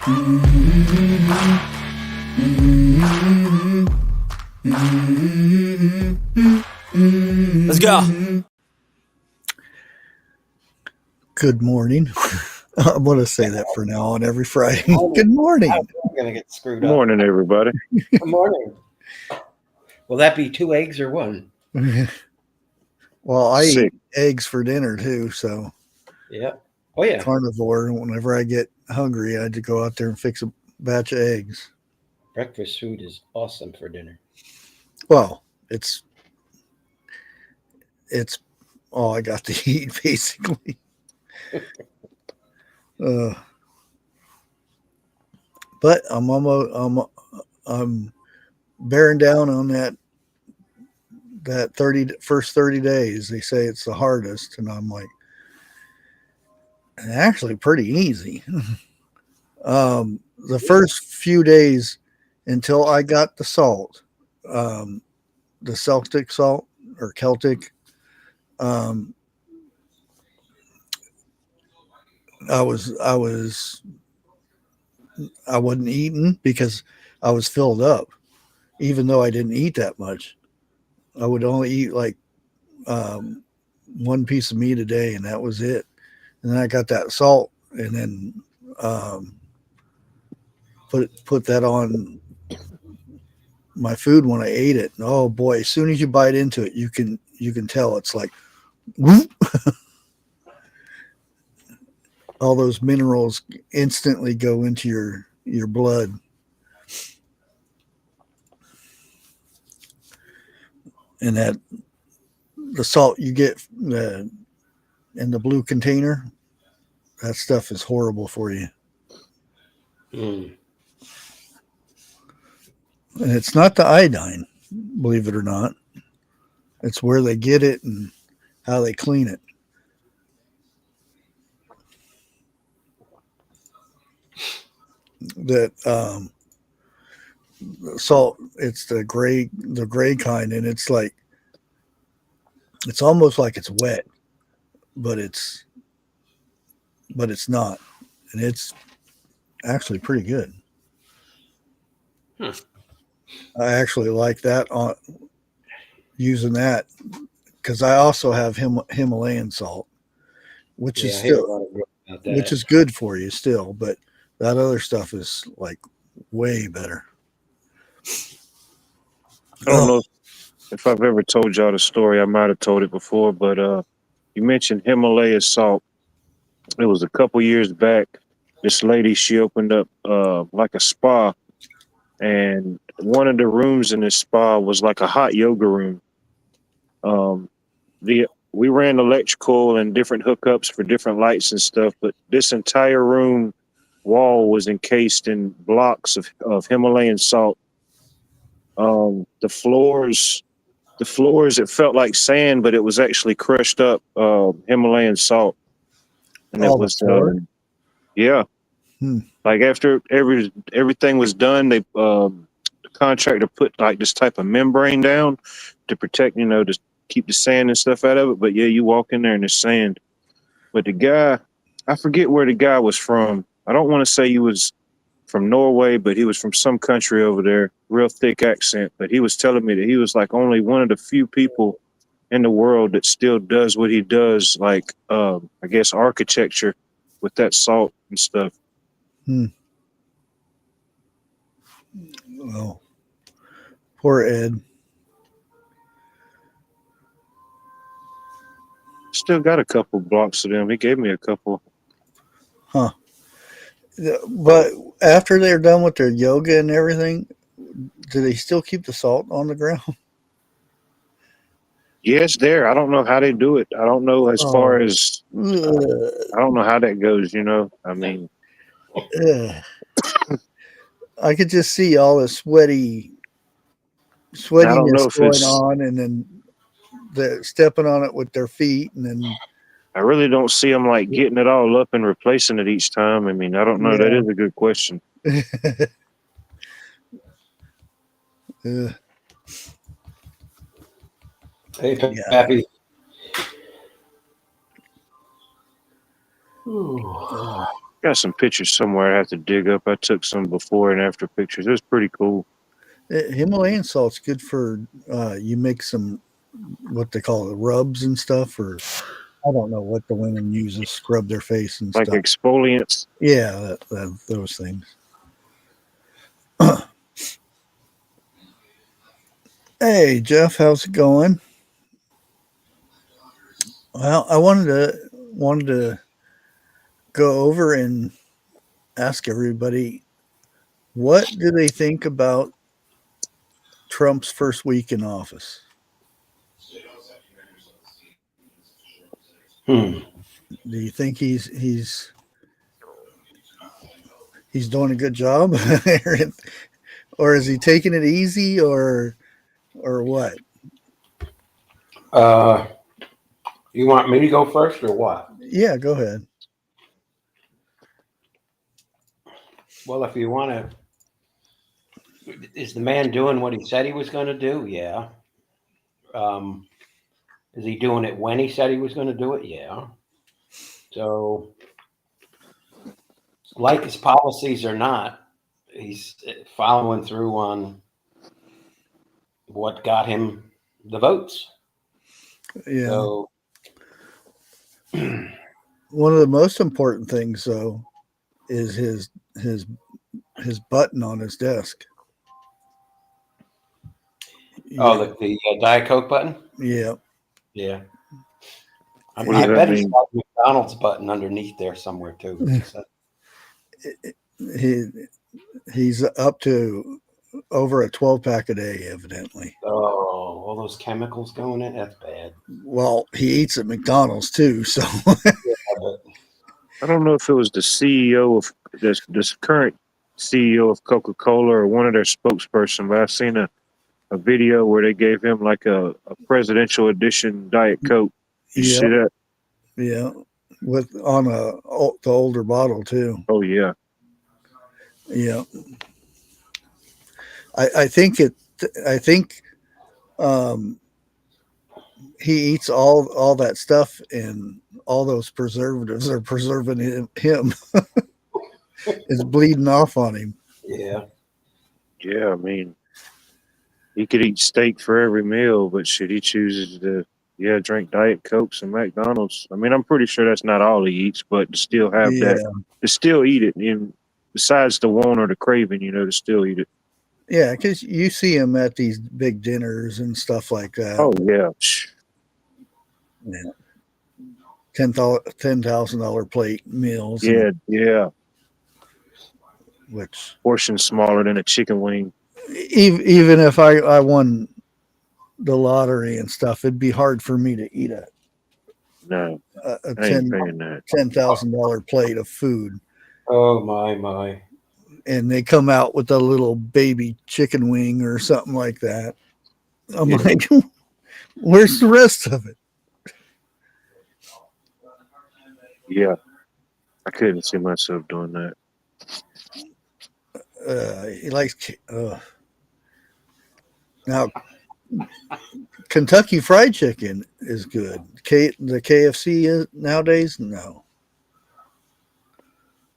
Let's go. Good morning. I'm going to say that for now on every Friday. Good morning. I'm going to get screwed Good up. morning, everybody. Good morning. Will that be 2 eggs or 1? Well, I Sick. eat eggs for dinner too, so Yeah. Oh, yeah. carnivore. Whenever I get hungry, I had to go out there and fix a batch of eggs. Breakfast food is awesome for dinner. Well, it's all I got to eat, basically. But I'm bearing down on that first 30 days. They say it's the hardest, and I'm like, actually pretty easy. The first few days until I got the salt, the Celtic salt or Celtic, I wasn't eating because I was filled up, even though I didn't eat that much. I would only eat like one piece of meat a day, and that was it. And then I got that salt, and then put that on my food when I ate it. And oh boy, as soon as you bite into it, you can tell it's like whoop. All those minerals instantly go into your blood. And that the salt you get in the blue container, that stuff is horrible for you. And it's not the iodine, believe it or not. It's where they get it and how they clean it. That salt, it's the gray kind, and it's almost like it's wet, but it's not, and it's actually pretty good. I actually like that on using that because I also have Himalayan salt, which is good for you still, but that other stuff is like way better. I don't know if I've ever told y'all the story. I might have told it before, but you mentioned Himalaya salt. It was a couple years back. This lady, she opened up like a spa, and one of the rooms in this spa was like a hot yoga room. We ran electrical and different hookups for different lights and stuff, but this entire room wall was encased in blocks of Himalayan salt. The floors, it felt like sand, but it was actually crushed up Himalayan salt. And it was, yeah. Like after everything was done, they the contractor put like this type of membrane down to protect, to keep the sand and stuff out of it. But yeah, you walk in there and there's sand. But the guy, I forget where the guy was from. I don't want to say he was from Norway, but he was from some country over there, real thick accent. But he was telling me that he was like only one of the few people in the world that still does what he does, like I guess architecture with that salt and stuff. Well, poor Ed. Still got a couple blocks of them. He gave me a couple. Huh. But after they're done with their yoga and everything, do they still keep the salt on the ground? Yes, there. I don't know how they do it. I don't know as far as I don't know how that goes. I mean, I could just see all the sweatiness going on, and then the stepping on it with their feet, and then I really don't see them like getting it all up and replacing it each time. I mean, I don't know. Yeah. That is a good question. Hey, Pappy. Got some pictures somewhere I have to dig up. I took some before and after pictures. It was pretty cool. Himalayan salt's good for you make some what they call it, rubs and stuff, or I don't know what the women use to scrub their face and Like stuff. exfoliants. Yeah, those things. Hey, Jeff, how's it going? Well, I wanted to go over and ask everybody what do they think about Trump's first week in office? Do you think he's doing a good job, or is he taking it easy, or what? You want me to go first or what? Yeah, go ahead. Well, if you want to, is the man doing what he said he was going to do? Yeah. Is he doing it when he said he was going to do it? Yeah. So, like his policies or not, he's following through on what got him the votes. Yeah. So, one of the most important things, though, is his button on his desk. Oh, the Diet Coke button? Yeah. Yeah. I What bet does he's that got a McDonald's button underneath there somewhere too. He's up to over a 12-pack a day, evidently. Oh, all those chemicals going in? That's bad. Well, he eats at McDonald's too, so. I don't know if it was the CEO of this current CEO of Coca-Cola or one of their spokesperson, but I've seen a video where they gave him like a presidential edition Diet Coke. You see that? Yeah, with on the older bottle too. Oh yeah. Yeah. I think he eats all that stuff, and all those preservatives are preserving him. It's bleeding off on him. Yeah. Yeah, I mean, he could eat steak for every meal, but shit, he chooses to drink Diet Cokes and McDonald's. I mean, I'm pretty sure that's not all he eats, but to still have that, to still eat it, and besides the want or the craving, to still eat it. Yeah, because you see him at these big dinners and stuff like that. Oh yeah. Yeah. $10,000 plate meals. Yeah. Which portion smaller than a chicken wing. Even if I won the lottery and stuff, it'd be hard for me to eat a $10,000 plate of food. Oh my. And they come out with a little baby chicken wing or something like that. I'm like, where's the rest of it? Yeah, I couldn't see myself doing that. He likes now Kentucky Fried Chicken is good. The KFC is nowadays, no.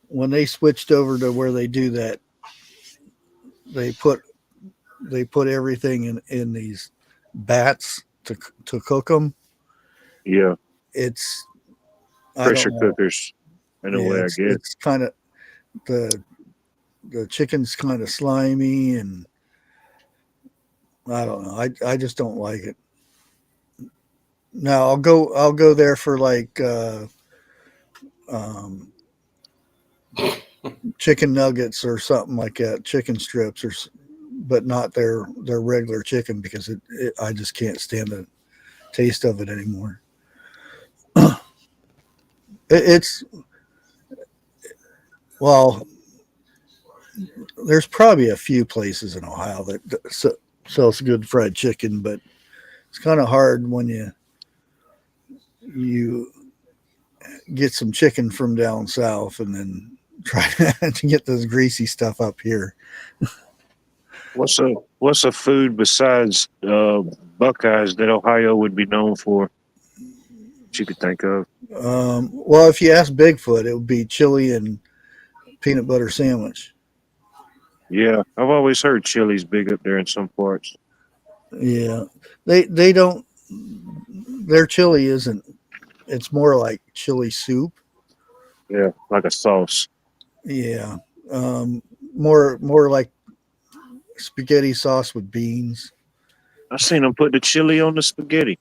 When they switched over to where they do that, they put everything in these bats to cook them. Yeah, it's pressure cookers in a way. I guess it's kind of the chicken's kind of slimy, and I don't know. I just don't like it. Now I'll go there for like chicken nuggets or something like that, chicken strips, but not their regular chicken, because I just can't stand the taste of it anymore. Well, there's probably a few places in Ohio that sells good fried chicken, but it's kind of hard when you get some chicken from down south and then try to get this greasy stuff up here. What's a food besides Buckeyes that Ohio would be known for that you could think of? Well, if you ask Bigfoot, it would be chili and peanut butter sandwich. Yeah, I've always heard chili's big up there in some parts. Yeah, they don't. Their chili isn't. It's more like chili soup. Yeah, like a sauce. Yeah, more like spaghetti sauce with beans. I seen them put the chili on the spaghetti,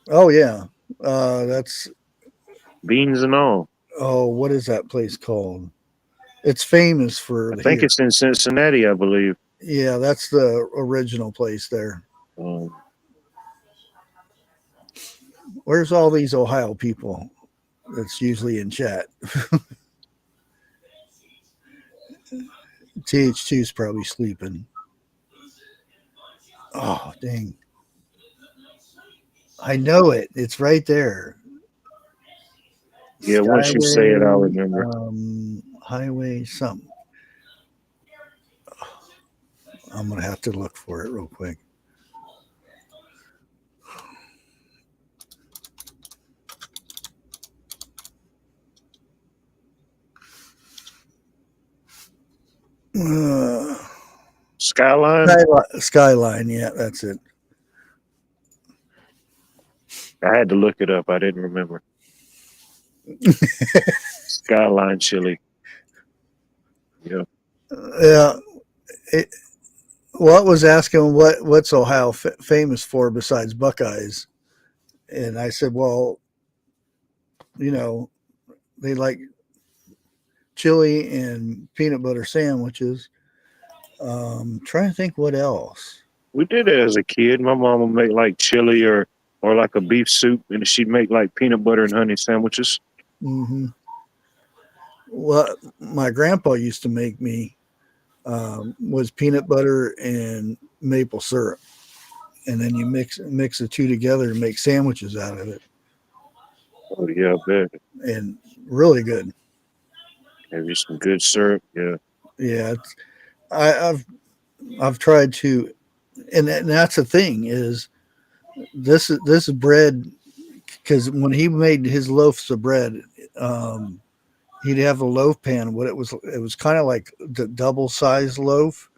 Oh yeah, that's beans and all. what is that place called? It's famous for I think here. it's in Cincinnati, I believe. Yeah, that's the original place there. Um, Where's all these Ohio people? That's usually in chat. TH2 is probably sleeping. Oh, dang. I know it. It's right there. yeah, once you say it, I'll remember. Highway something. I'm going to have to look for it real quick. Skyline? Skyline, yeah, that's it. I had to look it up. I didn't remember. Skyline chili. Yeah. Yeah. What was asking what's Ohio famous for besides Buckeyes? And I said, well, they like chili and peanut butter sandwiches. Trying to think what else. We did it as a kid. My mom would make like chili or like a beef soup, and she'd make like peanut butter and honey sandwiches. Mm-hmm. What my grandpa used to make me was peanut butter and maple syrup, and then you mix the two together and make sandwiches out of it. Oh yeah, I bet. And really good. Have you some good syrup? Yeah. Yeah, I've tried to, and that's the thing is this is bread, because when he made his loaves of bread, he'd have a loaf pan. What it was kind of like the double size loaf,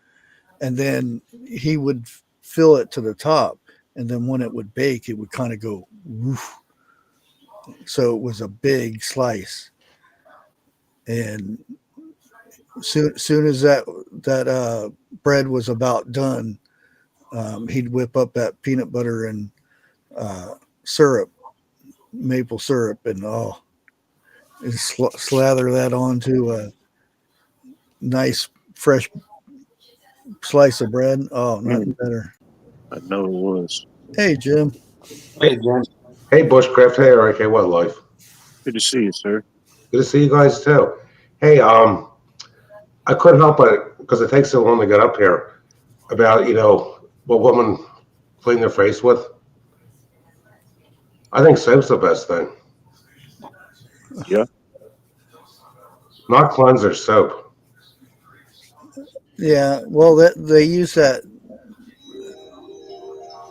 and then he would fill it to the top, and then when it would bake, it would kind of go woof. So it was a big slice, and soon as that bread was about done, he'd whip up that peanut butter and syrup, maple syrup, and slather that onto a nice fresh slice of bread. Oh, nothing better. I know it was. Hey, Jim. Hey, Jim. Hey, Bushcraft. Hey, Eric. Hey, What Life? Good to see you, sir. Good to see you guys too. Hey, I couldn't help it because it takes so long to get up here about what women clean their face with. I think soap's the best thing. Yeah. Not cleanser, soap. Yeah, well, they use that.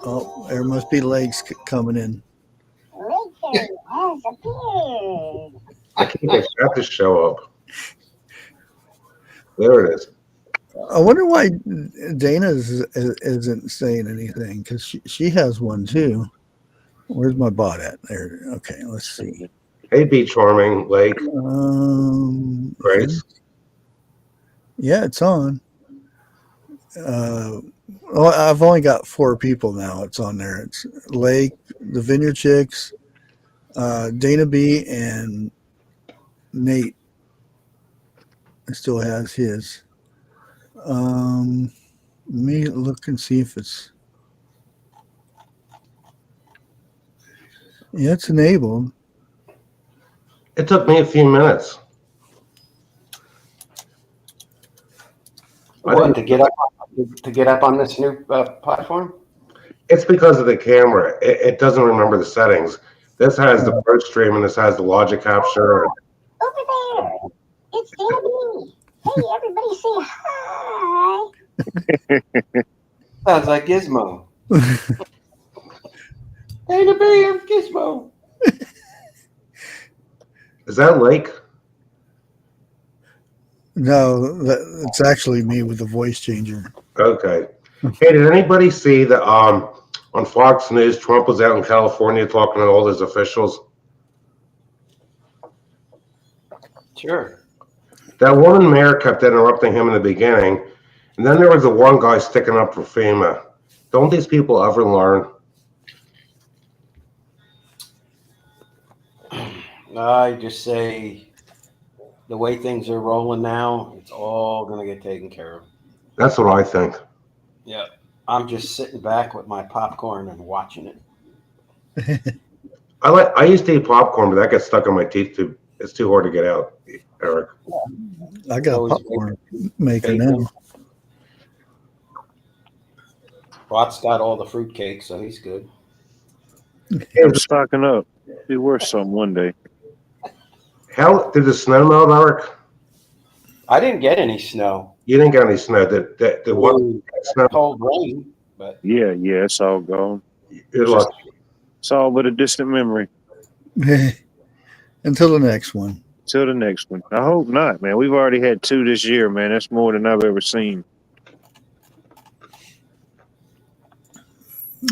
Oh, there must be legs coming in. I can't get that to show up. There it is. I wonder why Dana isn't saying anything, because she has one too. Where's my bot at? There. Okay, let's see. Hey, Beach Warming Lake. Grace. Yeah, it's on. I've only got 4 people now. It's on there. It's Lake, the Vineyard Chicks, Dana B, and Nate. Still has his. Let me look and see if it's. Yeah, it's enabled. It took me a few minutes. What, to get up on this new platform? It's because of the camera. It doesn't remember the settings. This has the first stream and this has the logic capture. Over there, it's Dana B. Hey, everybody say hi. Sounds like Gizmo. Dana B and Gizmo. Is that Lake? No, it's actually me with the voice changer. Okay. Hey, did anybody see that on Fox News, Trump was out in California talking to all his officials? Sure. That woman mayor kept interrupting him in the beginning, and then there was the one guy sticking up for FEMA. Don't these people ever learn? I just say the way things are rolling now, it's all going to get taken care of. That's what I think. Yeah. I'm just sitting back with my popcorn and watching it. I used to eat popcorn, but that gets stuck in my teeth too. It's too hard to get out, Eric. I got a Always popcorn maker bacon. now. Watt's got all the fruitcake, so he's good. I'm stocking up. Be worth something one day. How did the snow melt, Eric? I didn't get any snow. You didn't get any snow. The what snow? Cold rain, but Yeah, it's all gone. You're lucky. It's all but a distant memory. Until the next one. Till the next one. I hope not, man. We've already had 2 this year, man. That's more than I've ever seen.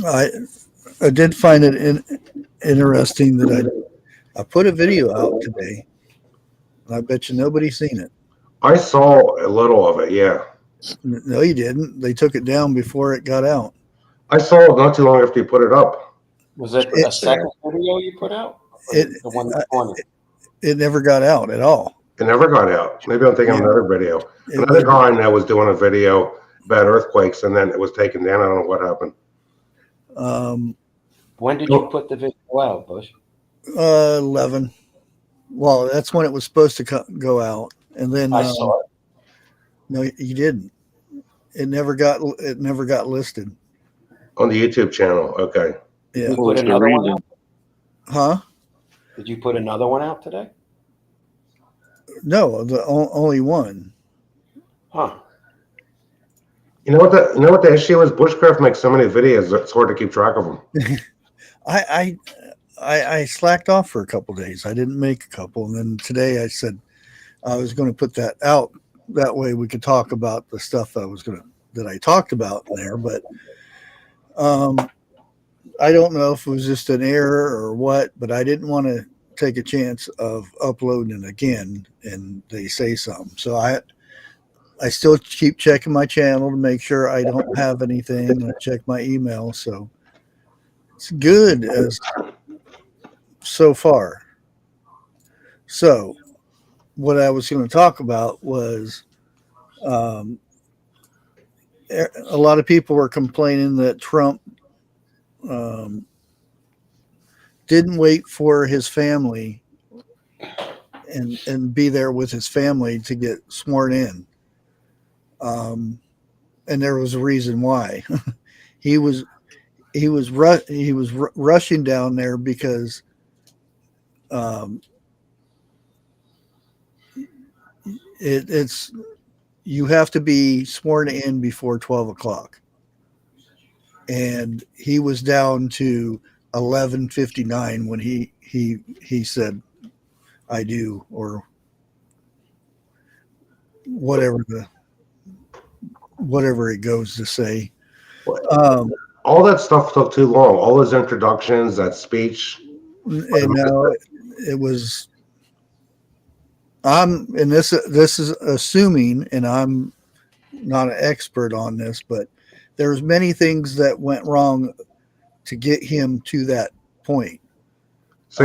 I did find it interesting that I put a video out today. I bet you nobody's seen it. I saw a little of it, yeah. No, you didn't. They took it down before it got out. I saw it not too long after you put it up. was it a second video you put out? Or It- the one this morning? It never got out at all. It never got out. Maybe I'm thinking of another video. Another guy I know was doing a video about earthquakes, and then it was taken down. I don't know what happened. When did you put the video out, Bush? 11. Well, that's when it was supposed to go out, and then I saw it. no, you didn't. It never got listed. On the YouTube channel, okay. Yeah. You put What's the another one reason? out? Huh? Did you put another one out today? No, the only one. Huh. You know what the issue is? Bushcraft makes so many videos that it's hard to keep track of them. I slacked off for a couple days. I didn't make a couple, and then today I said I was going to put that out. That way we could talk about the stuff that I talked about there. But I don't know if it was just an error or what. But I didn't want to take a chance of uploading it again and they say something. So I still keep checking my channel to make sure I don't have anything, and I check my email. So it's good as so far. So what I was going to talk about was a lot of people were complaining that Trump didn't wait for his family and be there with his family to get sworn in. And there was a reason why. he was rushing down there because it's you have to be sworn in before 12 o'clock, and he was down to 11:59 when he said I do, or whatever it goes to say. All that stuff took too long. All those introductions, that speech. And now it was. And this is assuming, and I'm not an expert on this, but there's many things that went wrong to get him to that point. So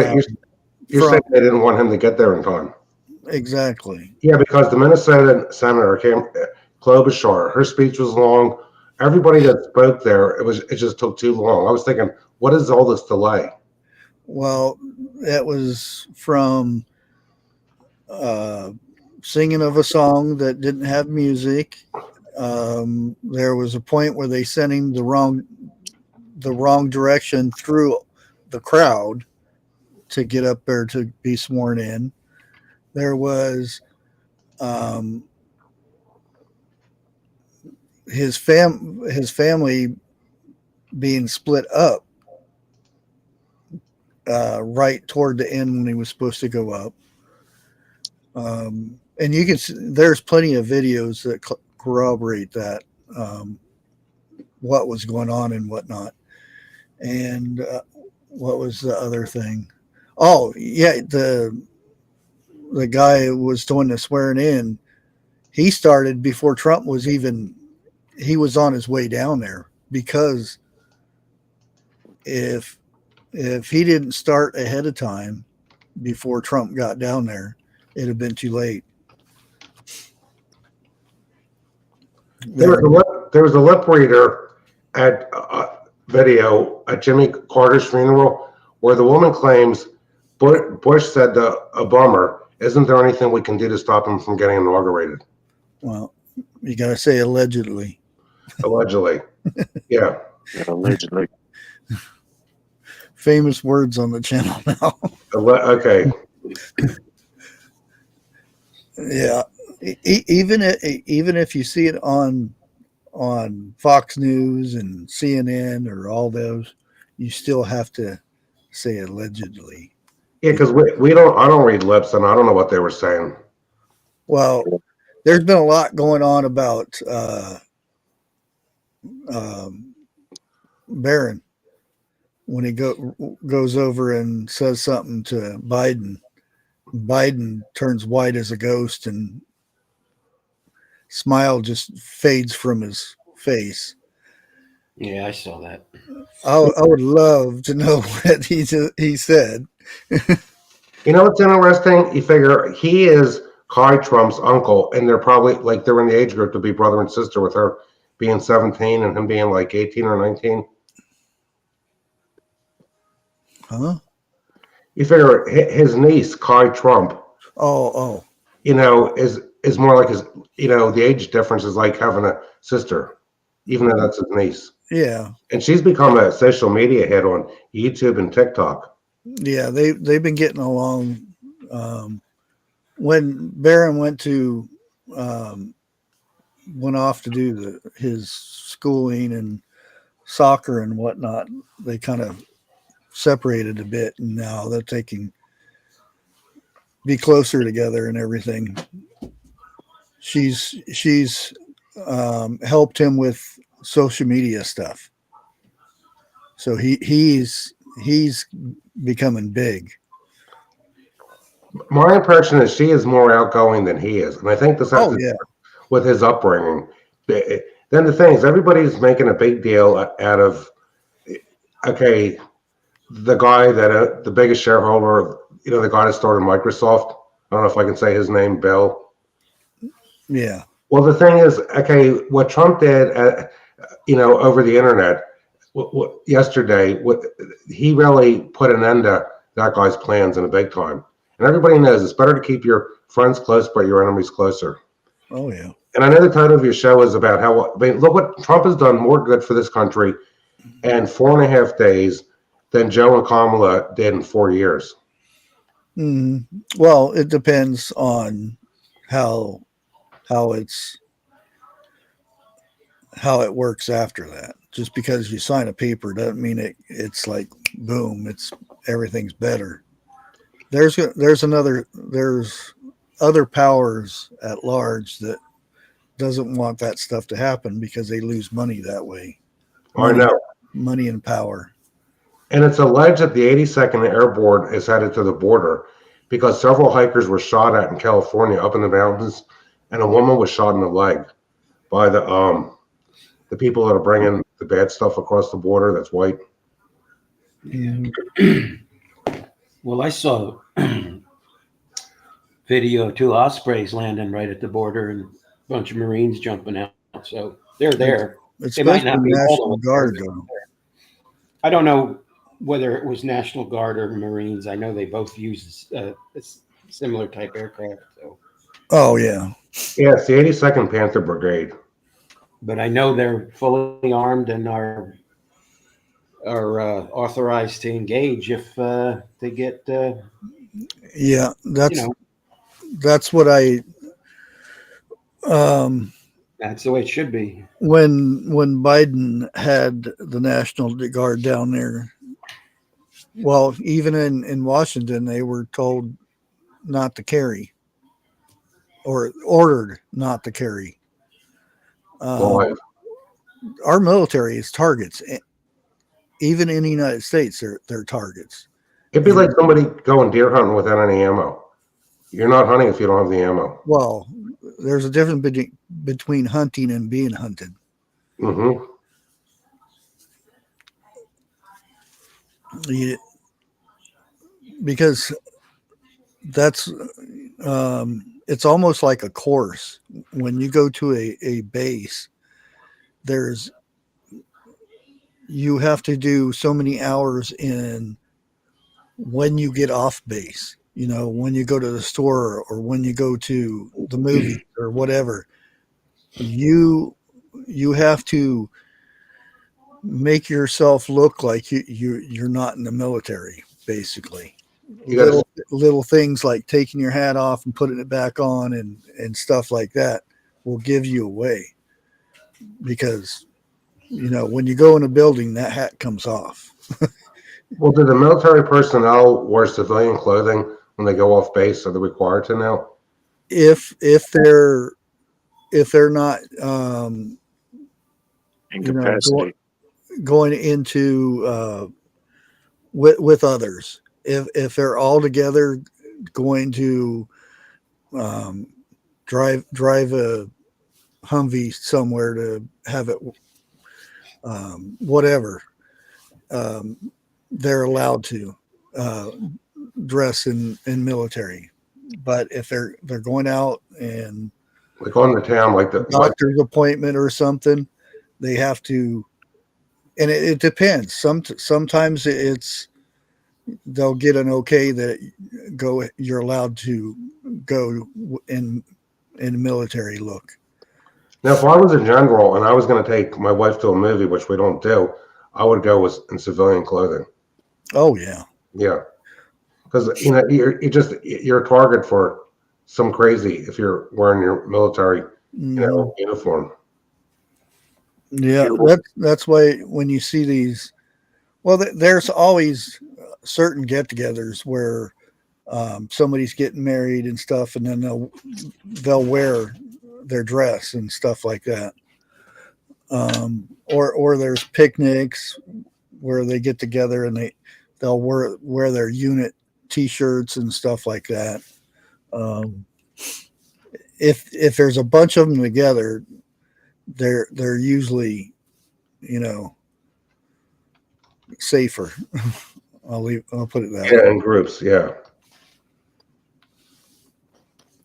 you're saying they didn't want him to get there in time? Exactly. Yeah, because the Minnesota Senator Klobuchar, her speech was long. Everybody that spoke there, it just took too long. I was thinking, what is all this delay? Well, that was from singing of a song that didn't have music. There was a point where they sent him the wrong direction through the crowd to get up there to be sworn in. There was his family being split up right toward the end when he was supposed to go up. And you can see, there's plenty of videos that corroborate that, what was going on and whatnot. And what was the other thing? Oh yeah, the guy who was doing the swearing in, he started before Trump was even, he was on his way down there, because if he didn't start ahead of time before Trump got down there, it'd have been too late. There was a lip reader at video at Jimmy Carter's funeral where the woman claims Bush said to Obama, "Isn't there anything we can do to stop him from getting inaugurated?" Well, you got to say allegedly. Allegedly. Yeah. Allegedly. Famous words on the channel now. Okay. Yeah. Even if you see it on Fox News and CNN or all those, you still have to say allegedly. Yeah, because I don't read lips, and I don't know what they were saying. Well, there's been a lot going on about Barron when he goes over and says something to Biden. Biden turns white as a ghost, and smile just fades from his face. Yeah, I saw that. I would love to know what he said. You know what's interesting? You figure he is Kai Trump's uncle, and they're probably like they're in the age group to be brother and sister, with her being 17 and him being like 18 or 19. Huh? You figure his niece, Kai Trump, Oh. you know, is more like his, you know, the age difference is like having a sister, even though that's his niece. Yeah. And she's become a social media hit on YouTube and TikTok. Yeah, they've been getting along. When Barron went off to do his schooling and soccer and whatnot, they kind of separated a bit, and now they're be closer together and everything. She's helped him with social media stuff, so he's becoming big. My impression is she is more outgoing than he is, and I think this has to do with his upbringing. Then the thing is, everybody's making a big deal out of, okay, the guy that the biggest shareholder, you know, the guy that started Microsoft. I don't know if I can say his name, Bill. Yeah. Well, the thing is, okay, what Trump did, you know, over the internet yesterday, he really put an end to that guy's plans in a big time. And everybody knows it's better to keep your friends close, but your enemies closer. Oh, yeah. And I know the title of your show is about how, I mean, look what Trump has done more good for this country in 4.5 days than Joe and Kamala did in 4 years. Well, it depends on how it works after that. Just because you sign a paper doesn't mean it's like boom, everything's better. There's other powers at large that doesn't want that stuff to happen because they lose money that way. I know. Money and power. And it's alleged that the 82nd Airborne is headed to the border because several hikers were shot at in California up in the mountains, and a woman was shot in the leg by the people that are bringing the bad stuff across the border that's white. Yeah. Well, I saw video of 2 ospreys landing right at the border and a bunch of Marines jumping out. So they're there. It's It might not be National Guard, though. I don't know whether it was National Guard or Marines. I know they both use a similar type aircraft. So. Oh, yeah. Yeah, it's the 82nd Panther Brigade. But I know they're fully armed and are authorized to engage if they get. Yeah, that's what I. That's the way it should be. When Biden had the National Guard down there, well, even in Washington, they were told not to carry. or ordered not to carry. Why? Our military is targets. Even in the United States, they're targets. It'd be like somebody going deer hunting without any ammo. You're not hunting if you don't have the ammo. Well, there's a difference between hunting and being hunted. Mm-hmm. Because that's it's almost like a course. When you go to a base, you have to do so many hours in when you get off base, when you go to the store or when you go to the movie or whatever, you have to make yourself look like you're not in the military, basically. Little things like taking your hat off and putting it back on and stuff like that will give you away, because when you go in a building, that hat comes off. Well, do the military personnel wear civilian clothing when they go off base? Are they required to now? If they're not incapacity, going into with others, if they're all together going to drive a Humvee somewhere to have it whatever, they're allowed to dress in military. But if they're going out and Like on the town, like the doctor's appointment or something, they have to. And it depends. Sometimes they'll get an okay that you're allowed to go in military look. Now, if I was a general and I was going to take my wife to a movie, which we don't do, I would go in civilian clothing. Oh yeah, yeah, because you're a target for some crazy if you're wearing your military uniform. Yeah, that's why when you see these, well, there's always certain get-togethers where somebody's getting married and stuff, and then they'll wear their dress and stuff like that. Or there's picnics where they get together and they'll wear their unit T-shirts and stuff like that. If there's a bunch of them together, they're usually, safer. I'll put it that way. Yeah, in groups. Yeah.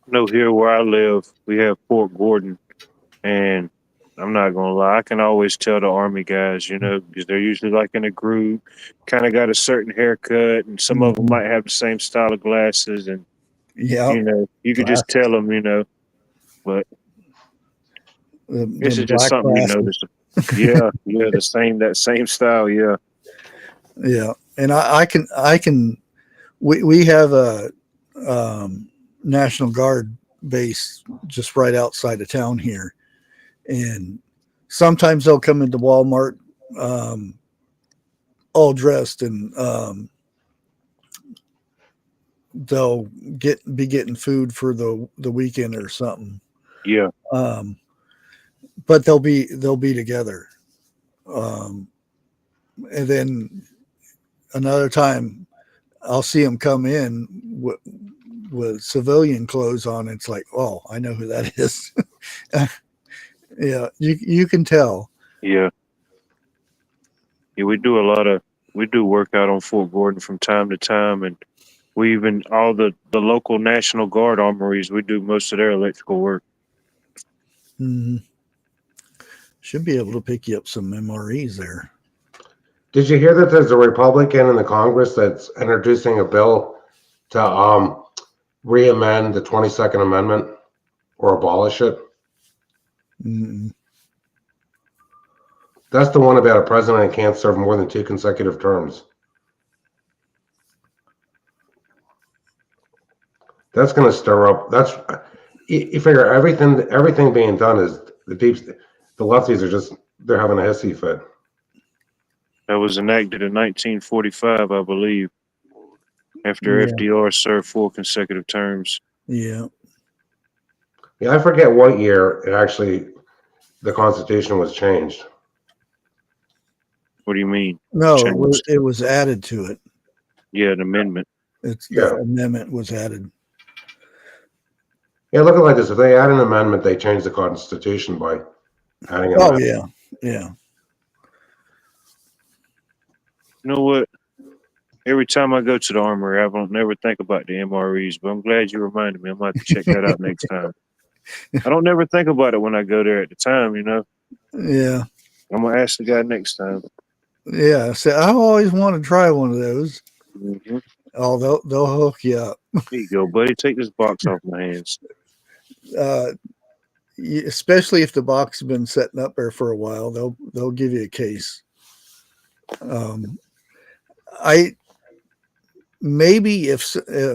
No, here where I live, we have Fort Gordon, and I'm not gonna lie, I can always tell the Army guys, because they're usually like in a group, kind of got a certain haircut, and some of them might have the same style of glasses, and you could just tell them, but this is just something you notice. Yeah, that same style, yeah. Yeah, and I can. We have a National Guard base just right outside of town here, and sometimes they'll come into Walmart all dressed, and they'll be getting food for the weekend or something. Yeah. But they'll be together. And then another time I'll see them come in with civilian clothes on. It's like, oh, I know who that is. Yeah, you can tell. Yeah. Yeah, we do work out on Fort Gordon from time to time, and we even all the local National Guard armories, we do most of their electrical work. Mm-hmm. Should be able to pick you up some MREs there. Did you hear that there's a Republican in the Congress that's introducing a bill to re-amend the 22nd Amendment or abolish it? Mm-hmm. That's the one about a president can't serve more than 2 consecutive terms. That's going to stir up. You figure everything being done is the lefties are they're having a hissy fit. That was enacted in 1945, I believe, after FDR served 4 consecutive terms. Yeah. Yeah, I forget what year it actually the Constitution was changed. What do you mean? No, Changed? it was added to it. Yeah, an amendment. The amendment was added. Yeah, look at it like this. If they add an amendment, they change the Constitution by adding an amendment. Yeah. Yeah. You know what? Every time I go to the armory, I don't never think about the MREs, but I'm glad you reminded me. I'm going to have to check that out next time. I don't never think about it when I go there at the time, you know? Yeah. I'm going to ask the guy next time. Yeah. So I always want to try one of those. Mm-hmm. Oh, they'll hook you up. Here you go, buddy. Take this box off my hands. Especially if the box has been setting up there for a while, they'll give you a case. Maybe if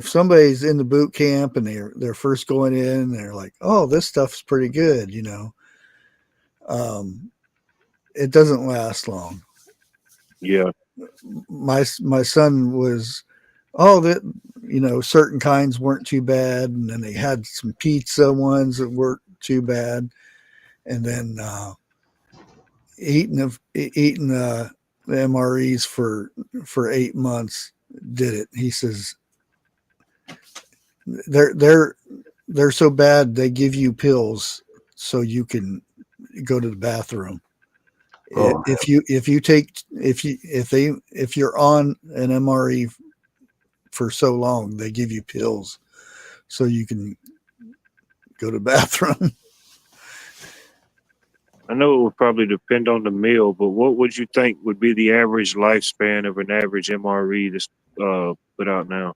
somebody's in the boot camp and they're first going in, and they're like, oh, this stuff's pretty good, you know. It doesn't last long. Yeah. My son was, that, you know, certain kinds weren't too bad, and then they had some pizza ones that weren't too bad, and then eating the MREs for 8 months did it. He says they're so bad they give you pills so you can go to the bathroom. Oh. If you're on an MRE for so long, they give you pills so you can go to the bathroom. I know it would probably depend on the meal, but what would you think would be the average lifespan of an average MRE that's put out now?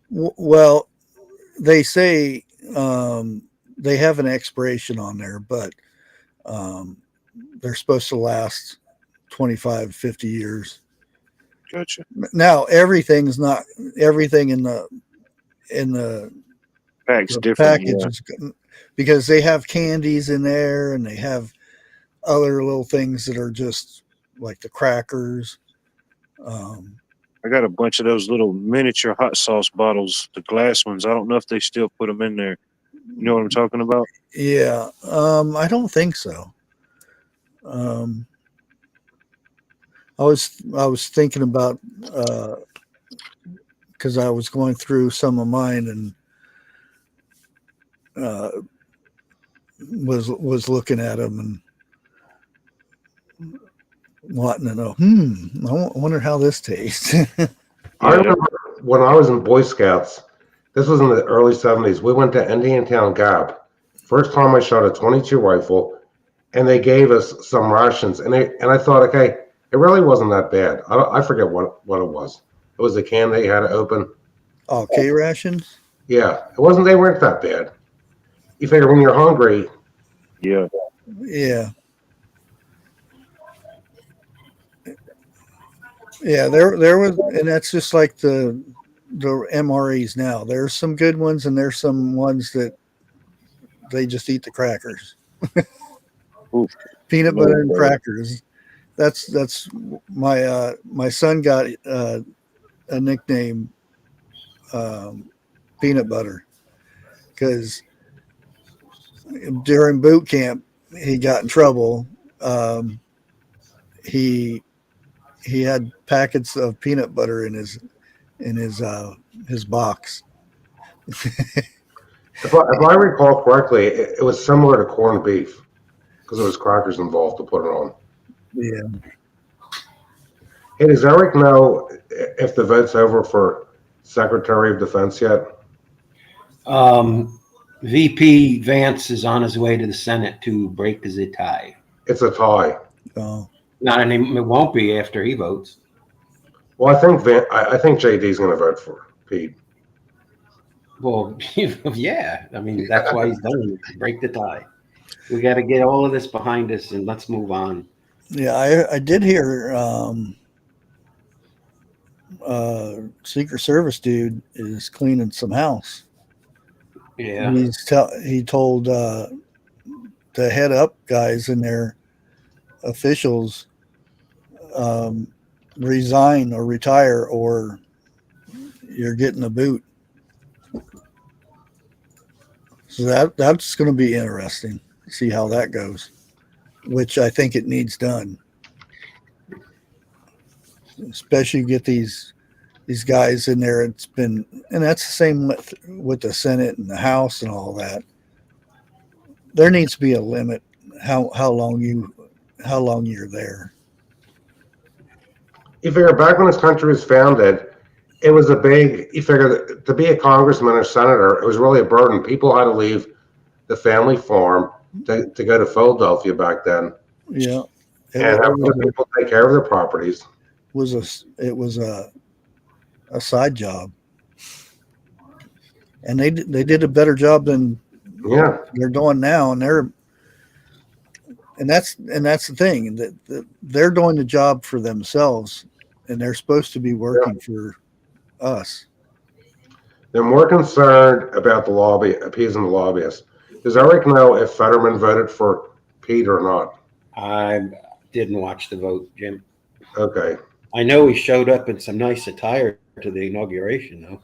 Well, they say they have an expiration on there, but they're supposed to last 25, 50 years. Gotcha. Now, everything in the pack's different, package is, because they have candies in there, and they have other little things that are just like the crackers. I got a bunch of those little miniature hot sauce bottles, the glass ones. I don't know if they still put them in there. You know what I'm talking about? Yeah. I don't think so. I was thinking about, because I was going through some of mine and was looking at them and wanting to know. I wonder how this tastes. I remember when I was in Boy Scouts. This was in the early 70s. We went to Indiantown Gap. First time I shot a 22 rifle, and they gave us some rations. And I thought, okay, it really wasn't that bad. I forget what it was. It was a can they had to open. Oh, K rations? Yeah, they weren't that bad. You figure when you're hungry. Yeah. Yeah. Yeah, there was, and that's just like the MREs now. There's some good ones, and there's some ones that they just eat the crackers. Peanut butter and crackers. That's my son got a nickname, Peanut Butter, because during boot camp he got in trouble. He had packets of peanut butter in his box. If I recall correctly, it was similar to corned beef because there was crackers involved to put it on. Yeah. Hey, does Eric know if the vote's over for Secretary of Defense yet? VP Vance is on his way to the Senate to break the tie. It's a tie. Oh. Not any. It won't be after he votes. Well, I think JD's going to vote for Pete. Well, yeah. I mean, that's why he's done it, break the tie. We got to get all of this behind us and let's move on. Yeah, I did hear Secret Service dude is cleaning some house. Yeah. He told the head up guys and their officials resign or retire, or you're getting a boot. So that's going to be interesting. See how that goes. Which I think it needs done. Especially get these guys in there. It's been, and that's the same with the Senate and the House and all that. There needs to be a limit how long you're there. You figure back when this country was founded, it was a big. You figure to be a congressman or senator, it was really a burden. People had to leave the family farm to go to Philadelphia back then. Yeah, and have other people take care of their properties. It was a side job, and they did a better job than they're doing now, and that's the thing that they're doing the job for themselves, and they're supposed to be working for us. They're more concerned about appeasing the lobbyists. Does Eric know if Fetterman voted for Pete or not? I didn't watch the vote, Jim. Okay. I know he showed up in some nice attire to the inauguration, though.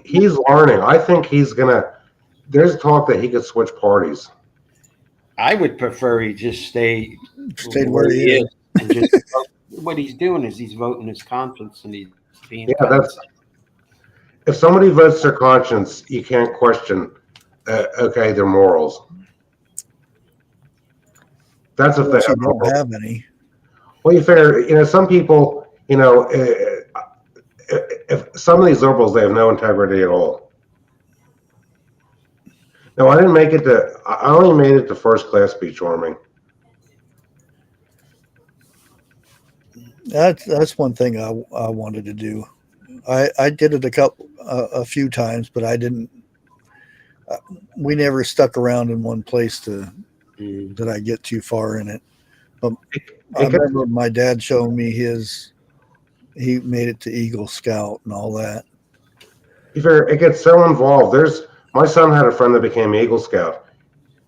He's learning. I think he's gonna. There's talk that he could switch parties. I would prefer he just stayed where he is. And just what he's doing is he's voting his conscience, and he's being. Yeah, that's. If somebody votes their conscience, you can't question. Okay, their morals. That's if they don't have any. Well, you figure, some people, if some of these liberals, they have no integrity at all. No, I didn't make it I only made it to first class beach warming. That's one thing I wanted to do. I did it a few times, but I didn't. We never stuck around in one place that I get too far in it. But I remember my dad showing me he made it to Eagle Scout and all that. It gets so involved. My son had a friend that became Eagle Scout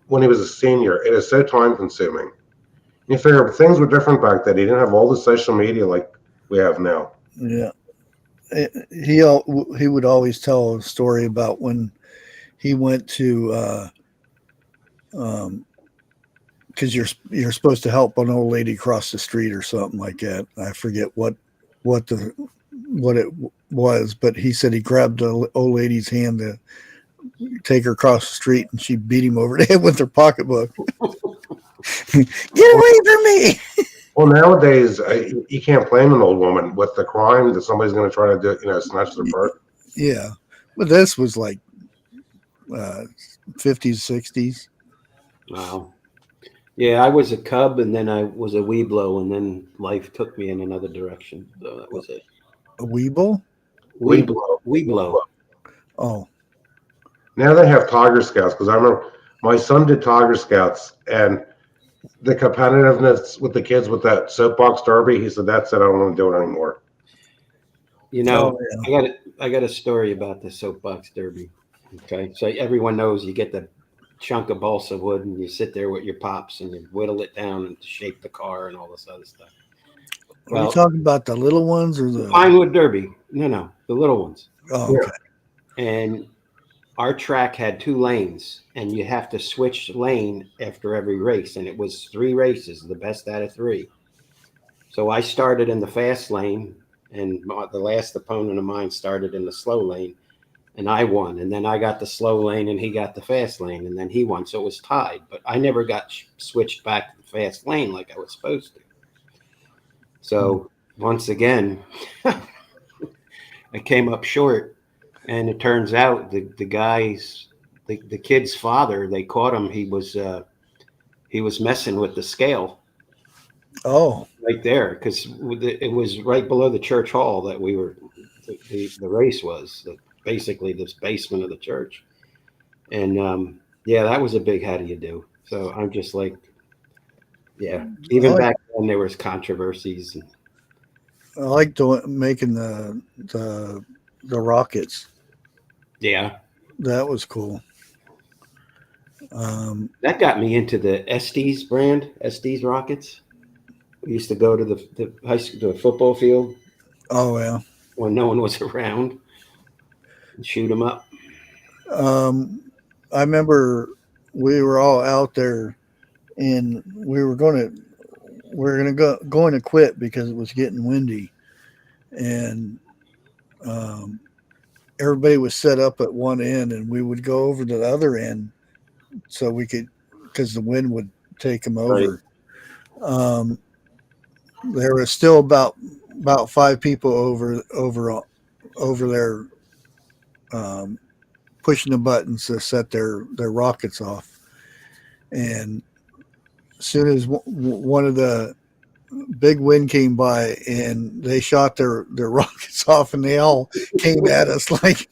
when he was a senior. It is so time consuming. You figure things were different back then. He didn't have all the social media like we have now. Yeah. He would always tell a story about when he went to because you're supposed to help an old lady cross the street or something like that. I forget what it was, but he said he grabbed the old lady's hand to take her across the street, and she beat him over the head with her pocketbook. Get away from me! Well, nowadays you can't blame an old woman with the crime that somebody's going to try to do, snatch their purse. Yeah, but this was like 50s, 60s. Wow. Yeah, I was a cub, and then I was a weeblo, and then life took me in another direction. So that was it. A weeble? Weeblo. Oh. Now they have Tiger Scouts, because I remember my son did Tiger Scouts, and the competitiveness with the kids with that soapbox derby, he said, that's it, I don't want to do it anymore. I got a story about the soapbox derby. Okay, so everyone knows you get the chunk of balsa wood and you sit there with your pops and you whittle it down and shape the car and all this other stuff. Are you talking about the little ones or the pine wood derby? No, the little ones. Oh, okay. And our track had 2 lanes, and you have to switch lane after every race, and it was 3 races, the best out of 3. So I started in the fast lane, and the last opponent of mine started in the slow lane, and I won. And then I got the slow lane, and he got the fast lane, and then he won. So it was tied, but I never got switched back to the fast lane like I was supposed to. So once again, I came up short, and it turns out the kid's father, they caught him. He was messing with the scale. Oh, right there, because it was right below the church hall that we were. The race was basically this basement of the church, and that was a big how do you do. So I'm just like, even back then there was controversies. I like making the rockets. Yeah, that was cool. That got me into the Estes brand, Estes rockets. We used to go to the high school, the football field. Oh yeah, when no one was around, and shoot them up. I remember we were all out there, and we were going to quit because it was getting windy, and everybody was set up at one end, and we would go over to the other end so we could, because the wind would take them over. Right. There was still about 5 people over there pushing the buttons to set their rockets off, and as soon as one of the big wind came by and they shot their rockets off, and they all came at us like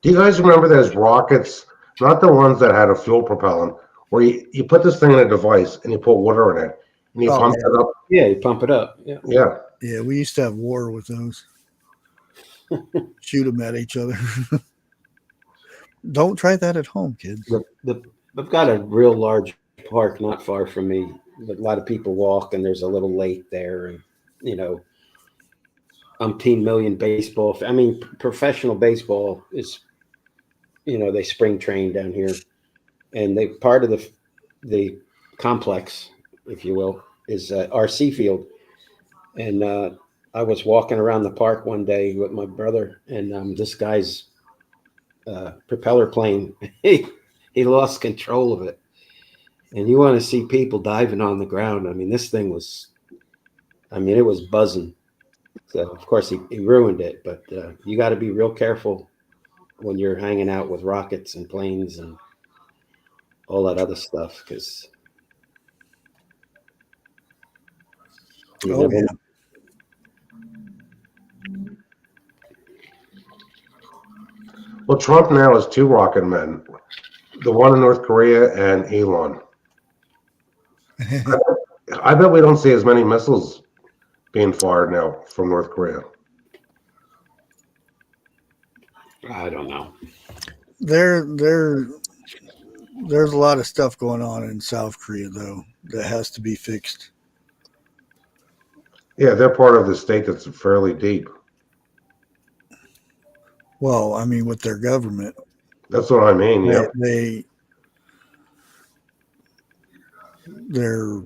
do you guys remember those rockets, not the ones that had a fuel propellant, where you put this thing in a device and you put water in it and you pump it up? Yeah, you pump it up. Yeah, we used to have war with those. Shoot them at each other. Don't try that at home, kids. I've got a real large park not far from me. A lot of people walk, and there's a little lake there, and umpteen million baseball. I mean, professional baseball is, they spring train down here, and they part of the complex, if you will, is RC field. And I was walking around the park one day with my brother, and this guy's propeller plane, he lost control of it. And you want to see people diving on the ground. I mean, this thing was, it was buzzing. So, of course, he ruined it. But you got to be real careful when you're hanging out with rockets and planes and all that other stuff, because yeah. Well, Trump now has 2 rocket men, the one in North Korea and Elon. I bet we don't see as many missiles being fired now from North Korea. I don't know. There's a lot of stuff going on in South Korea, though, that has to be fixed. Yeah, they're part of the state that's fairly deep. Well, I mean, with their government. That's what I mean. Yeah. They're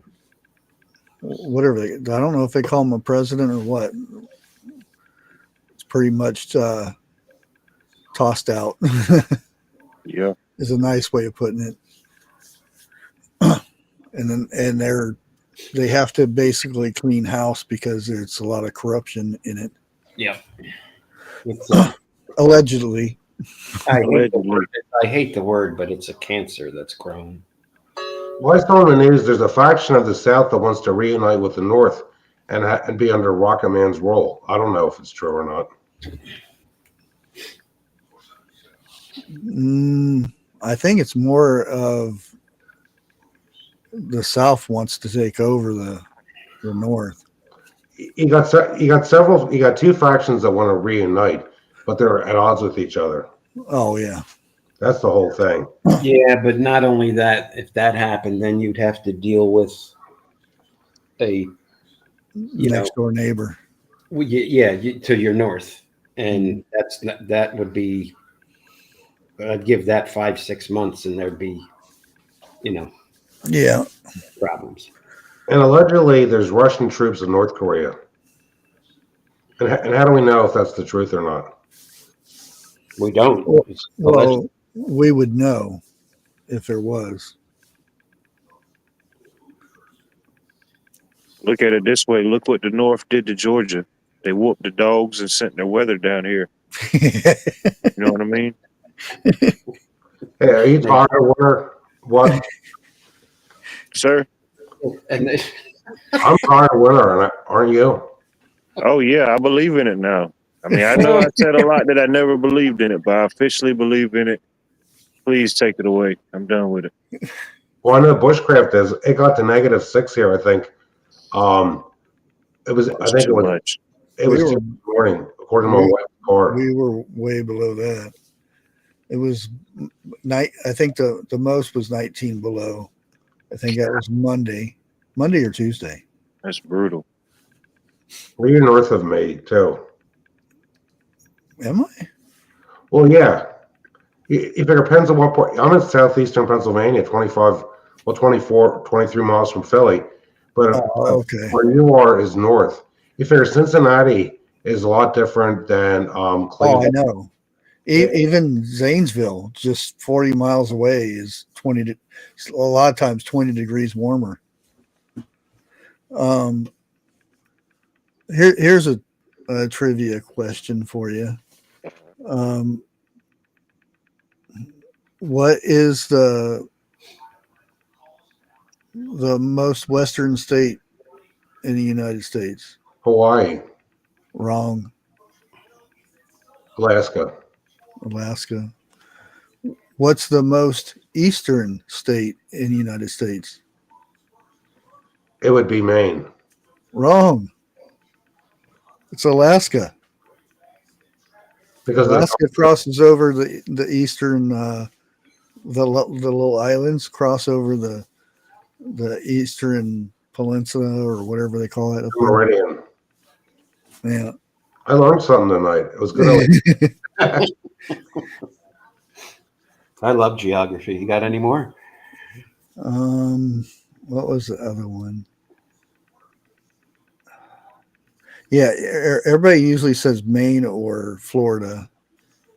whatever I don't know if they call him a president or what. It's pretty much tossed out. Yeah, is a nice way of putting it. And they have to basically clean house because there's a lot of corruption in it. Yeah. It's allegedly. I hate the word, but it's a cancer that's grown. Well, I saw in the news there's a faction of the South that wants to reunite with the North and be under Rocket Man's role. I don't know if it's true or not. I think it's more of the South wants to take over the North. You got 2 factions that want to reunite, but they're at odds with each other. Oh yeah, that's the whole thing. Yeah, but not only that, if that happened, then you'd have to deal with a next door neighbor. To your north, and that would be. I'd give that 5-6 months, and there'd be, problems. And allegedly, there's Russian troops in North Korea. And how do we know if that's the truth or not? We don't. Well, we would know if there was. Look at it this way. Look what the North did to Georgia. They whooped the dogs and sent their weather down here. You know what I mean? Hey, are you tired of winter? What? Sir? I'm tired of winter, aren't you? Oh, yeah, I believe in it now. I mean, I know I said a lot that I never believed in it, but I officially believe in it. Please take it away. I'm done with it. Well, I know Bushcraft is. It got to -6 here, I think. It was too morning, according to my wife's car. We were way below that. It was night. I think the most was 19 below. I think that was Monday or Tuesday. That's brutal. Well, you're north of me too. Am I? Well, yeah. If it depends on what point. I'm in southeastern Pennsylvania, 24, 23 miles from Philly. But Okay. where you are is north. You figure Cincinnati is a lot different than Oh, Cleveland. I know. Even Zanesville, just 40 miles away, is a lot of times 20 degrees warmer. Here's a trivia question for you. What is the most western state in the United States? Hawaii, Wrong. Alaska. Alaska. What's the most eastern state in the United States? It would be Maine. Wrong. It's Alaska. Because Alaska crosses over the eastern the little islands cross over the eastern peninsula or whatever they call it. Meridian. Yeah. I learned something tonight. It was good. I love geography. You got any more? What was the other one? Yeah, everybody usually says Maine or Florida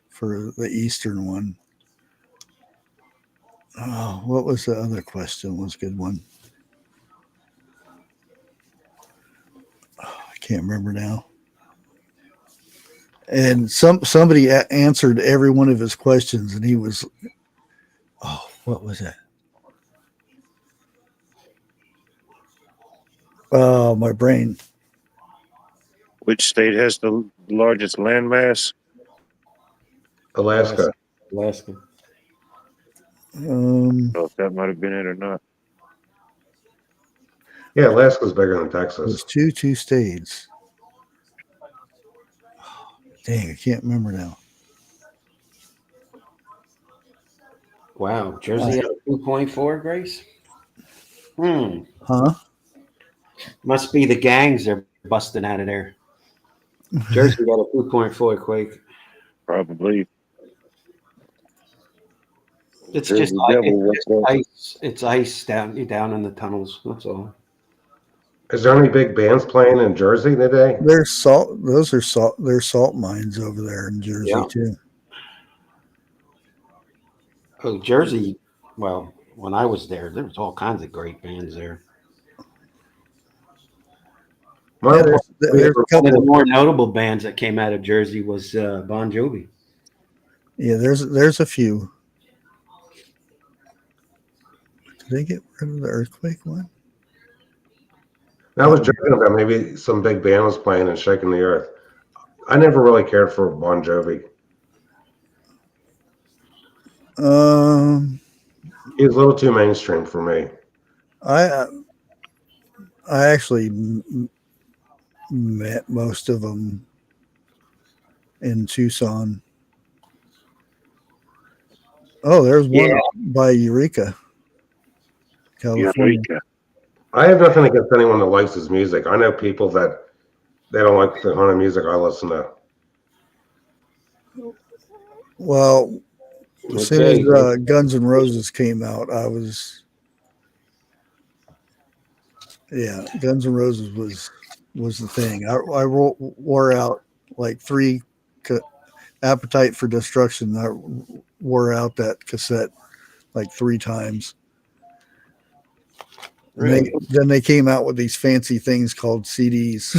for the eastern one. Oh, what was the other question? Was a good one. Oh, I can't remember now. And somebody answered every one of his questions, and he was, oh, what was that? Oh, my brain. Which state has the largest landmass? Alaska. Alaska. I don't know if that might have been it or not. Yeah, Alaska's bigger than Texas. There's two states. Dang, I can't remember now. Wow, Jersey had 2.4, Grace? Huh? Must be the gangs they're busting out of there. Jersey got a 2.4 quake. Probably. It's Jersey just, Devil, ice. It's ice down in the tunnels. That's all. Is there any big bands playing in Jersey today? There's salt. Those are salt. There's salt mines over there in Jersey too. Oh, Jersey. Well, when I was there was all kinds of great bands there. Yeah, there's a couple. One of the more notable bands that came out of Jersey was Bon Jovi. Yeah, there's a few. Did they get rid of the earthquake one? I was joking about maybe some big band was playing and shaking the earth. I never really cared for Bon Jovi. He was a little too mainstream for me. I actually met most of them in Tucson. Oh, there's one by Eureka, California. Eureka. I have nothing against anyone that likes his music. I know people that they don't like the kind of music I listen to. Well, as soon as Guns N' Roses came out, I was, Guns N' Roses was the thing. I wore out like 3 Appetite for Destruction. I wore out that cassette like 3 times. Really? Then they came out with these fancy things called CDs.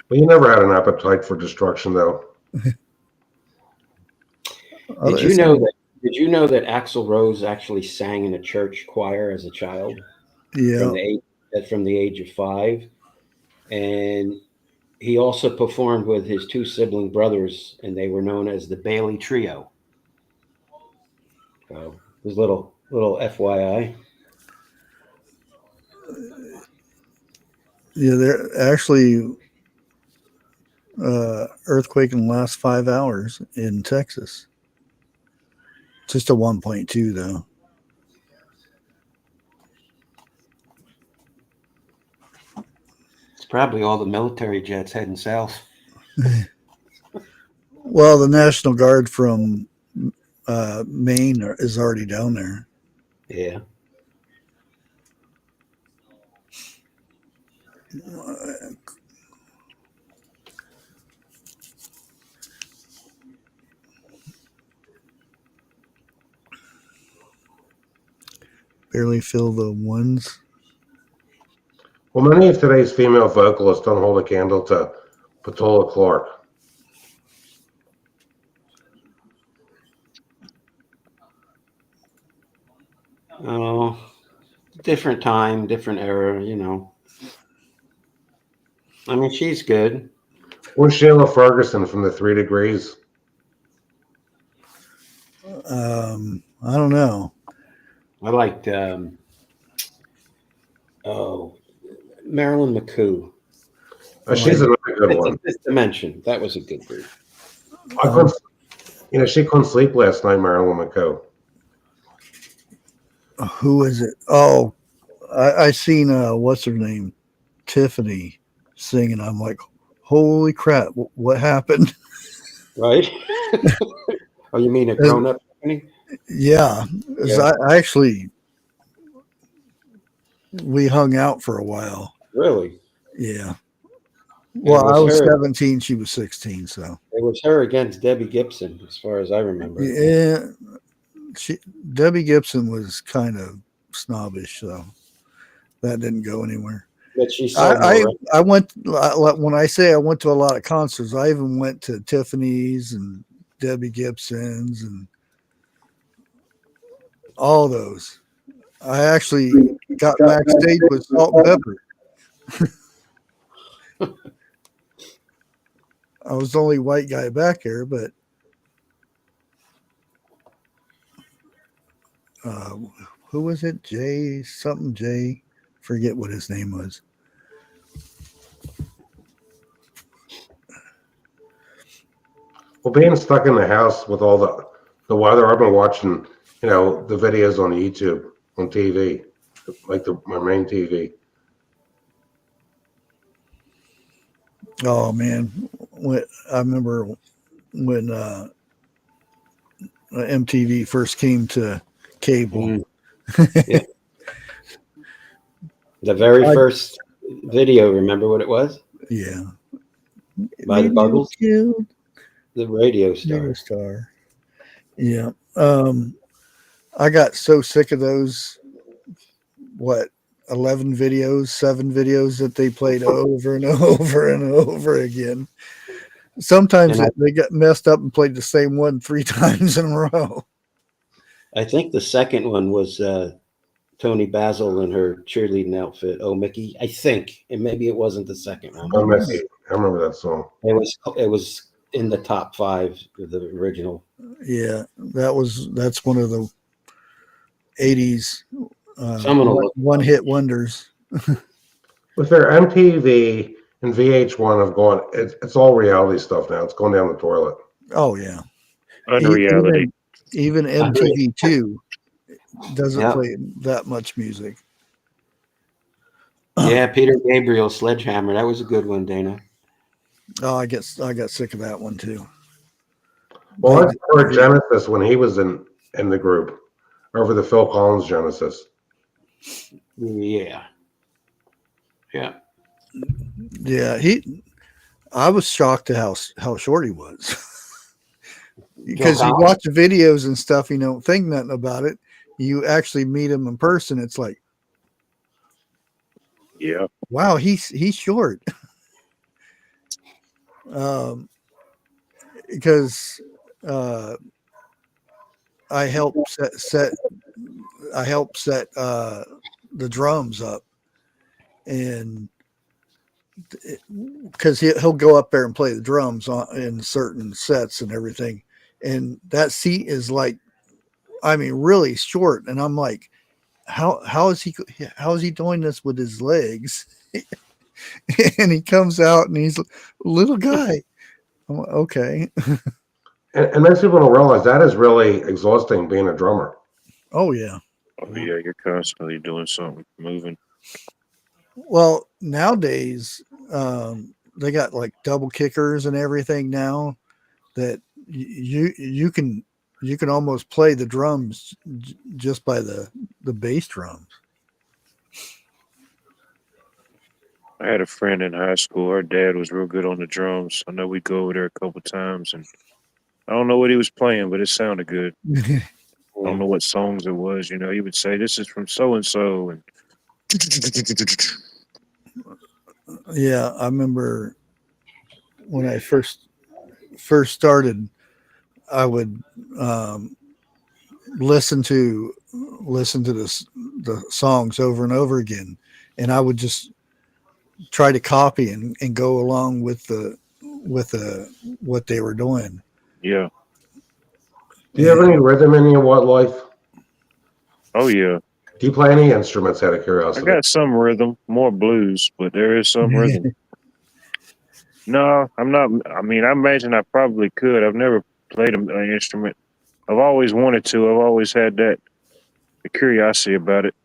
Well, you never had an appetite for destruction, though. Did you know that Axl Rose actually sang in a church choir as a child? Yeah. From the age of 5, and he also performed with his 2 sibling brothers, and they were known as the Bailey Trio. So, this little FYI. Yeah, they're actually earthquake in the last 5 hours in Texas. Just a 1.2 though. It's probably all the military jets heading south. Well, the National Guard from Maine is already down there. Yeah. Barely fill the ones. Well, many of today's female vocalists don't hold a candle to Petula Clark. Oh, different time, different era, you know. I mean, she's good. Where's Sheila Ferguson from the 3 Degrees? I don't know. I liked Marilyn McCoo. She's another good one. Fifth Dimension. That was a good group. She couldn't sleep last night, Marilyn McCoo. Who is it? Oh, I seen what's her name, Tiffany, singing. I'm like, holy crap! What happened? Right? Oh, you mean a grown-up Tiffany? Yeah, I actually we hung out for a while. Really? Yeah. Well, I was 17, she was 16, so it was her against Debbie Gibson, as far as I remember. Yeah, Debbie Gibson was kind of snobbish, so that didn't go anywhere. But she I went, when I say I went to a lot of concerts, I even went to Tiffany's and Debbie Gibson's and all those. I actually got backstage with Salt and Pepper. I was the only white guy back there, but who was it? Jay. Forget what his name was. Well, being stuck in the house with all the weather, I've been watching, the videos on YouTube, on TV, like my main TV. Oh man, I remember when MTV first came to cable. Yeah. The very first video, remember what it was? Yeah. By the Buggles? The radio star. Yeah. I got so sick of those, 7 videos that they played over and over and over again. Sometimes they got messed up and played the same one 3 times in a row. I think the second one was Tony Basil in her cheerleading outfit. Oh, Mickey. I think. And maybe it wasn't the second one. Oh, Mickey. I remember that song. It was in the top 5 of the original. Yeah, that's one of the 80s one-hit wonders. With their MTV and VH1 have gone, it's all reality stuff now. It's going down the toilet. Oh yeah, unreality. Even MTV2 doesn't play that much music. Yeah, Peter Gabriel, Sledgehammer. That was a good one, Dana. Oh, I got sick of that one too. Well, I heard Genesis when he was in the group, over the Phil Collins Genesis. Yeah. I was shocked at how short he was. Because you watch the videos and stuff, you don't think nothing about it. You actually meet him in person, it's like, yeah, wow, he's short. Because I helped set the drums up, and because he'll go up there and play the drums in certain sets and everything, and that seat is like, I mean, really short, and I'm like, how is he doing this with his legs? And he comes out and he's a little guy. I'm like, okay. And most people don't realize that is really exhausting being a drummer. Oh yeah. Oh yeah, you're constantly doing something, moving. Well, nowadays they got like double kickers and everything now, that you can almost play the drums just by the bass drums. I had a friend in high school. Her dad was real good on the drums. I know we go over there a couple times, and I don't know what he was playing, but it sounded good. I don't know what songs it was. You know, he would say, "This is from so and so," and yeah, I remember when I first started, I would listen to the songs over and over again, and I would just try to copy and go along with what they were doing. yeah. Do you have any rhythm in your wildlife? Oh yeah. Do you play any instruments out of I curiosity? got some rhythm, more blues, but there is some rhythm. No, I'm not. I mean, I imagine I probably could. I've never played an instrument. I've always wanted to. I've always had that curiosity about it.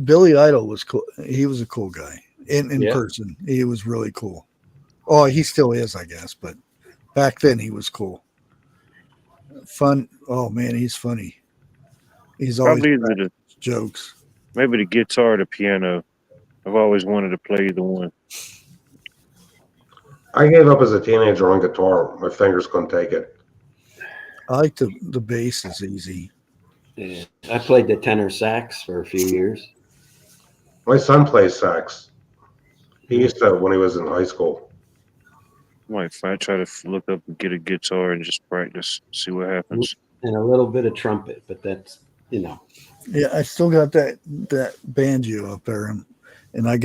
Billy Idol was cool. He was a cool guy in person. He was really cool. Oh, he still is, I guess. But back then, he was cool. Fun. Oh man, he's funny. He's always Probably jokes. maybe the guitar or the piano. I've always wanted to play either one. I gave up as a teenager on guitar. My fingers couldn't take it. I like the bass is easy. Yeah. I played the tenor sax for a few years. My son plays sax. He used to when he was in high school. Might try to look up and get a guitar and just practice, see what happens. And a little bit of trumpet, but that's, you know. Yeah, I still got that banjo up there, and I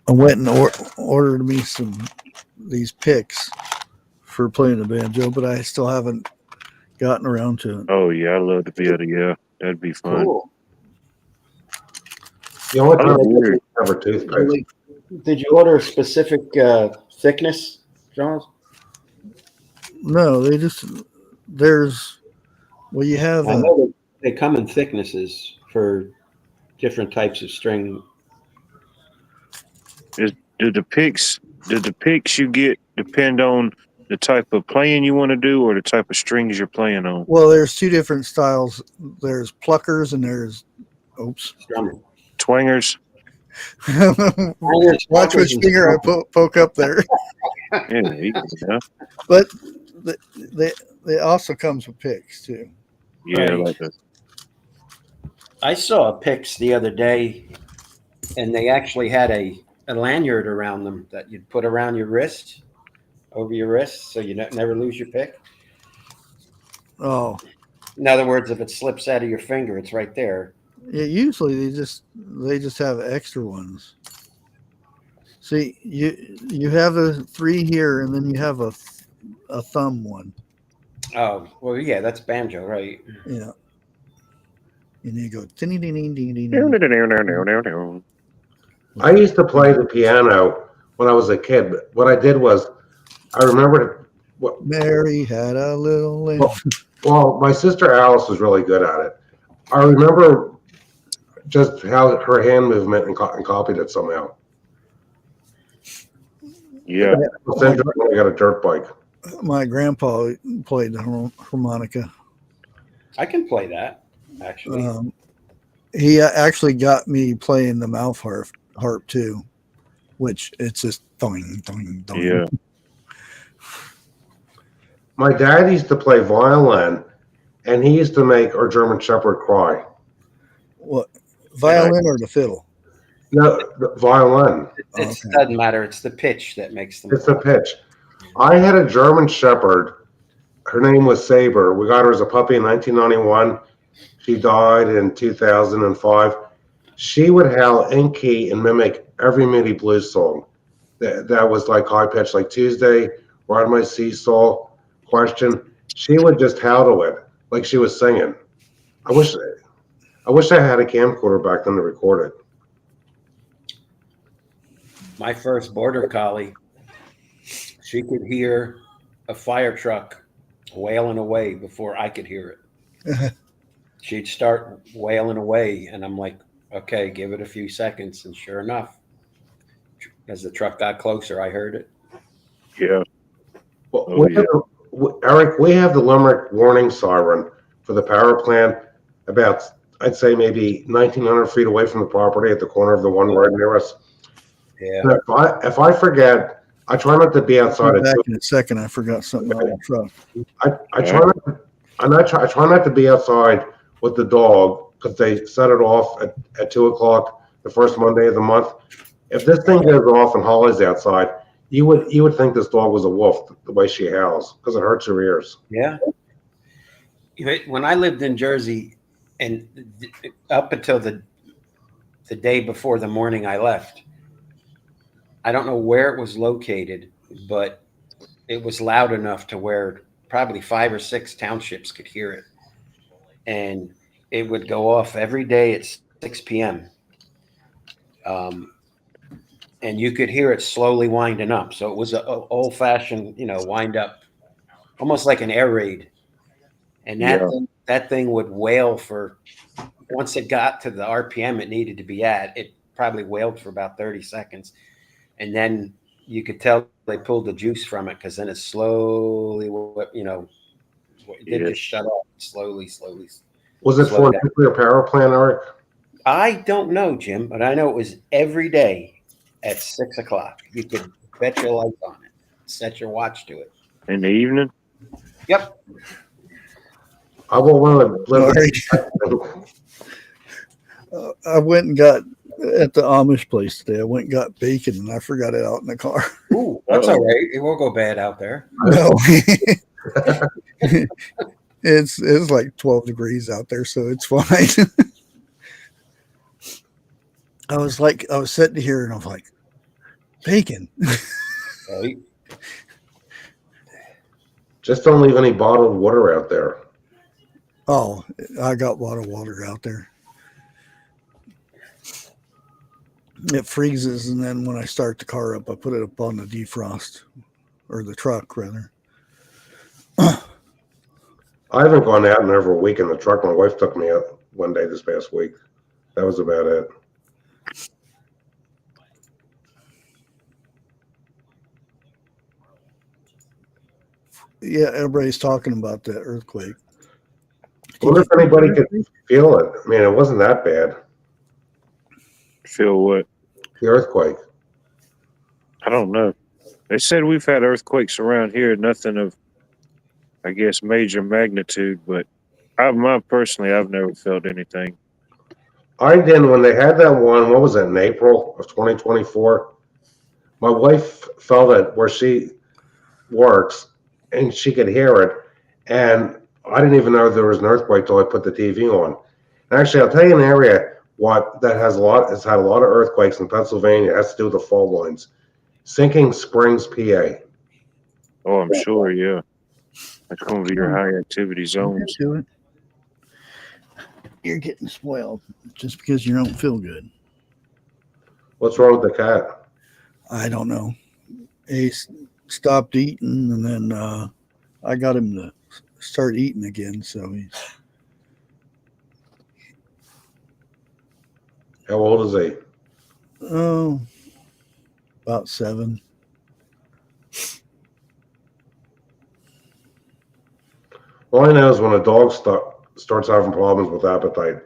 went and ordered me these picks for playing the banjo, but I still haven't gotten around to it. Oh yeah, I love to be able to. Yeah, that'd be fun. Cool. The only time I weird. did have a toothpick. Did you order a specific thickness, Charles? No, you have I know they come in thicknesses for different types of string. Do the picks you get depend on the type of playing you want to do or the type of strings you're playing on? well, there's two different styles. There's pluckers and there's Strumming. Twangers? Watch which finger I poke up there. Yeah. But they also comes with picks too. Yeah, Right. like that. I saw a Pix the other day, and they actually had a lanyard around them that you'd put around your wrist, over your wrist, so you never lose your pick. Oh, In other words, if it slips out of your finger, it's right there. yeah. Usually they just have extra ones. See, you have a 3 here, and then you have a thumb one. Oh, well, yeah, that's banjo, right? Yeah. And you go ding ding ding ding ding. I used to play the piano when I was a kid. But what I did was, I remembered what. Mary had a little lamb. Well, my sister Alice was really good at it. I remember just how her hand movement and copied it somehow. Yeah. When I got a dirt bike. My grandpa played the harmonica. I can play that, actually. He actually got me playing the mouth harp too, which it's just doing, doing, doing. Yeah. My dad used to play violin, and he used to make our German Shepherd cry. What, violin or the fiddle? No, the violin. It doesn't matter. It's the pitch that makes them. It's the pitch. I had a German Shepherd. Her name was Saber. We got her as a puppy in 1991. She died in 2005. She would howl in key and mimic every MIDI blues song. That was like high pitch, like Tuesday, Ride My Seesaw, Question. She would just howl to it like she was singing. I wish I had a camcorder back then to record it. My first border collie, she could hear a fire truck wailing away before I could hear it. She'd start wailing away, and I'm like, okay, give it a few seconds. And sure enough, as the truck got closer, I heard it. Yeah. Well, Eric, we have the Limerick warning siren for the power plant about, I'd say maybe 1,900 feet away from the property at the corner of the one right near us. Yeah. And if I forget, I try not to be outside. Back in a second, I forgot something about the truck. I try not to, I try not to be outside with the dog because they set it off at 2 o'clock the first Monday of the month. If this thing goes off and Holly's outside, you would think this dog was a wolf the way she howls because it hurts your ears. Yeah. When I lived in Jersey, and up until the day before the morning I left, I don't know where it was located, but it was loud enough to where probably 5 or 6 townships could hear it. And it would go off every day at 6 p.m. And you could hear it slowly winding up. So it was an old-fashioned, wind up, almost like an air raid. And that thing would wail for, once it got to the RPM it needed to be at, it probably wailed for about 30 seconds. And then you could tell they pulled the juice from it because then it slowly, it did just shut off slowly. Was it for a nuclear power plant, Eric? I don't know, Jim, but I know it was every day at 6 o'clock. You could bet your life on it. Set your watch to it. In the evening? Yep. I will want to I went and got at the Amish place today. I went and got bacon and I forgot it out in the car. Ooh, that's all right. It won't go bad out there. No. It's like 12 degrees out there, so it's fine. I was sitting here and I was like, bacon. Right. Just don't leave any bottled water out there. Oh, I got bottled water out there. It freezes, and then when I start the car up, I put it up on the defrost, or the truck, rather. I haven't gone out in over a week in the truck. My wife took me out one day this past week. That was about it. Yeah, everybody's talking about that earthquake. I wonder if anybody could feel it. I mean, it wasn't that bad. Feel what? The earthquake. I don't know. They said we've had earthquakes around here, nothing of, I guess, major magnitude, but I've never felt anything. I did when they had that one. What was it, in April of 2024? My wife felt it where she works, and she could hear it. And I didn't even know there was an earthquake till I put the TV on. And actually, I'll tell you an area has had a lot of earthquakes in Pennsylvania. It has to do with the fault lines. Sinking Springs, PA. Oh, I'm sure, yeah. That's going to be your high activity zones. You're getting spoiled just because you don't feel good. What's wrong with the cat? I don't know. He stopped eating, and then I got him to start eating again. So he's. How old is he? Oh, about 7. All I know is when a dog starts having problems with appetite,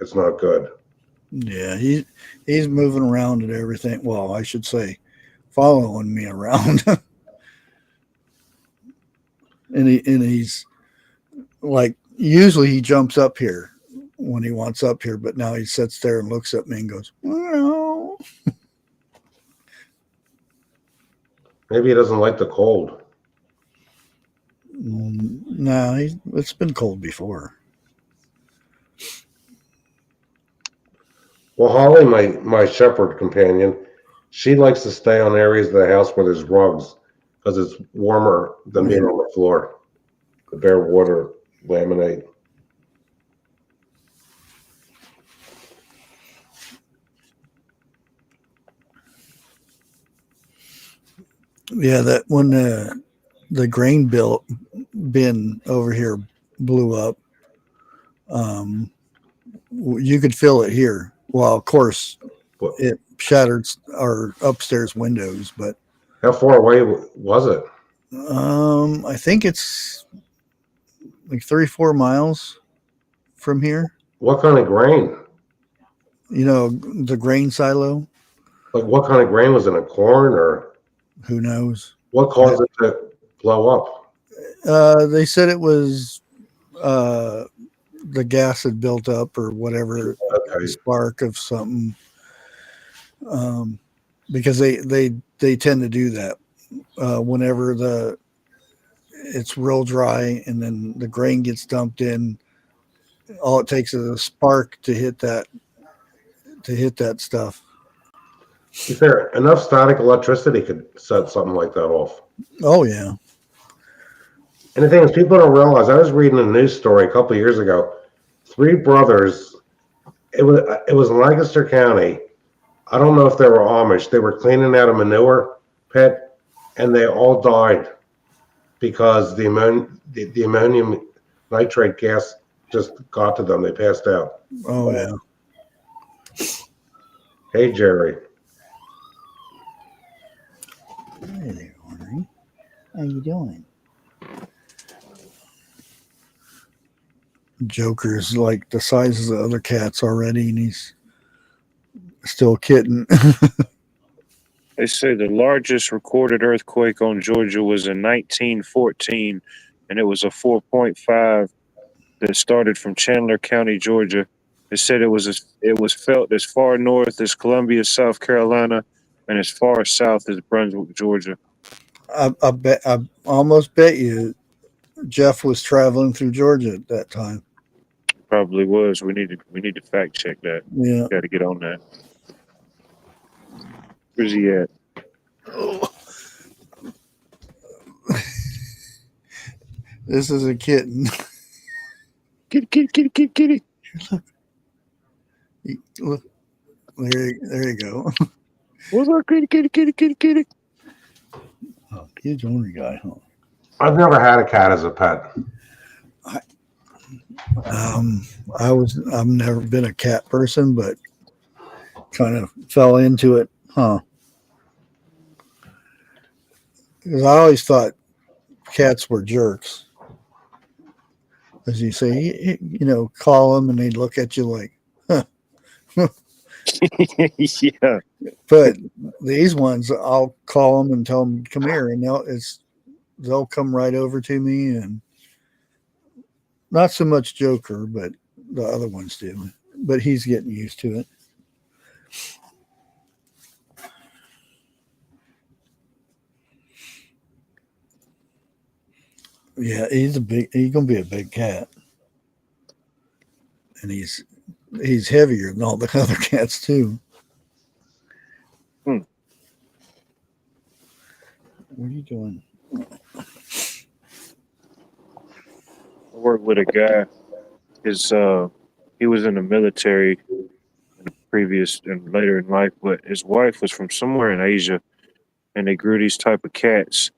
it's not good. Yeah, he's moving around and everything. Well, I should say, following me around. and he's like, usually he jumps up here when he wants up here, but now he sits there and looks at me and goes, "No." Maybe he doesn't like the cold. No, it's been cold before. Well, Holly, my shepherd companion, she likes to stay on areas of the house where there's rugs because it's warmer than being on the floor. The bare water laminate. Yeah, that when the grain bin over here blew up, you could feel it here. Well, of course, it shattered our upstairs windows, but how far away was it? I think it's like 3-4 miles from here. What kind of grain? You know, the grain silo. Like what kind of grain was in it? Corn or Who knows? what caused it to blow up? They said it was the gas had built up or whatever, Okay. spark of something. Because they tend to do that whenever it's real dry and then the grain gets dumped in. All it takes is a spark to hit that stuff. Is there enough static electricity could set something like that off? Oh yeah. And the thing is, people don't realize. I was reading a news story a couple of years ago. 3 brothers. It was in Lancaster County. I don't know if they were Amish. They were cleaning out a manure pit, and they all died because the ammonium nitrate gas just got to them. They passed out. Oh yeah. Hey, Jerry. Hey there, Henry. How you doing? Joker's like the size of the other cats already, and he's still a kitten. They say the largest recorded earthquake on Georgia was in 1914, and it was a 4.5 that started from Chandler County, Georgia. They said it was felt as far north as Columbia, South Carolina, and as far south as Brunswick, Georgia. I almost bet you Jeff was traveling through Georgia at that time. Probably was. We need to fact check that. Yeah. Got to get on that. Where's he at? This is a kitten. Kitty. Look, there you go. What's up, kitty? Oh, huge ornery guy, huh? I've never had a cat as a pet. I've never been a cat person, but kind of fell into it, huh? Because I always thought cats were jerks. As you say, call them and they'd look at you like, huh. Yeah. But these ones, I'll call them and tell them, come here, and they'll come right over to me, and not so much Joker, but the other ones do. But he's getting used to it. Yeah, he's gonna be a big cat. And he's heavier than all the other cats too. Hmm. What are you doing? I worked with a guy. He was in the military in the previous and later in life, but his wife was from somewhere in Asia, and they grew these type of cats.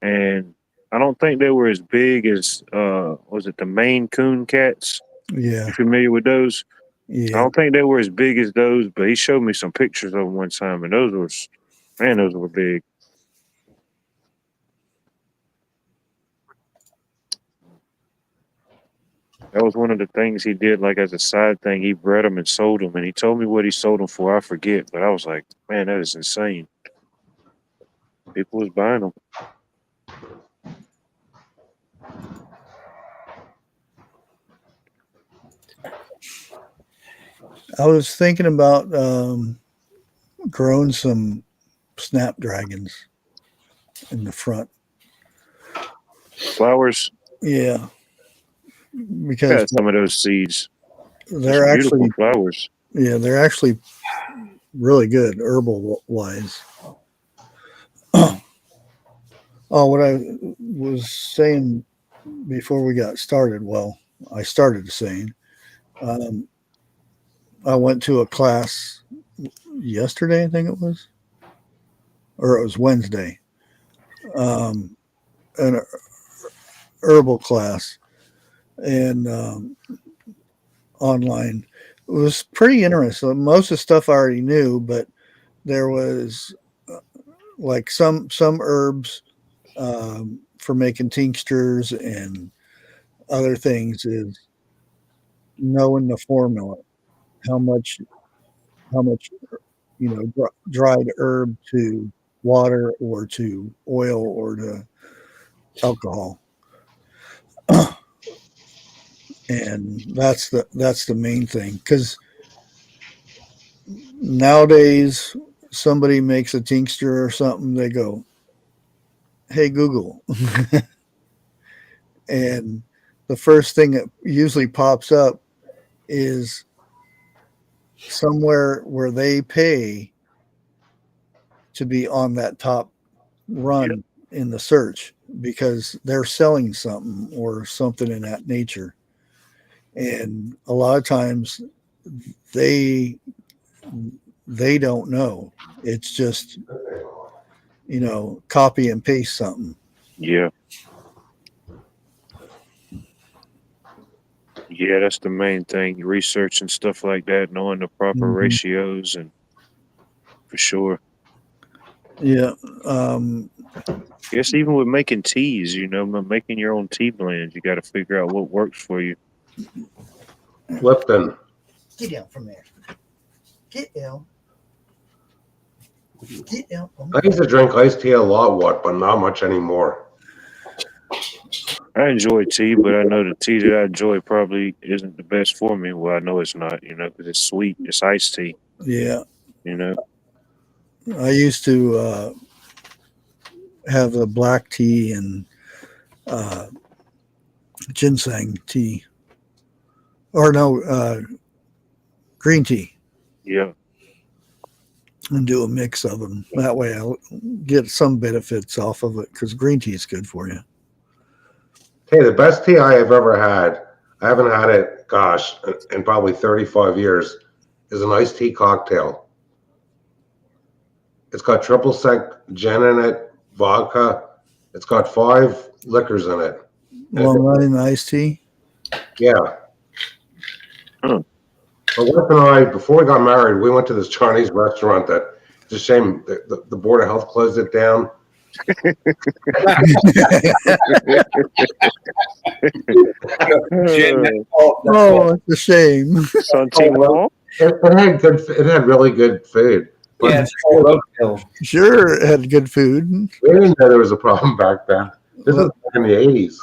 And I don't think they were as big as was it the Maine Coon cats? Yeah. You familiar with those? Yeah. I don't think they were as big as those, but he showed me some pictures of them one time, and those were big. That was one of the things he did, like as a side thing. He bred them and sold them, and he told me what he sold them for. I forget, but I was like, man, that is insane. People was buying them. I was thinking about growing some snapdragons in the front. Flowers? Yeah. Because some of those seeds. They're actually flowers. Yeah, they're actually really good herbal wise. Oh, what I was saying before we got started, well, I started saying, I went to a class yesterday, I think it was, or it was Wednesday, an herbal class, and online. It was pretty interesting. Most of the stuff I already knew, but there was like some herbs for making tinctures and other things is knowing the formula, how much dried herb to water or to oil or to alcohol. And that's the main thing, because nowadays somebody makes a tincture or something, they go, hey Google. And the first thing that usually pops up is somewhere where they pay to be on that top run in the search because they're selling something or something in that nature. And a lot of times they don't know. It's just, copy and paste something. Yeah. Yeah, that's the main thing. Research and stuff like that, knowing the proper ratios, and for sure. Yeah. Guess even with making teas, making your own tea blends, you got to figure out what works for you. Lipton. Get down from there. Get down. Get down. I used to drink iced tea a lot, but not much anymore. I enjoy tea, but I know the tea that I enjoy probably isn't the best for me. Well, I know it's not, because it's sweet. It's iced tea. Yeah. I used to have a black tea and ginseng tea. Or no, green tea. Yeah. And do a mix of them. That way I'll get some benefits off of it, because green tea is good for you. Hey, the best tea I have ever had, I haven't had it, in probably 35 years, is an iced tea cocktail. It's got triple sec gin in it, vodka. It's got 5 liquors in it. Long running iced tea? Yeah. My wife and I, before we got married, we went to this Chinese restaurant that, it's a shame, the Board of Health closed it down. It's a shame. It had really good food. Yeah, Sure, it had good food. We didn't know there was a problem back then. This is back in the 80s.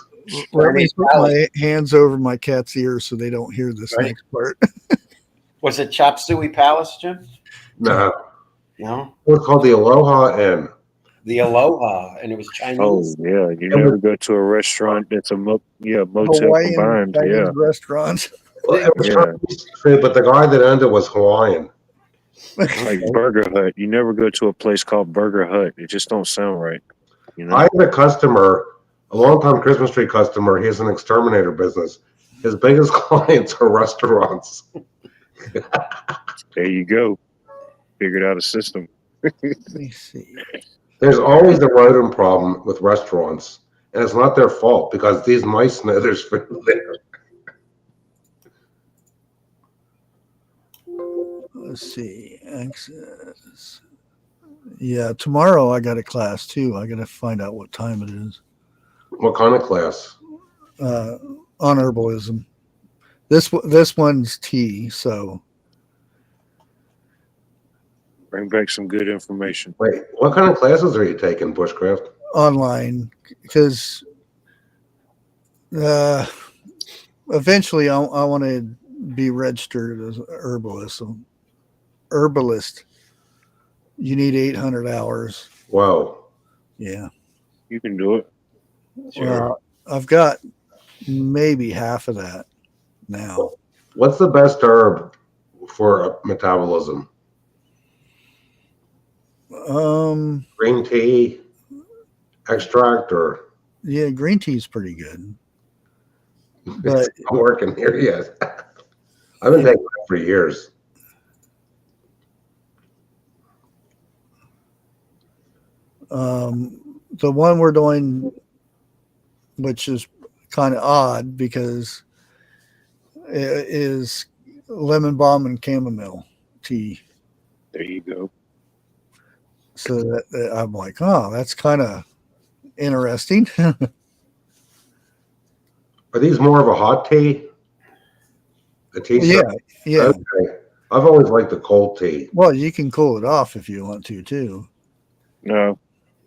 Let me put my hands over my cat's ears so they don't hear this next part. Was it Chop Suey Palace, Jim? No. No? It was called the Aloha Inn. The Aloha, and it was Chinese. Oh, yeah. You never go to a restaurant that's a motel Hawaiian combined. Chinese restaurant. Well, it was Chinese food, but the guy that owned it was Hawaiian. Like Burger Hut. You never go to a place called Burger Hut. It just don't sound right. I had a customer, a long-time Christmas tree customer. He has an exterminator business. His biggest clients are restaurants. There you go. Figured out a system. Let me see. There's always a rodent problem with restaurants, and it's not their fault because these mice know there's food there. Let's see. Access. Yeah, tomorrow I got a class too. I got to find out what time it is. What kind of class? On herbalism. This one's tea, so. Bring back some good information. Wait, what kind of classes are you taking, Bushcraft? Online, because eventually I want to be registered as an herbalist. So, herbalist, you need 800 hours. Whoa. Yeah. You can do it. Sure. I've got maybe half of that now. What's the best herb for metabolism? Green tea extract, or green tea is pretty good. But I'm working here. Yes, I've been taking it for years. The one we're doing, which is kind of odd because it is lemon balm and chamomile tea. There you go. So that I'm like, oh, that's kind of interesting. Are these more of a hot tea? A tea? Yeah, yeah. Okay. I've always liked the cold tea. Well, you can cool it off if you want to too. No.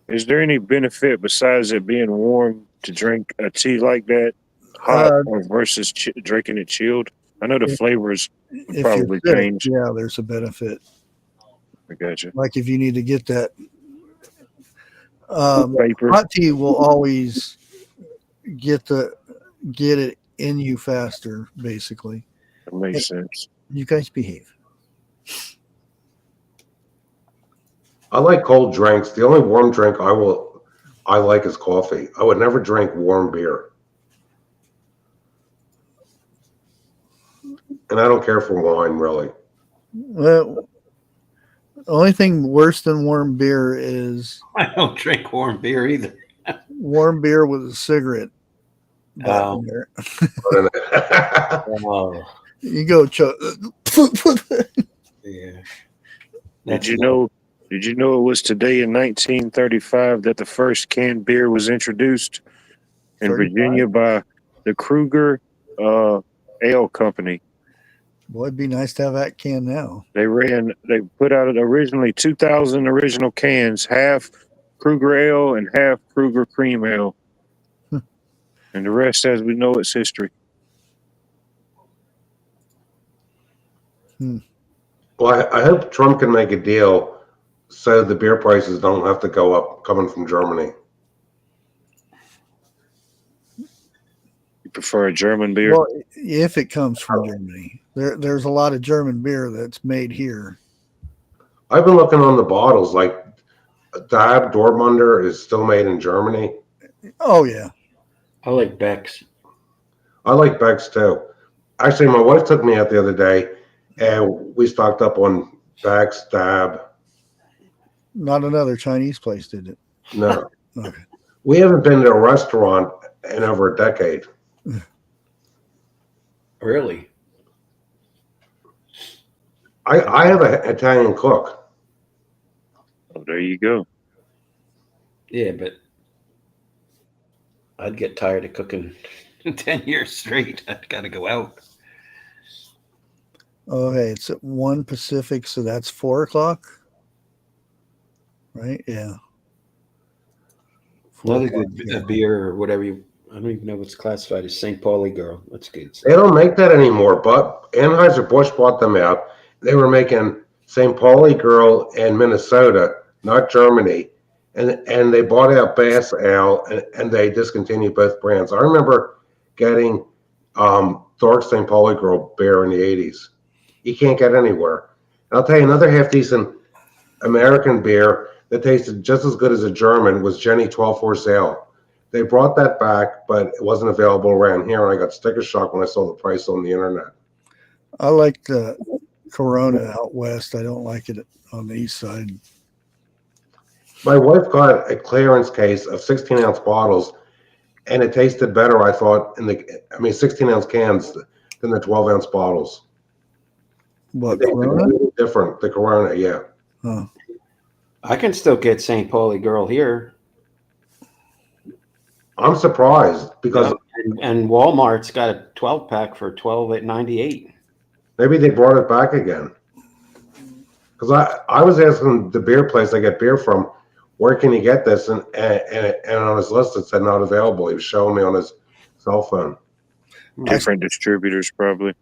Is there any benefit besides it being warm to drink a tea like that, hot or versus drinking it chilled? I know the flavors would probably change. Yeah, there's a benefit. I got you. Like if you need to get that, hot tea will always get it in you faster. Basically, that makes sense. You guys behave. I like cold drinks. The only warm drink I like is coffee. I would never drink warm beer. And I don't care for wine, really. Well, the only thing worse than warm beer is I don't drink warm beer either. warm beer with a cigarette. Oh. Oh. You go, Chuck. Yeah. Did you know it was today in 1935 that the first canned beer was introduced in 35? Virginia by the Kruger Ale Company? Boy, it'd be nice to have that can now. They put out originally 2,000 original cans, half Kruger Ale and half Kruger Cream Ale. And the rest, as we know, it's history. Well, I hope Trump can make a deal so the beer prices don't have to go up coming from Germany. You prefer a German beer? Well, if it comes from Germany. There's a lot of German beer that's made here. I've been looking on the bottles, like Dab Dortmunder is still made in Germany. Oh, yeah. I like Beck's. I like Beck's too. Actually, my wife took me out the other day and we stocked up on Beck's, Dab. Not another Chinese place, did it? No. Okay. We haven't been to a restaurant in over a decade. Really? I have an Italian cook. Oh, there you go. Yeah, but I'd get tired of cooking 10 years straight. I've got to go out. Okay, it's at 1 Pacific, so that's 4 o'clock. Right? Yeah. Another good beer or whatever I don't even know what's classified as St. Pauli Girl. That's good. They don't make that anymore, but Anheuser-Busch bought them out. They were making St. Pauli Girl in Minnesota, not Germany. And they bought out Bass Ale and they discontinued both brands. I remember getting dark St. Pauli Girl beer in the 80s. You can't get anywhere. And I'll tell you another half decent American beer that tasted just as good as a German was Jenny 12-Horse Ale. They brought that back, but it wasn't available around here, and I got sticker shock when I saw the price on the internet. I like the Corona out west. I don't like it on the east side. My wife got a clearance case of 16-ounce bottles, and it tasted better, I thought, 16-ounce cans than the 12-ounce bottles. What, Corona? Really different, the Corona, yeah. Huh. I can still get St. Pauli Girl here. I'm surprised because and Walmart's got a 12-pack for $12.98. maybe they brought it back again. Because I was asking the beer place I get beer from, where can you get this? And on his list it said not available. He was showing me on his cell phone. Different distributors, probably.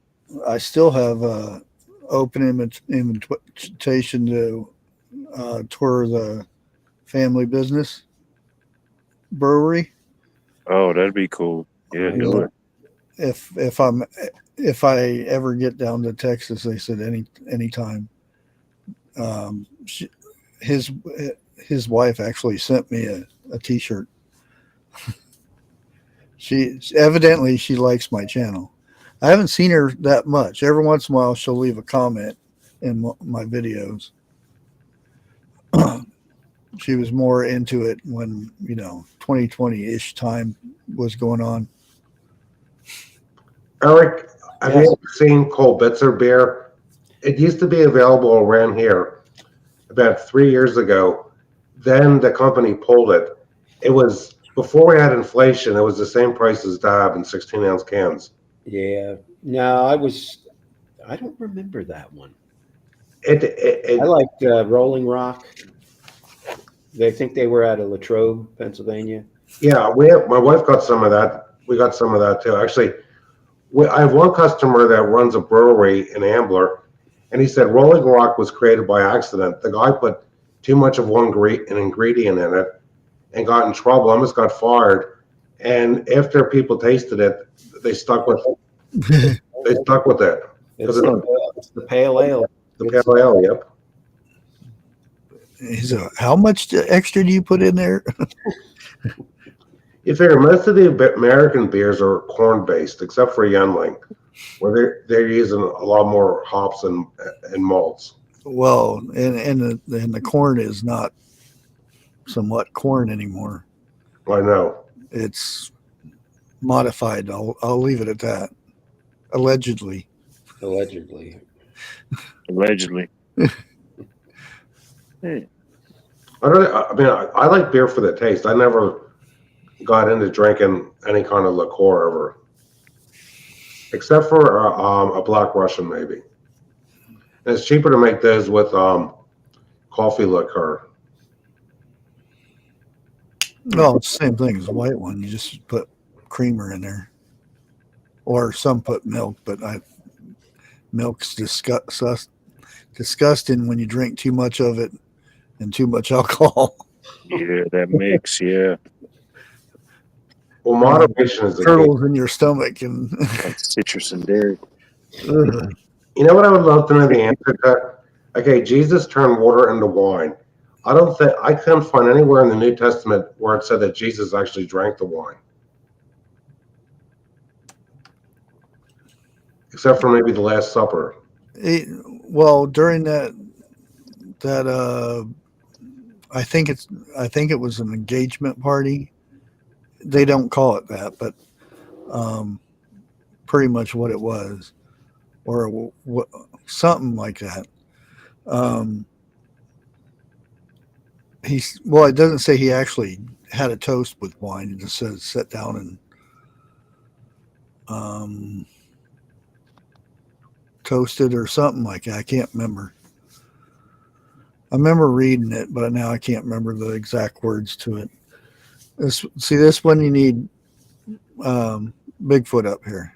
I still have open invitation to tour the family business brewery. Oh, that'd be cool. Yeah, do it. If I ever get down to Texas, they said anytime. His wife actually sent me a T-shirt. She likes my channel. I haven't seen her that much. Every once in a while, she'll leave a comment in my videos. She was more into it when 2020-ish time was going on. Eric, have you ever seen Kolbitzer beer? It used to be available around here about 3 years ago. Then the company pulled it. It was before we had inflation, it was the same price as Dab in 16-ounce cans. Yeah. No, I don't remember that one. It I liked Rolling Rock. They think they were out of Latrobe, Pennsylvania. yeah, my wife got some of that. We got some of that too. Actually, I have one customer that runs a brewery in Ambler, and he said Rolling Rock was created by accident. The guy put too much of an ingredient in it and got in trouble, almost got fired. And after people tasted it, they stuck with it. It's the pale ale. The pale ale, yep. So how much extra do you put in there? You figure most of the American beers are corn based, except for Youngling, where they're using a lot more hops and malts. Well, and the corn is not somewhat corn anymore. I know. It's modified. I'll leave it at that. Allegedly. Allegedly. I like beer for the taste. I never got into drinking any kind of liqueur ever, except for a Black Russian maybe. And it's cheaper to make those with coffee liqueur. No, it's the same thing as a white one. You just put creamer in there, or some put milk, but milk's disgusting when you drink too much of it and too much alcohol. Yeah, that mix. Yeah. Well, moderation is the curdles in your stomach and like citrus and dairy. You know what I would love to know the answer to that? Okay, Jesus turned water into wine. I couldn't find anywhere in the New Testament where it said that Jesus actually drank the wine. Except for maybe the Last Supper. Well, during that I think it was an engagement party. They don't call it that, but pretty much what it was, or something like that. It doesn't say he actually had a toast with wine. It just says sit down and toasted or something like that. I can't remember. I remember reading it, but now I can't remember the exact words to it. This one you need Bigfoot up here.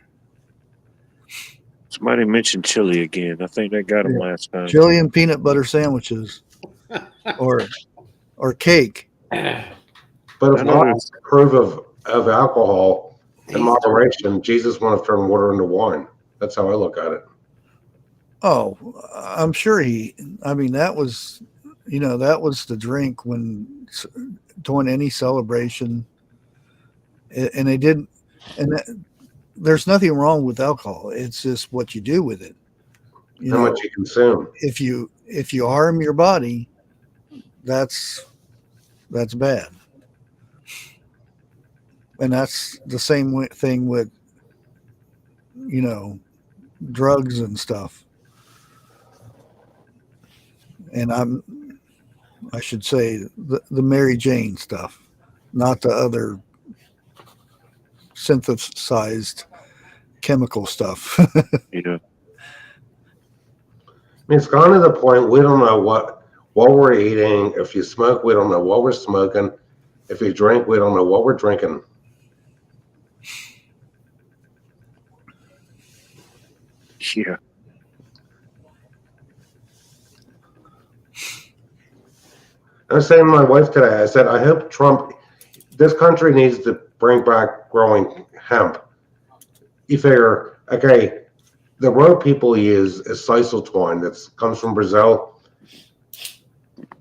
Somebody mentioned chili again. I think they got them last time. Chili and peanut butter sandwiches, or cake. But if God approve of alcohol in moderation, Jesus would have turned water into wine. That's how I look at it. Oh, I'm sure that was, that was the drink when doing any celebration. And they didn't, there's nothing wrong with alcohol. It's just what you do with it. How much you consume. If you harm your body, that's bad. And that's the same thing with, drugs and stuff. And I should say the Mary Jane stuff, not the other synthesized chemical stuff. Yeah. It's gone to the point we don't know what we're eating. If you smoke, we don't know what we're smoking. If you drink, we don't know what we're drinking. Yeah. I was saying to my wife today, I said, I hope this country needs to bring back growing hemp. You figure, okay, the rope people use is sisal twine that comes from Brazil.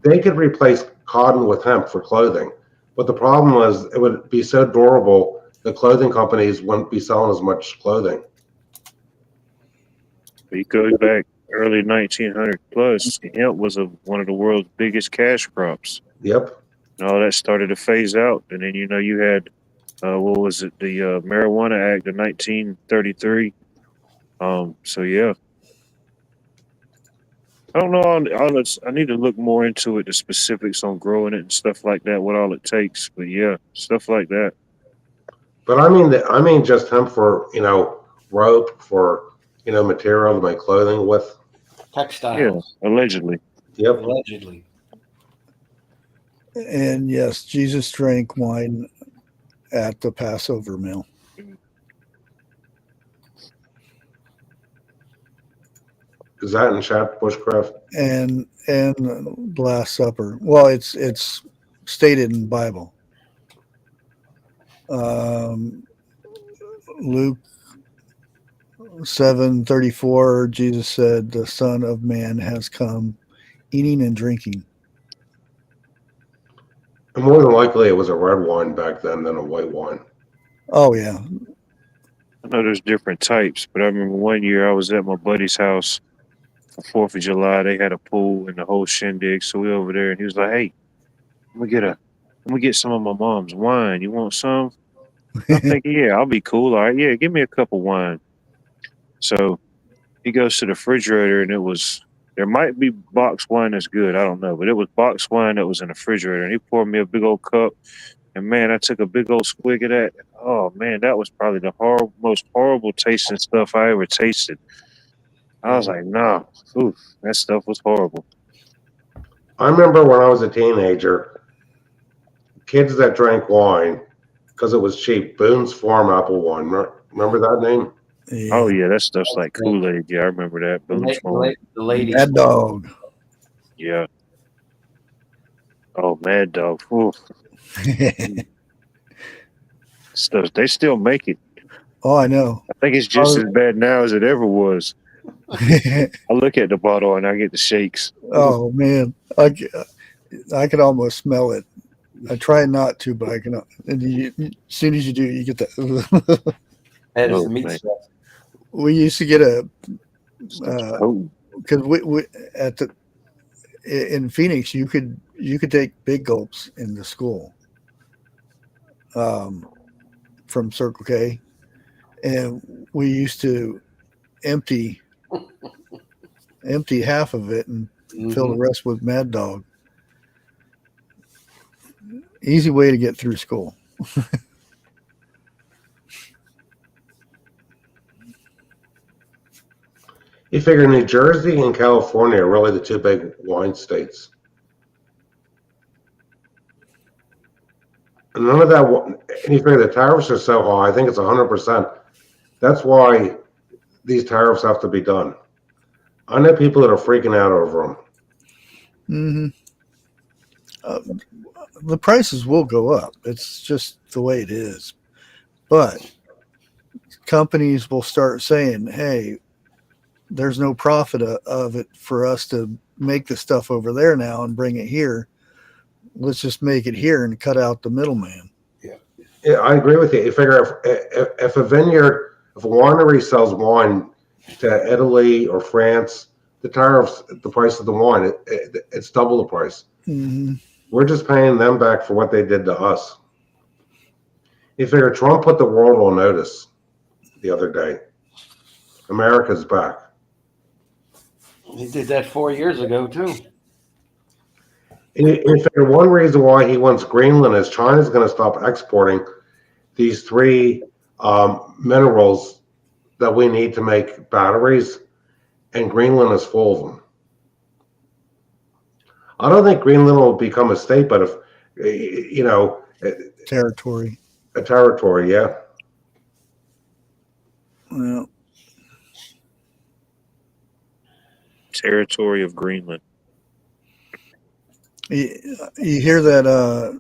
They could replace cotton with hemp for clothing. But the problem was it would be so durable, the clothing companies wouldn't be selling as much clothing. He goes back early 1900 plus. Hemp was one of the world's biggest cash crops. Yep. And all that started to phase out. And then, you had, what was it? The Marijuana Act of 1933. So, yeah. I don't know. I need to look more into it, the specifics on growing it and stuff like that, what all it takes. But yeah, stuff like that. But I mean just hemp for, rope for, material to make clothing with. Textiles. Yeah, allegedly. Yep. Allegedly. And yes, Jesus drank wine at the Passover meal. Is that in chat, Bushcraft? And Last Supper. Well, it's stated in the Bible. Luke 7:34, Jesus said, "The Son of Man has come, eating and drinking." And more than likely, it was a red wine back then than a white wine. Oh yeah. I know there's different types, but I remember one year I was at my buddy's house for 4th of July. They had a pool and the whole shindig. So we over there and he was like, "Hey, let me get some of my mom's wine. You want some?" I'm thinking, yeah, I'll be cool. All right, yeah, give me a cup of wine. So he goes to the refrigerator and there might be box wine that's good. I don't know, but it was box wine that was in the refrigerator. And he poured me a big old cup. And man, I took a big old swig of that. Oh man, that was probably the most horrible tasting stuff I ever tasted. I was like, nah, oof, that stuff was horrible. I remember when I was a teenager, kids that drank wine because it was cheap. Boone's Farm apple wine. Remember that name? Yeah. Oh yeah, that stuff's like Kool-Aid. Yeah, I remember that. The ladies. Mad Dog. Yeah. Oh, Mad Dog. Oof. Stuff. They still make it. Oh, I know. I think it's just as bad now as it ever was. I look at the bottle and I get the shakes. Oh man, I can almost smell it. I try not to, but I can. And as soon as you do, you get that. That is the meat man. stuff. We used to get a Oh, because we in Phoenix you could take big gulps in the school from Circle K, and we used to empty half of it and fill the rest with Mad Dog. Easy way to get through school. You figure New Jersey and California are really the two big wine states. And none of that, and you figure the tariffs are so high, I think it's 100%. That's why these tariffs have to be done. I know people that are freaking out over them. The prices will go up. It's just the way it is. But companies will start saying, hey, there's no profit of it for us to make the stuff over there now and bring it here. Let's just make it here and cut out the middleman. Yeah, I agree with you. You figure if a vineyard, if a winery sells wine to Italy or France, the tariffs, the price of the wine, it's double the price. Mm-hmm. We're just paying them back for what they did to us. You figure Trump put the world on notice the other day. America's back. He did that 4 years ago too. And you figure one reason why he wants Greenland is China's going to stop exporting these three minerals that we need to make batteries, and Greenland is full of them. I don't think Greenland will become a state, but if Territory. A territory, yeah. Well, territory of Greenland. you hear that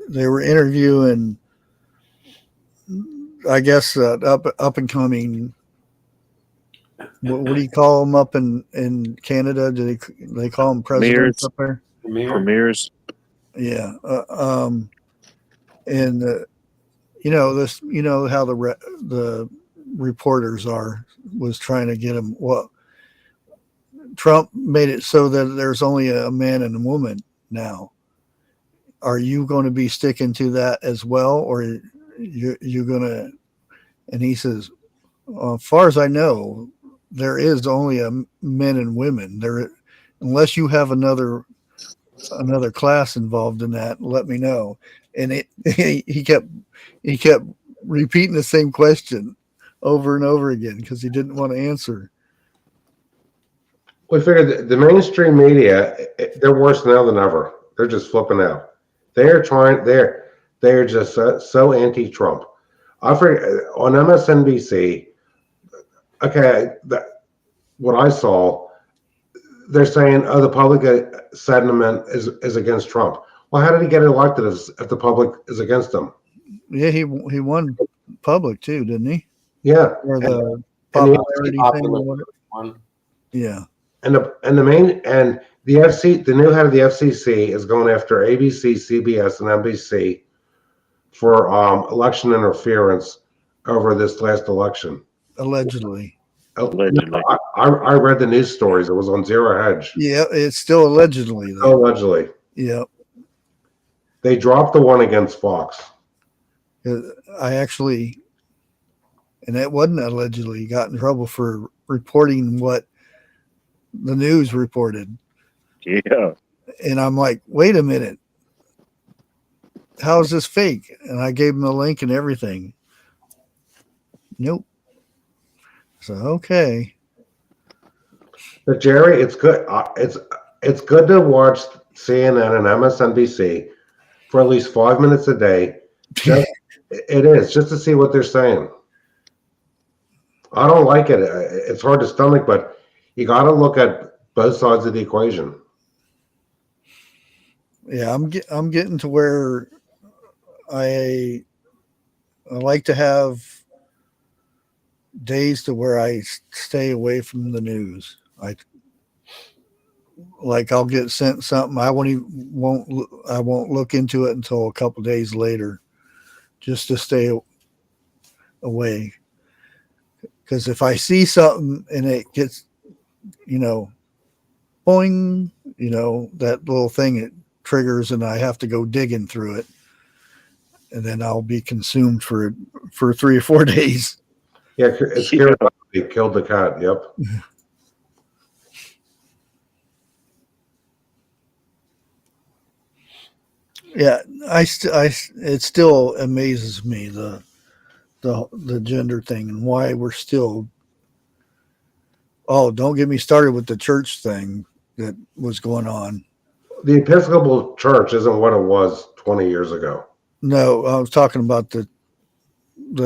they were interviewing, I guess, up and coming. What do you call them up in Canada? Do they call them presidents up there? Premiers. Yeah. And this, how the reporters was trying to get them. Well, Trump made it so that there's only a man and a woman now. Are you going to be sticking to that as well, or you're going to? And he says, as far as I know, there is only a men and women there, unless you have another class involved in that. Let me know. And he kept repeating the same question over and over again because he didn't want to answer. We figured the mainstream media, they're worse now than ever. They're just flipping out. They're just so anti-Trump. I forget on MSNBC. Okay, what I saw, they're saying, "Oh, the public sentiment is against Trump." Well, how did he get elected if the public is against him? Yeah, he won public too, didn't he? Yeah, or the popularity thing. Or one. Yeah, and the FC, the new head of the FCC, is going after ABC, CBS, and NBC for election interference over this last election. allegedly. Allegedly. I read the news stories. It was on Zero Hedge. Yeah, it's still allegedly though. Oh, allegedly. Yeah. They dropped the one against Fox. I actually, and it wasn't allegedly, got in trouble for reporting what the news reported. Yeah. And I'm like, wait a minute. How is this fake? And I gave him the link and everything. Nope. So, okay. But Jerry, it's good. It's good to watch CNN and MSNBC for at least 5 minutes a day. It is just to see what they're saying. I don't like it. It's hard to stomach, but you got to look at both sides of the equation. Yeah, I'm getting to where I like to have days to where I stay away from the news. I'll get sent something. I won't look into it until a couple days later, just to stay away. Because if I see something and it gets, boing, that little thing, it triggers and I have to go digging through it, and then I'll be consumed for 3 or 4 days. Yeah, it's curiosity killed the cat. Yep. Yeah, it still amazes me the gender thing and why we're still. Oh, don't get me started with the church thing that was going on. The Episcopal Church isn't what it was 20 years ago. No, I was talking about the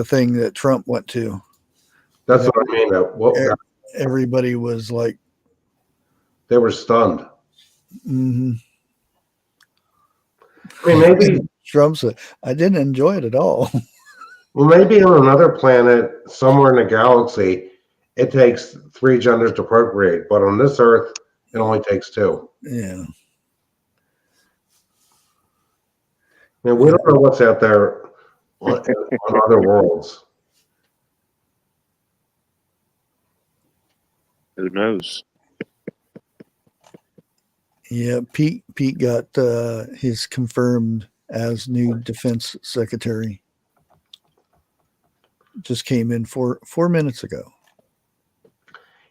thing that Trump went to. That's what I mean. Everybody was like, they were stunned. Mm-hmm. I mean, maybe Trump said, I didn't enjoy it at all. Well, maybe on another planet, somewhere in the galaxy, it takes 3 genders to procreate, but on this Earth, it only takes 2. Yeah. I mean, we don't know what's out there on other worlds. Who knows? Yeah, Pete got his confirmed as new defense secretary. Just came in 4 minutes ago.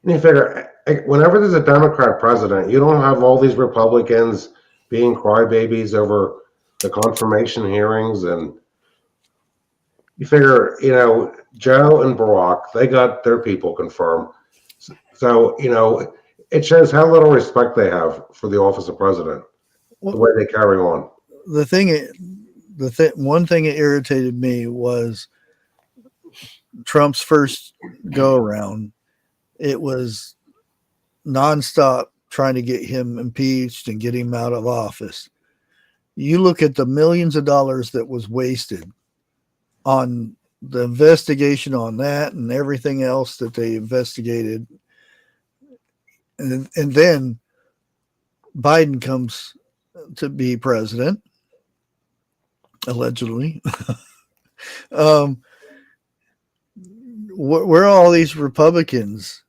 And you figure, whenever there's a Democrat president, you don't have all these Republicans being crybabies over the confirmation hearings, and you figure, Joe and Barack, they got their people confirmed. So, it shows how little respect they have for the office of president, the way they carry on. One thing that irritated me was Trump's first go around. It was nonstop trying to get him impeached and get him out of office. You look at the millions of dollars that was wasted on the investigation on that and everything else that they investigated. And then Biden comes to be president, allegedly. Where are all these Republicans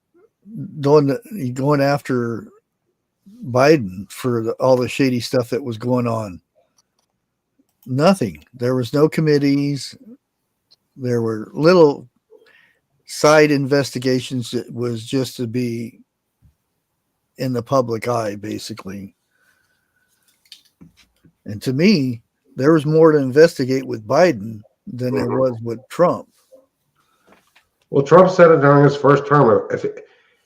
going after Biden for all the shady stuff that was going on? Nothing. There was no committees. There were little side investigations. It was just to be in the public eye, basically. And to me, there was more to investigate with Biden than there was with Trump. Well, Trump said it during his first term.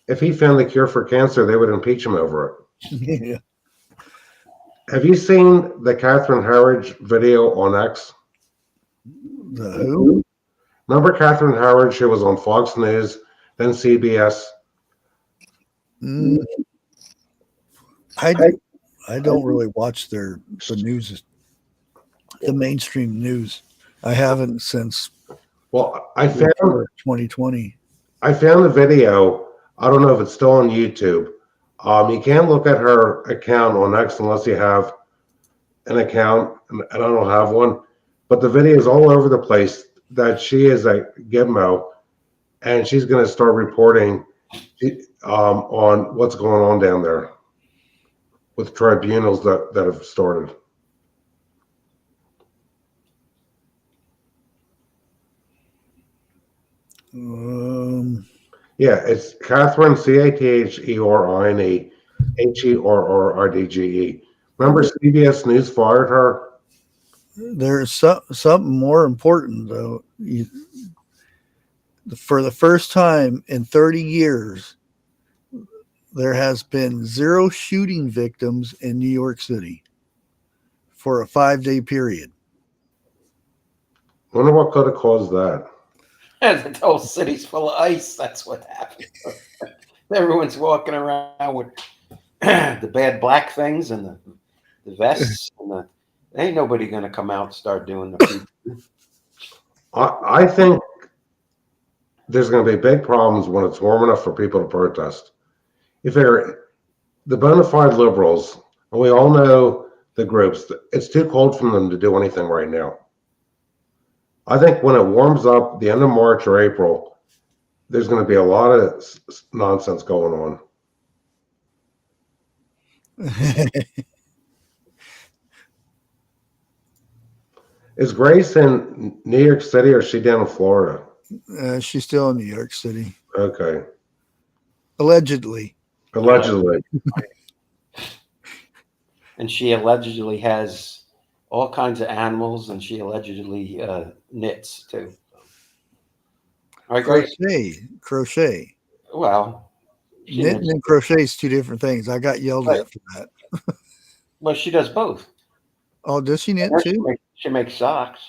If he found the cure for cancer, they would impeach him over it. Yeah. Have you seen the Catherine Herridge video on X? The who? Remember Catherine Herridge? She was on Fox News, then CBS. I don't really watch the news, the mainstream news. I haven't since. Well, I found 2020. I found the video. I don't know if it's still on YouTube. You can't look at her account on X unless you have an account, and I don't have one. But the video is all over the place that she is a gizmo, and she's going to start reporting on what's going on down there with tribunals that have started. Yeah, it's Catherine, Catherine Herrdge. Remember CBS News fired her? There's something more important, though. For the first time in 30 years, there has been 0 shooting victims in New York City for a 5-day period. I wonder what could have caused that. The whole city's full of ice. That's what happened. Everyone's walking around with the bad black things and the vests. And ain't nobody going to come out and start doing the I think there's going to be big problems when it's warm enough for people to protest. If they're the bona fide liberals, and we all know the groups, it's too cold for them to do anything right now. I think when it warms up, the end of March or April, there's going to be a lot of nonsense going on. Is Grace in New York City or is she down in Florida? She's still in New York City. Okay. Allegedly. And she allegedly has all kinds of animals, and she allegedly knits too. All right, Grace. Crochet. Well, knitting and crochet is 2 different things. I got yelled at for that. Well, she does both. Oh, does she knit too? She makes socks.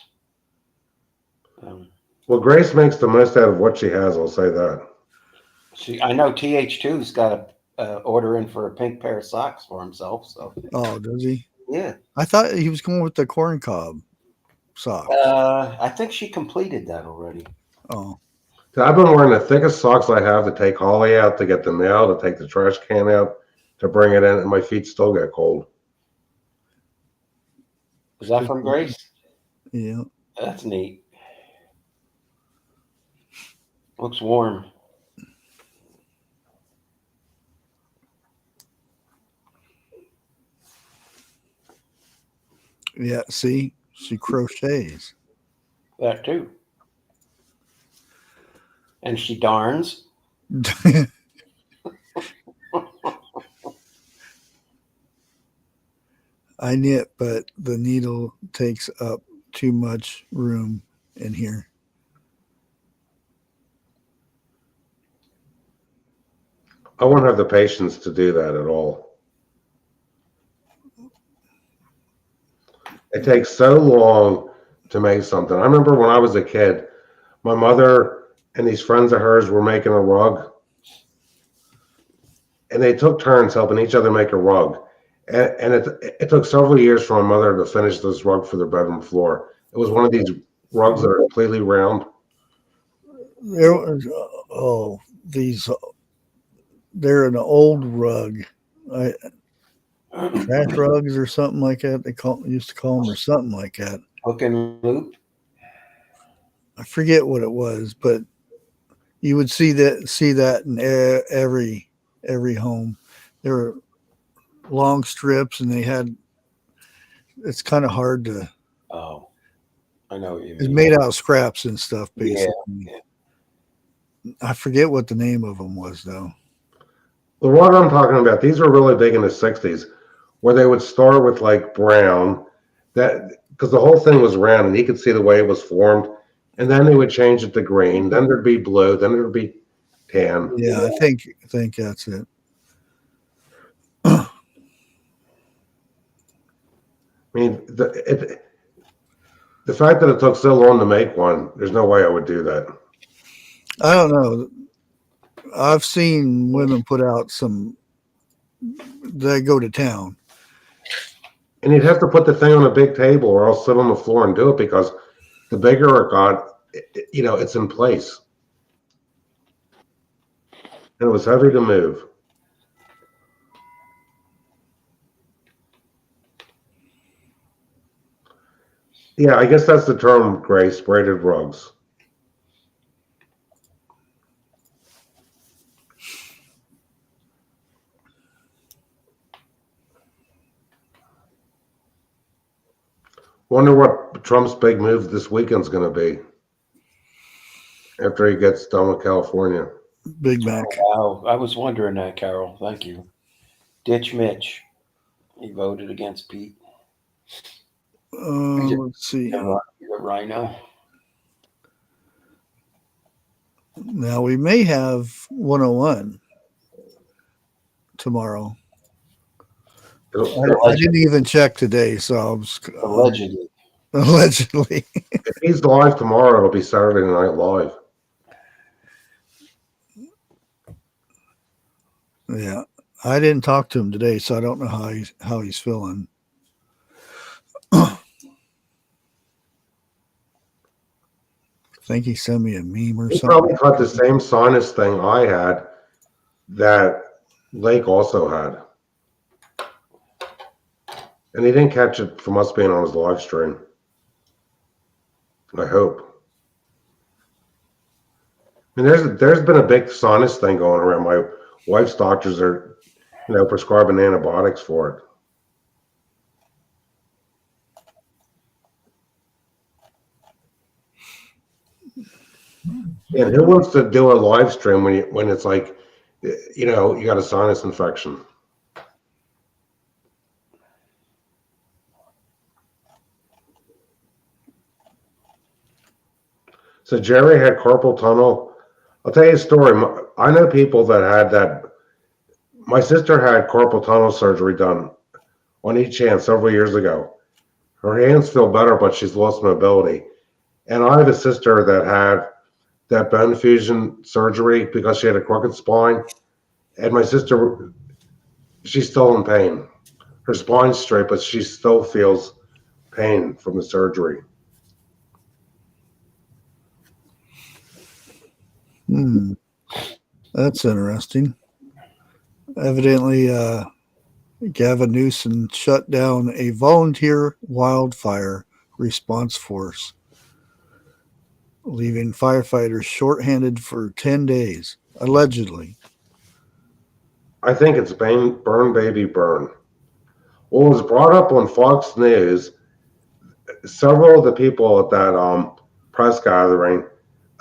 Well, Grace makes the most out of what she has. I'll say that. I know TH2's got a order in for a pink pair of socks for himself. So. Oh, does he? Yeah. I thought he was going with the corn cob socks. I think she completed that already. Oh. I've been wearing the thickest socks I have to take Holly out, to get the mail, to take the trash can out, to bring it in, and my feet still get cold. Is that from Grace? Yeah. That's neat. Looks warm. Yeah, see? She crochets. That too. And she darns. I knit, but the needle takes up too much room in here. I won't have the patience to do that at all. It takes so long to make something. I remember when I was a kid, my mother and these friends of hers were making a rug, and they took turns helping each other make a rug. And it took several years for my mother to finish this rug for their bedroom floor. It was one of these rugs that are completely round. There was, they're an old rug. Trash rugs or something like that. They used to call them, or something like that. Hook and loop. I forget what it was, but you would see that in every home. There were long strips, and it's kind of hard to. Oh, I know what you mean. It's made out of scraps and stuff, basically. Yeah. I forget what the name of them was though. The one I'm talking about, these were really big in the 60s, where they would start with like brown, that because the whole thing was round and you could see the way it was formed, and then they would change it to green, then there'd be blue, then there'd be tan. Yeah, I think that's it. I mean, the fact that it took so long to make one, there's no way I would do that. I don't know. I've seen women put out some. They go to town. And you'd have to put the thing on a big table or else sit on the floor and do it, because the bigger it got, it's in place. And it was heavy to move. Yeah, I guess that's the term, Grace, braided rugs. Wonder what Trump's big move this weekend's going to be after he gets done with California. Big Mac. Wow, I was wondering that, Carol. Thank you. Ditch Mitch. He voted against Pete. Let's see. Rhino. Now we may have 101 tomorrow. I didn't even check today, so I was Allegedly. Allegedly. If he's live tomorrow, it'll be Saturday Night Live. Yeah, I didn't talk to him today, so I don't know how he's feeling. I think he sent me a meme or He something. probably caught the same sinus thing I had that Lake also had. And he didn't catch it from us being on his live stream. I hope. I mean, there's been a big sinus thing going around. My wife's doctors are, prescribing antibiotics for it. And who wants to do a live stream when it's like, you got a sinus infection? So Jerry had carpal tunnel. I'll tell you a story. I know people that had that. My sister had carpal tunnel surgery done on each hand several years ago. Her hands feel better, but she's lost mobility. And I have a sister that had that bone fusion surgery because she had a crooked spine. And my sister, she's still in pain. Her spine's straight, but she still feels pain from the surgery. That's interesting. Evidently, Gavin Newsom shut down a volunteer wildfire response force, leaving firefighters shorthanded for 10 days, allegedly. I think it's burn, baby, burn. What was brought up on Fox News, several of the people at that press gathering,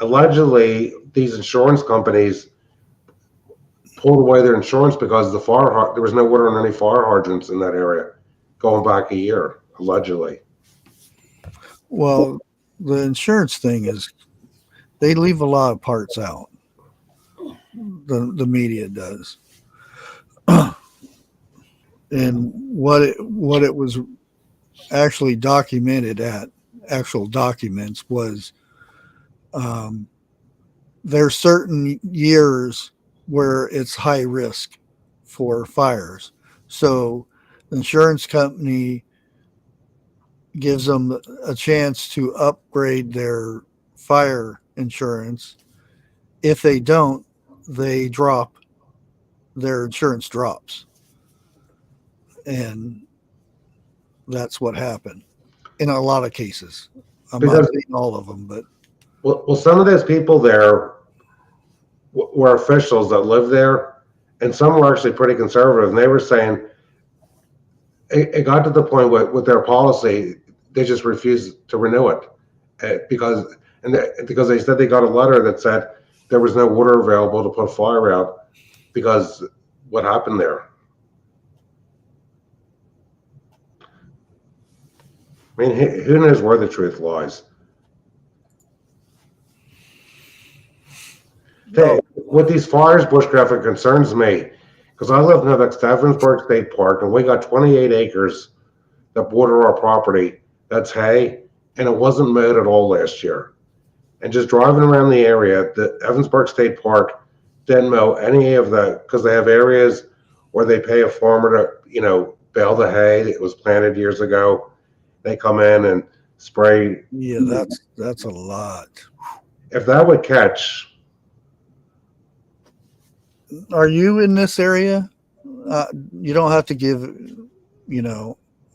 allegedly these insurance companies pulled away their insurance because there was no water on any fire hydrants in that area going back a year, allegedly. Well, the insurance thing is they leave a lot of parts out. The media does. And what it was actually documented at actual documents was there are certain years where it's high risk for fires. So the insurance company gives them a chance to upgrade their fire insurance. If they don't, their insurance drops. And that's what happened in a lot of cases. I'm not saying all of them, but well, some of those people there were officials that lived there, and some were actually pretty conservative. And they were saying it got to the point with their policy, they just refused to renew it because they said they got a letter that said there was no water available to put fire out because what happened there. I mean, who knows where the truth lies? Hey, with these fires, bushcraft, it concerns me because I live next to Evansburg State Park, and we got 28 acres that border our property. That's hay, and it wasn't mowed at all last year. And just driving around the area, the Evansburg State Park didn't mow any of the, because they have areas where they pay a farmer to, bale the hay that was planted years ago. They come in and spray. Yeah, that's a lot. If that would catch. Are you in this area? You don't have to give,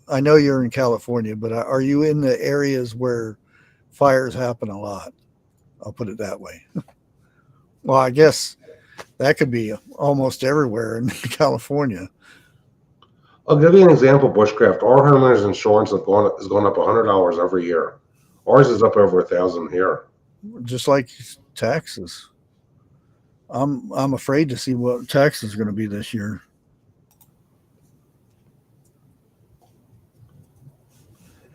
I know you're in California, but are you in the areas where fires happen a lot? I'll put it that way. Well, I guess that could be almost everywhere in California. I'll give you an example, Bushcraft. Our homeowners insurance has gone up $100 every year. Ours is up over $1,000 here. Just like taxes. I'm afraid to see what taxes are going to be this year.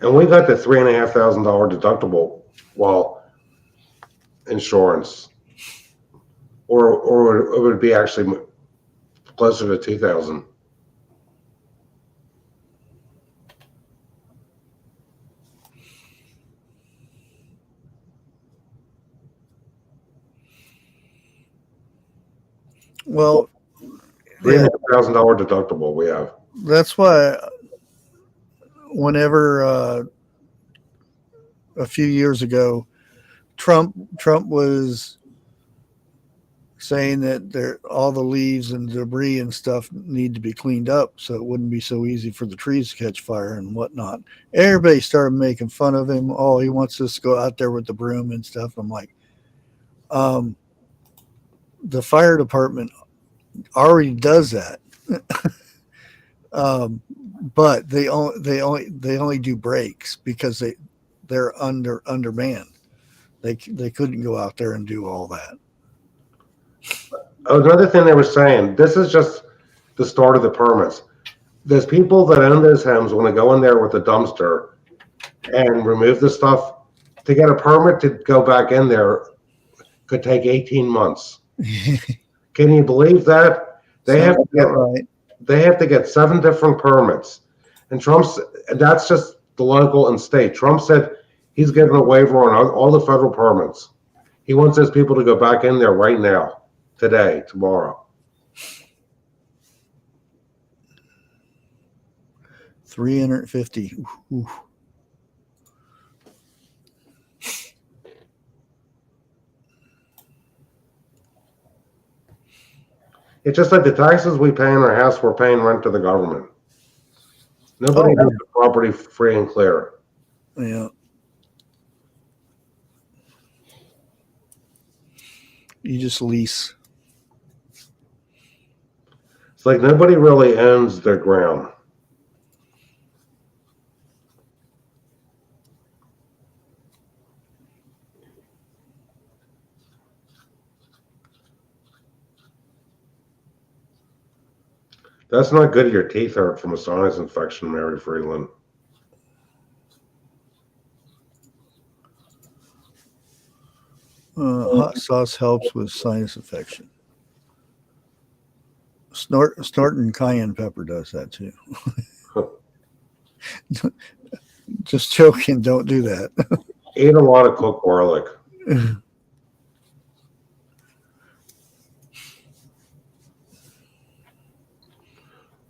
And we got the $3,500 deductible insurance, or it would be actually closer to $2,000. Well, $3,500 deductible we have. That's why whenever a few years ago, Trump was saying that all the leaves and debris and stuff need to be cleaned up so it wouldn't be so easy for the trees to catch fire and whatnot. Everybody started making fun of him. Oh, he wants us to go out there with the broom and stuff. I'm like, the fire department already does that. But they only do breaks because they're undermanned. They couldn't go out there and do all that. Another thing they were saying, this is just the start of the permits. There's people that own those homes want to go in there with a dumpster and remove the stuff. To get a permit to go back in there could take 18 months. Can you believe that? They have to get 7 different permits. And that's just the local and state. Trump said he's giving a waiver on all the federal permits. He wants those people to go back in there right now, today, tomorrow. 350. Ooh. It's just like the taxes we pay in our house, we're paying rent to the government. Nobody has the property free and clear. Yeah. You just lease. It's like nobody really owns their ground. That's not good. Your teeth hurt from a sinus infection, Mary Freeland. Hot sauce helps with sinus infection. Snorting cayenne pepper does that too. Just joking. Don't do that. Eat a lot of cooked garlic.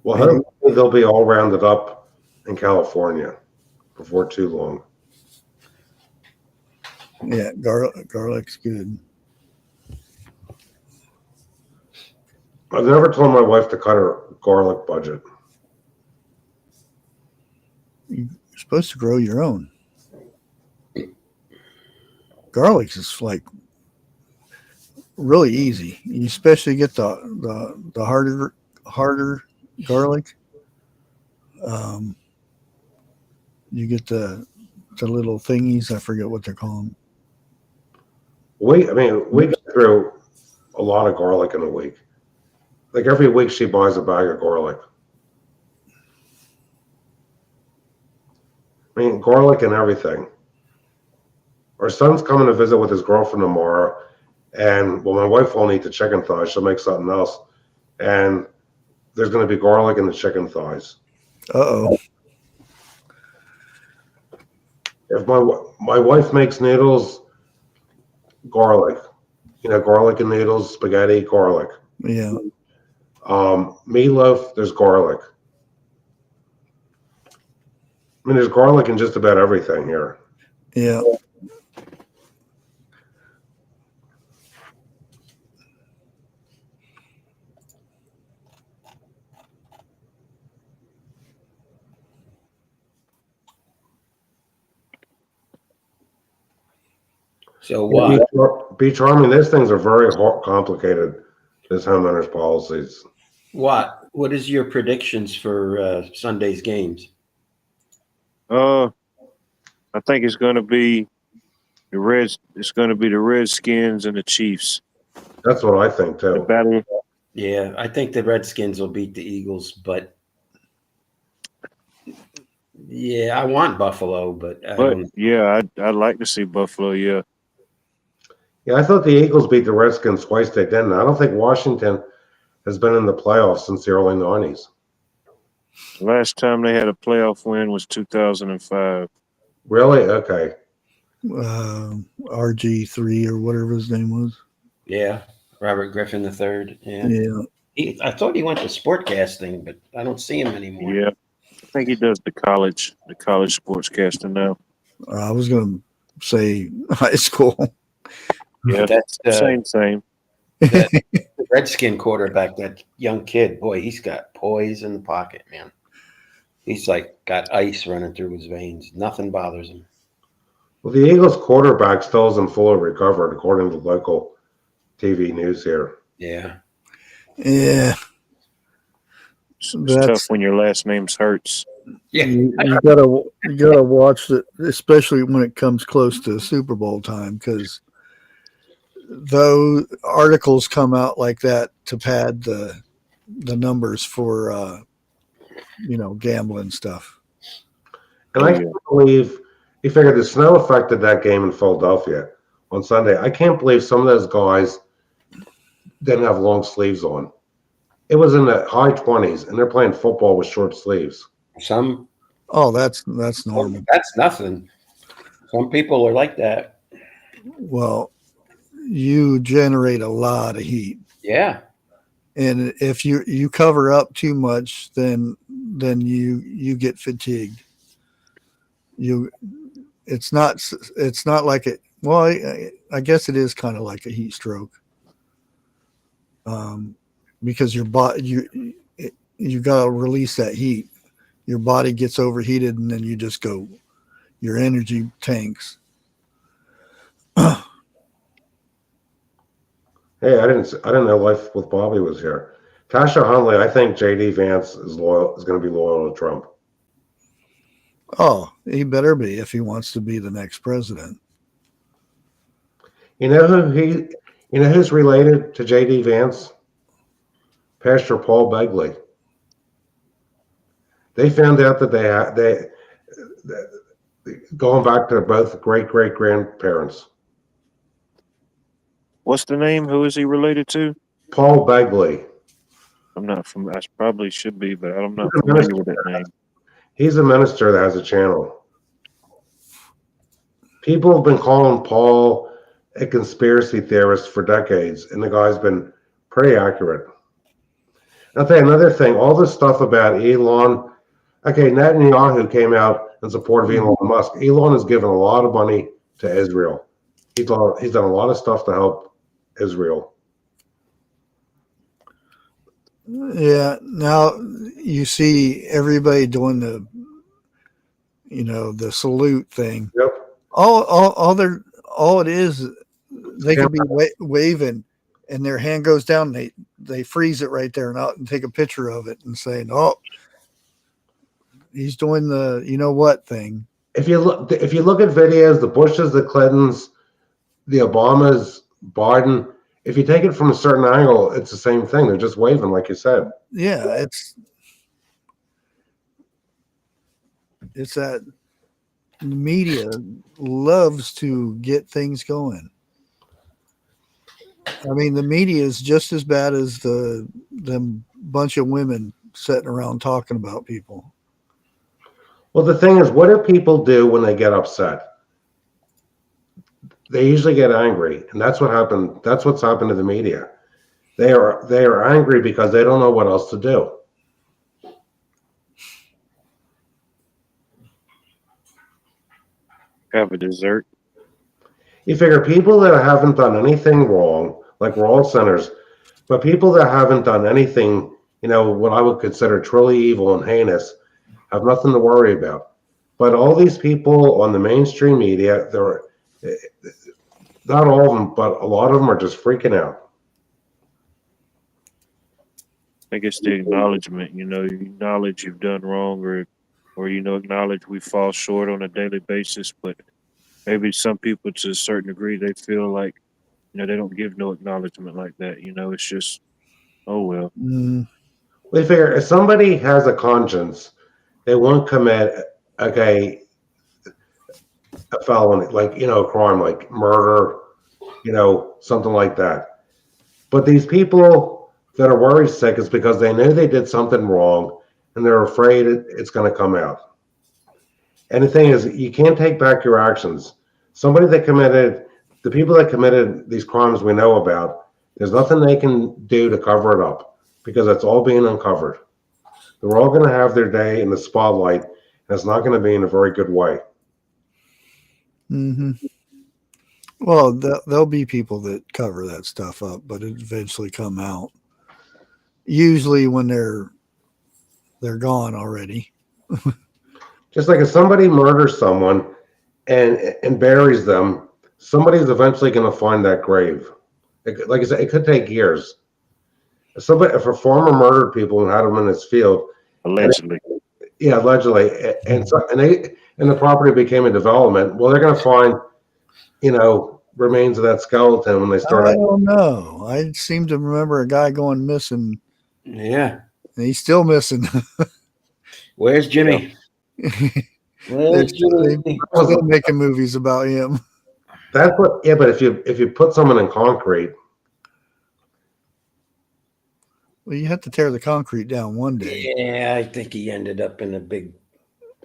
Well, hopefully they'll be all rounded up in California before too long. Yeah, garlic's good. I've never told my wife to cut her garlic budget. You're supposed to grow your own. Garlic is like really easy. You especially get the harder garlic. You get the little thingies. I forget what they're called. We go through a lot of garlic in a week. Like every week she buys a bag of garlic. I mean, garlic and everything. Our son's coming to visit with his girlfriend tomorrow, and well, my wife won't eat the chicken thighs. She'll make something else, and there's going to be garlic in the chicken thighs. Uh-oh. If my wife makes noodles, garlic, garlic and noodles, spaghetti, garlic. Yeah. Meatloaf, there's garlic. I mean, there's garlic in just about everything here. Yeah. So what? Be charming. These things are very complicated. This homeowners policies. What is your predictions for Sunday's games? I think it's going to be the Reds. It's going to be the Redskins and the Chiefs. That's what I think too. The battle. Yeah, I think the Redskins will beat the Eagles, but yeah, I want Buffalo, but yeah, I'd like to see Buffalo. Yeah. Yeah, I thought the Eagles beat the Redskins twice. They didn't. I don't think Washington has been in the playoffs since the early 90s. Last time they had a playoff win was 2005. Really? Okay. RG3 or whatever his name was. yeah, Robert Griffin III. Yeah, Yeah. I thought he went to sportcasting, but I don't see him anymore. Yeah, I think he does the college sportscasting now. I was going to say high school. Yeah, That's same. The Redskin quarterback, that young kid, boy, he's got poise in the pocket, man. He's like got ice running through his veins. Nothing bothers him. Well, the Eagles quarterback still isn't fully recovered, according to local TV news here. Yeah. Yeah. It's tough when your last name's Hurts. Yeah. You gotta watch it, especially when it comes close to Super Bowl time, because those articles come out like that to pad the numbers for gambling stuff. And I can't believe you figured the snow affected that game in Philadelphia on Sunday. I can't believe some of those guys didn't have long sleeves on. It was in the high 20s, and they're playing football with short sleeves. Oh, that's normal. That's nothing. Some people are like that. Well, you generate a lot of heat. Yeah. And if you cover up too much, then you get fatigued. It's not like it. Well, I guess it is kind of like a heat stroke. Because your body, you got to release that heat. Your body gets overheated, and then you just go. Your energy tanks. Hey, I didn't know Life with Bobby was here. Tasha Huntley, I think JD Vance is going to be loyal to Trump. Oh, he better be if he wants to be the next president. You know who's related to JD Vance? Pastor Paul Begley. They found out that they going back to both great-great-grandparents. What's the name? Who is he related to? Paul Begley. I'm not from. I probably should be, but I'm not familiar with that name. He's a minister that has a channel. People have been calling Paul a conspiracy theorist for decades, and the guy's been pretty accurate. I'll tell you another thing. All this stuff about Elon. Okay, Netanyahu came out in support of Elon Musk. Elon has given a lot of money to Israel. He's done a lot of stuff to help Israel. Yeah. Now you see everybody doing the salute thing. Yep. All it is, they could be waving, and their hand goes down. They freeze it right there and take a picture of it and say, "Oh, he's doing the what thing." If you look at videos, the Bushes, the Clintons, the Obamas, Biden, if you take it from a certain angle, it's the same thing. They're just waving, like you said. Yeah, it's that the media loves to get things going. I mean, the media is just as bad as them bunch of women sitting around talking about people. Well, the thing is, what do people do when they get upset? They usually get angry, and that's what happened. That's what's happened to the media. They are angry because they don't know what else to do. Have a dessert. You figure people that haven't done anything wrong, like we're all sinners, but people that haven't done anything, what I would consider truly evil and heinous, have nothing to worry about. But all these people on the mainstream media, not all of them, but a lot of them are just freaking out. I guess the acknowledgement, you acknowledge you've done wrong, or acknowledge we fall short on a daily basis. But maybe some people, to a certain degree, they feel like, they don't give no acknowledgement like that. It's just, oh well. We figure if somebody has a conscience, they won't commit a felony, like a crime, like murder, something like that. But these people that are worried sick is because they know they did something wrong and they're afraid it's going to come out. And the thing is, you can't take back your actions. The people that committed these crimes we know about, there's nothing they can do to cover it up because it's all being uncovered. They're all going to have their day in the spotlight, and it's not going to be in a very good way. Mm-hmm. Well, there'll be people that cover that stuff up, but it eventually come out. Usually when they're gone already. Just like if somebody murders someone and buries them, somebody's eventually going to find that grave. Like I said, it could take years. If a farmer murdered people and had them in his field, allegedly, and the property became a development, well, they're going to find, remains of that skeleton when they start. I don't know. I seem to remember a guy going missing. Yeah, and he's still missing. Where's Jimmy? They're still making movies about him. That's what. Yeah, but if you put someone in concrete, well, you have to tear the concrete down one day. Yeah, I think he ended up in a big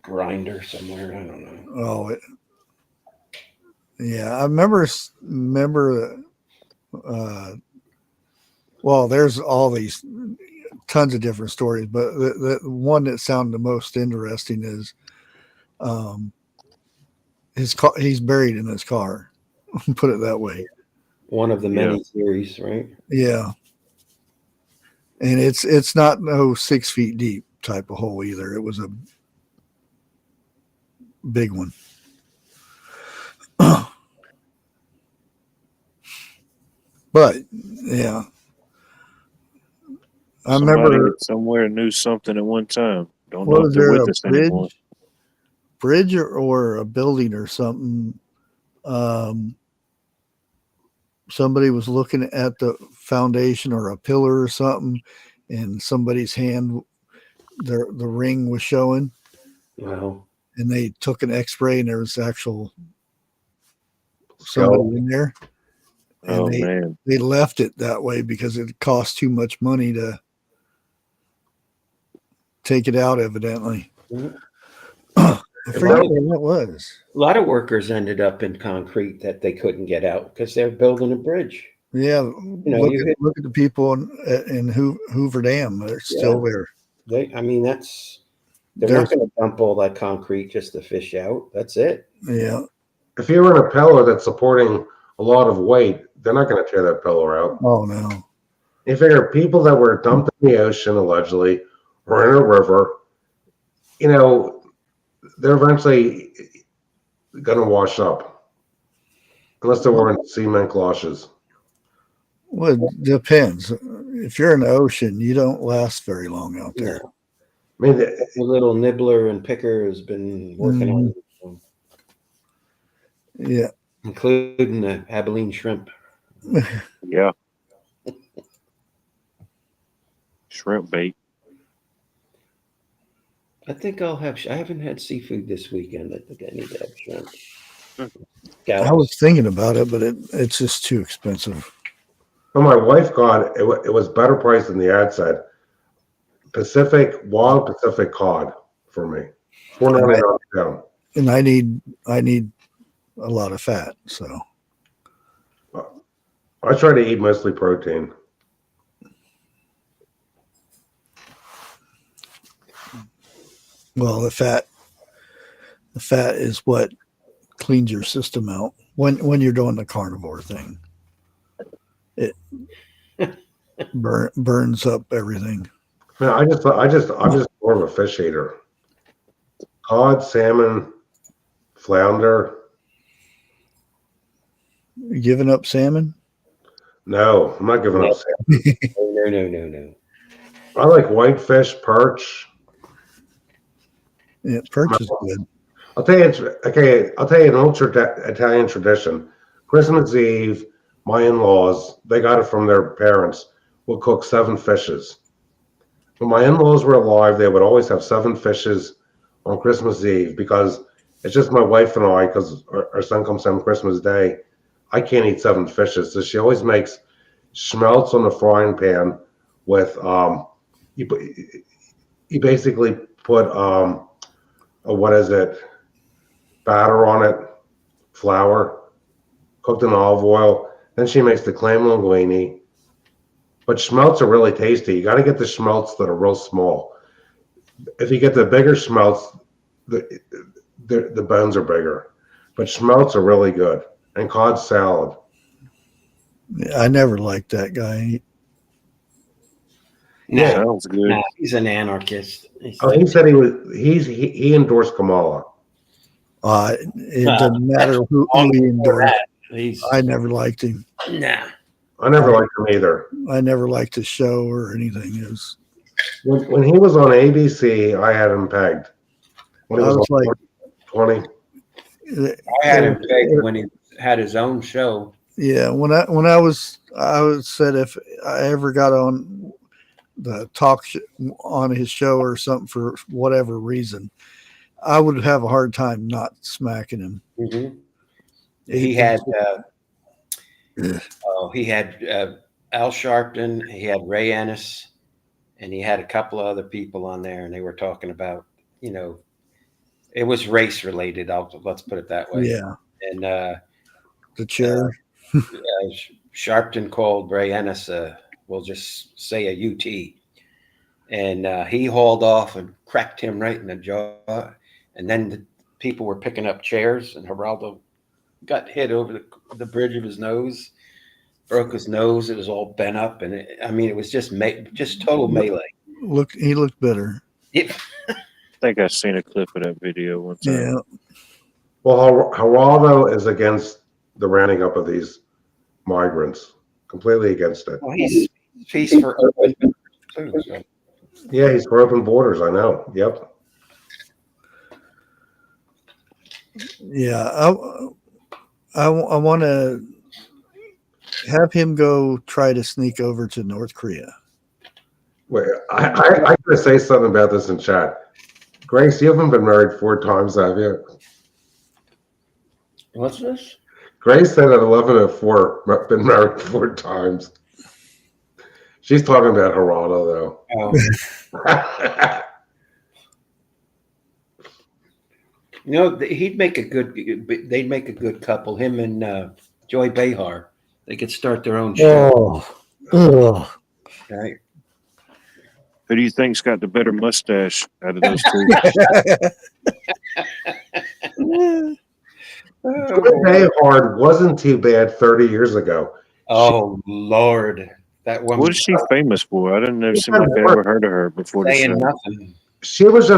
grinder somewhere. I don't know. Oh, yeah, I remember. Well, there's all these tons of different stories, but the one that sounded the most interesting is his car. He's buried in his car. Put it that way. One of the many theories, right? Yeah, and it's not no 6 feet deep type of hole either. It was a big one. But yeah, I remember somewhere knew something at one time. Don't know if they're with us anymore. Bridge or a building or something. Somebody was looking at the foundation or a pillar or something, and somebody's hand, the ring was showing. Wow. And they took an X-ray, and there was actual somebody in there. And they left it that way because it cost too much money to take it out, evidently. Mm-hmm. I forget what it was. A lot of workers ended up in concrete that they couldn't get out because they're building a bridge. Yeah, look at the people in Hoover Dam. They're still there. They're not going to dump all that concrete just to fish out. That's it. Yeah. If you're in a pillar that's supporting a lot of weight, they're not going to tear that pillar out. Oh, no. You figure people that were dumped in the ocean, allegedly, or in a river, they're eventually going to wash up. Unless they're wearing cement galoshes. Well, it depends. If you're in the ocean, you don't last very long out there. I mean, the little nibbler and picker has been working on it. Yeah. Including the Abilene shrimp. Yeah. Shrimp bait. I think I'll have. I haven't had seafood this weekend. I think I need to have shrimp. I was thinking about it, but it's just too expensive. Well, my wife got it. It was better price than the ad said. Wild Pacific cod for me, $4.99 a pound. And I need a lot of fat, so I try to eat mostly protein. well, the fat is what cleans your system out when you're doing the carnivore thing. It burns up everything. Man, I'm just more of a fish eater. Cod, salmon, flounder. You giving up salmon? No, I'm not giving up salmon. No. I like whitefish, perch. Yeah, perch is good. I'll tell you an old Italian tradition. Christmas Eve, my in-laws, they got it from their parents, would cook 7 fishes. When my in-laws were alive, they would always have 7 fishes on Christmas Eve because it's just my wife and I, because our son comes home Christmas Day. I can't eat 7 fishes. So she always makes schmelts on the frying pan with, you basically put, batter on it, flour, cooked in olive oil. Then she makes the clam linguine. But schmelts are really tasty. You got to get the schmelts that are real small. If you get the bigger schmelts, the bones are bigger. But schmelts are really good. And cod salad. I never liked that guy. Nah, Sounds good. nah, he's an anarchist. He said he endorsed Kamala. It doesn't matter who he endorsed. I never liked him. Nah. I never liked him either. I never liked his show or anything. It was When he was on ABC, I had him pegged. When he was like 20. I had him pegged when he had his own show. Yeah, when I was said if I ever got on the talk on his show or something for whatever reason, I would have a hard time not smacking him. Mm-hmm. He had Al Sharpton, he had Ray Ennis, and he had a couple of other people on there, and they were talking about, it was race related. Let's put it that way. Yeah. And the chair. Sharpton called Ray Ennis, we'll just say a UT, and he hauled off and cracked him right in the jaw. And then the people were picking up chairs, and Geraldo got hit over the bridge of his nose, broke his nose. It was all bent up, and it was just total melee. He looked bitter. I think I've seen a clip of that video one time. Yeah. Well, Geraldo is against the rounding up of these migrants, completely against it. Well, he's for open too. So. Yeah, he's for open borders. I know. Yep. Yeah, I want to have him go try to sneak over to North Korea. Wait, I gotta say something about this in chat. Grace, you haven't been married 4 times, have you? What's this? Grace said at 11:04, been married 4 times. She's talking about Geraldo, though. Oh. They'd make a good couple. Him and Joy Behar. They could start their own show. Oh. Right. Who do you think's got the better mustache out of those 2? Joy Behar wasn't too bad 30 years ago. Oh Lord, that woman. What is she famous for? I didn't know somebody ever heard of her before the show. Nothing. She was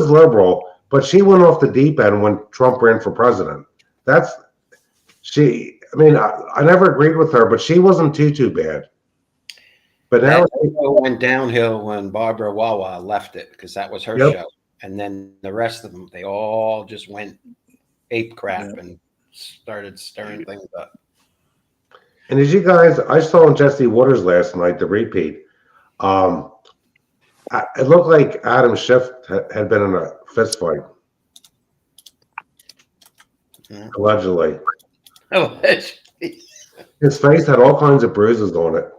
liberal, but she went off the deep end when Trump ran for president. I never agreed with her, but she wasn't too bad. But now it went downhill when Barbara Wawa left it, because that was her show. And then the rest of them, they all just went ape crap and started stirring things up. And as you guys, I saw Jesse Waters last night, the repeat. It looked like Adam Schiff had been in a fist fight. Allegedly. Oh, His face had all kinds of bruises on it.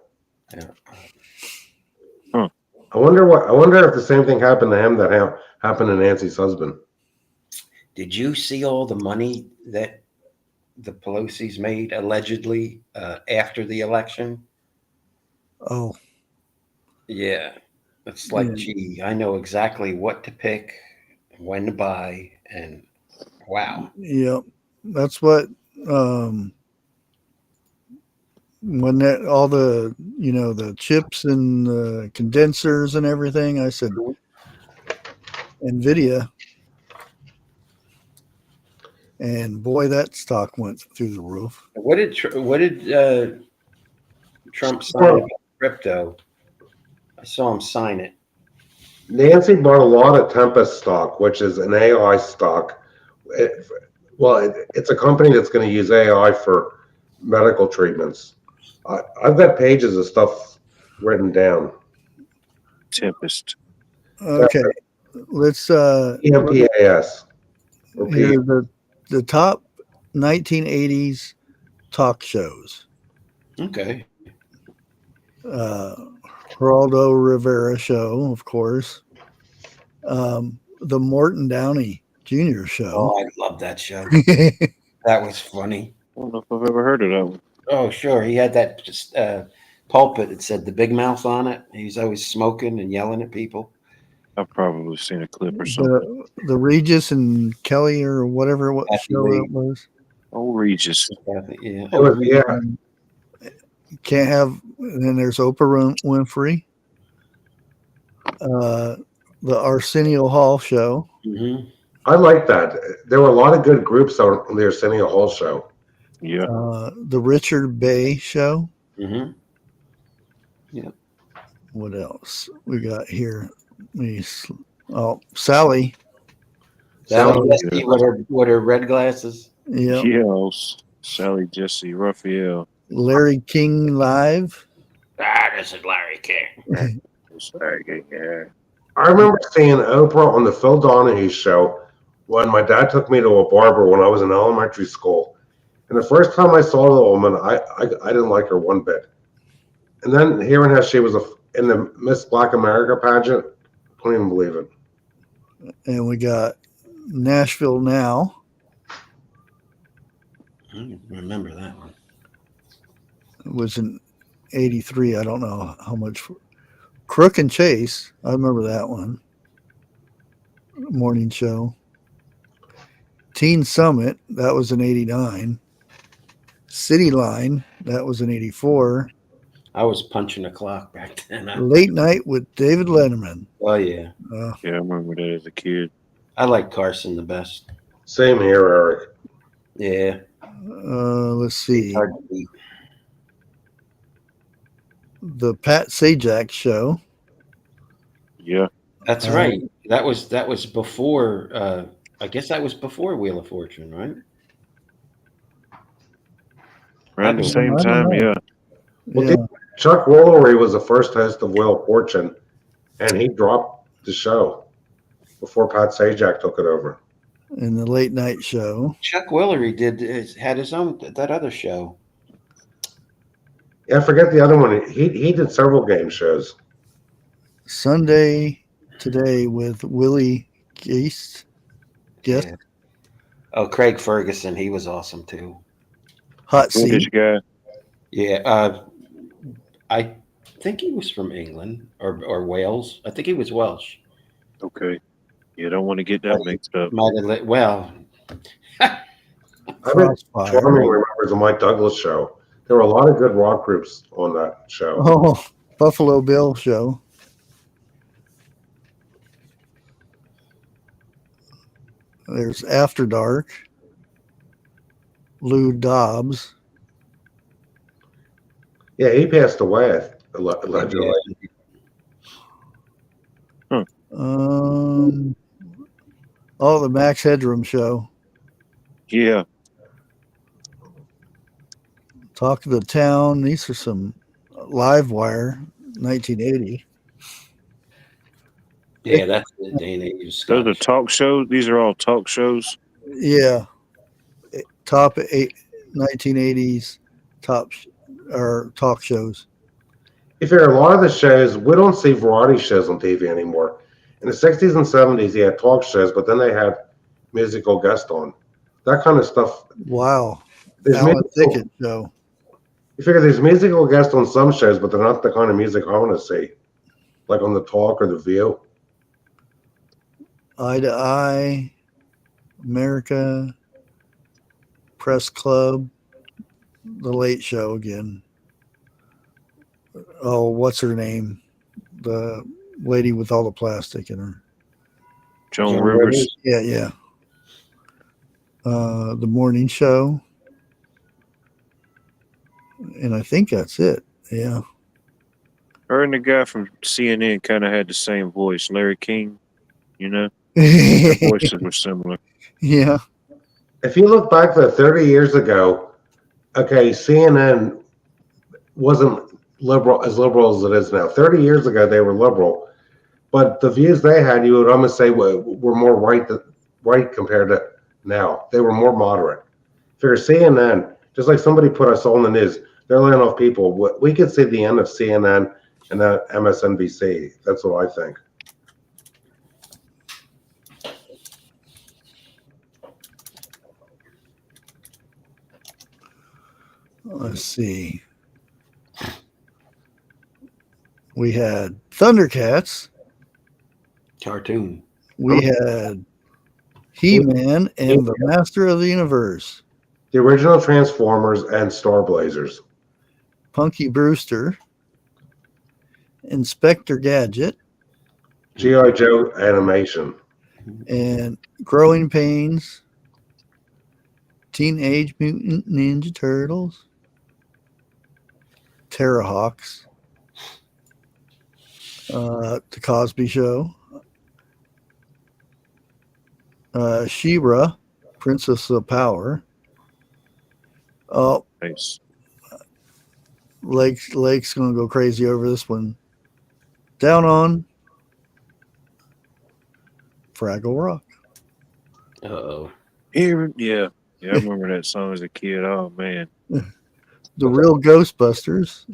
yeah. I wonder if the same thing happened to him that happened to Nancy's husband. Did you see all the money that the Pelosi's made allegedly after the election? Oh, Yeah. It's like, gee, I know exactly what to pick, when to buy, and wow. yeah. That's what when that all the the chips and the condensers and everything. I said NVIDIA, and boy, that stock went through the roof. What did Trump sign about crypto? I saw him sign it. Nancy bought a lot of Tempest stock, which is an AI stock. It's a company that's going to use AI for medical treatments. I've got pages of stuff written down. Tempest. Okay, let's EMPAS. Here the top 1980s talk shows. Okay. Geraldo Rivera show, of course. The Morton Downey Jr. show. Oh, I love that show. That was funny. I don't know if I've ever heard of that one. Oh, sure. He had that just pulpit that said the big mouth on it. He's always smoking and yelling at people. I've probably seen a clip or something. The Regis and Kelly or whatever what show it was. Oh, Regis. Yeah. Yeah. Can't have. And then there's Oprah Winfrey. The Arsenio Hall show. Mm-hmm. I like that. There were a lot of good groups on the Arsenio Hall show. Yeah. The Richard Bay show. Mm-hmm. Yeah. What else we got here? Sally. Sally Jesse with her red glasses. Yeah. Yes. Sally Jesse Raphael. Larry King live. This is Larry King. I remember seeing Oprah on the Phil Donahue show when my dad took me to a barber when I was in elementary school. And the first time I saw the woman, I didn't like her one bit. And then hearing how she was in the Miss Black America pageant, I couldn't even believe it. And we got Nashville Now. I remember that one. It was in 83. I don't know how much. Crook and Chase. I remember that one. Morning show. Teen Summit. That was in 89. City Line. That was in 84. I was punching the clock back then. Late Night with David Letterman. Oh, yeah. Yeah, I remember that as a kid. I like Carson the best. Same here, Eric. Yeah. Let's see. Hard to beat. The Pat Sajak show. Yeah. That's right. That was before I guess that was before Wheel of Fortune, right? Around the same time, yeah. Well, yeah. Chuck Woolery was the first host of Wheel of Fortune, and he dropped the show before Pat Sajak took it over. In the Late Night show. Chuck Woolery had his own that other show. Yeah, I forget the other one. He did several game shows. Sunday Today with Willie Geist. Yes. Yeah. Oh, Craig Ferguson, he was awesome too. Hot Seat. English guy. Yeah, I think he was from England or Wales. I think he was Welsh. Okay. You don't want to get that mixed up. Well, I remember the Mike Douglas show. There were a lot of good rock groups on that show. Oh, Buffalo Bill show. There's After Dark. Lou Dobbs. Yeah, he passed away allegedly. The Max Headroom show. Yeah. Talk of the Town. These are some Live Wire, 1980. Yeah, that's the day and age of Those are Scottish. talk shows. These are all talk shows. Yeah. Top 1980s top or talk shows. You figure a lot of the shows, we don't see variety shows on TV anymore. In the 60s and 70s, you had talk shows, but then they had musical guests on. That kind of stuff. Wow. There's Alan musical, Thicke show. you figure there's musical guests on some shows, but they're not the kind of music I want to see, like on The Talk or The View. Eye to Eye, America, Press Club, The Late Show again. Oh, what's her name? The lady with all the plastic in her. Joan Rivers. Yeah, yeah. The Morning Show. And I think that's it. Yeah. Her and the guy from CNN kind of had the same voice, Larry King. You know, Yeah. their voices were similar. If you look back to 30 years ago, okay, CNN wasn't liberal as it is now. 30 years ago, they were liberal, but the views they had, you would almost say, were more right compared to now. They were more moderate. Figure CNN, just like somebody put us on the news, they're laying off people. We could see the end of CNN and that MSNBC. That's what I think. Let's see. We had Thundercats. Cartoon. We had He-Man and the Master of the Universe. The original Transformers and Star Blazers. Punky Brewster. Inspector Gadget. G.I. Joe animation. And Growing Pains. Teenage Mutant Ninja Turtles. Terrahawks. The Cosby Show. She-Ra, Princess of Power. Oh, Nice. Lake's gonna go crazy over this one. Down on Fraggle Rock. Uh-oh. Yeah, I remember that song as a kid. Oh man. The Real Ghostbusters.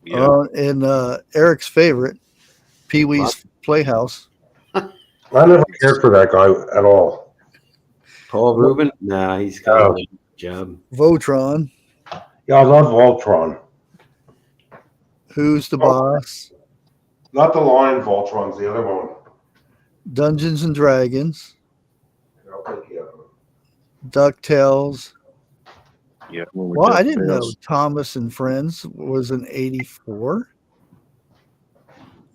Yeah. And Eric's favorite, Pee-wee's Playhouse. I never cared for that guy at all. Paul Rubin? Nah, he's got a good job. Voltron. Yeah, I love Voltron. Who's the Boss? Not the Lion Voltron's the other one. Dungeons and Dragons. I'll take the other one. DuckTales. Yeah. Well, I didn't know Thomas and Friends was in 84.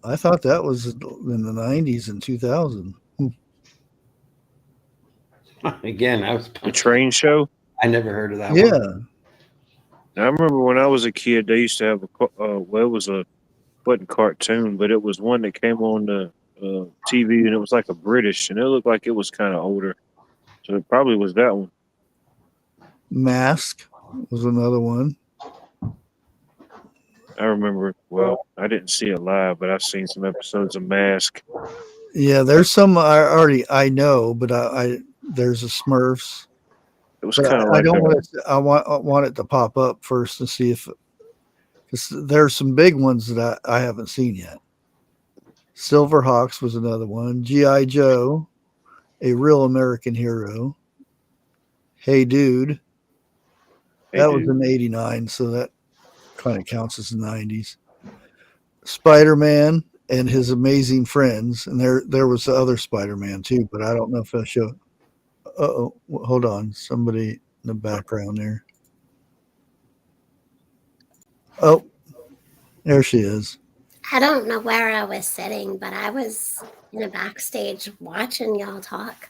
I thought that was in the 90s and 2000. Again, I was The train show. I never heard of that Yeah. one. I remember when I was a kid, they used to have it was wasn't cartoon, but it was one that came on the TV, and it was like a British, and it looked like it was kind of older, so it probably was that one. Mask was another one. I remember. Well, I didn't see it live, but I've seen some episodes of Mask. Yeah, there's some I know, but there's a Smurfs. It was But kind of I like don't want it. I want it to pop up first to see if, because there's some big ones that I haven't seen yet. Silverhawks was another one. G.I. Joe, A Real American Hero. Hey Dude, that was in '89, so that kind of counts as the '90s. Spider-Man and His Amazing Friends, and there was the other Spider-Man too, but I don't know if I show. Uh-oh, hold on. Somebody in the background there. Oh, there she is. I don't know where I was sitting, but I was in a backstage watching y'all talk.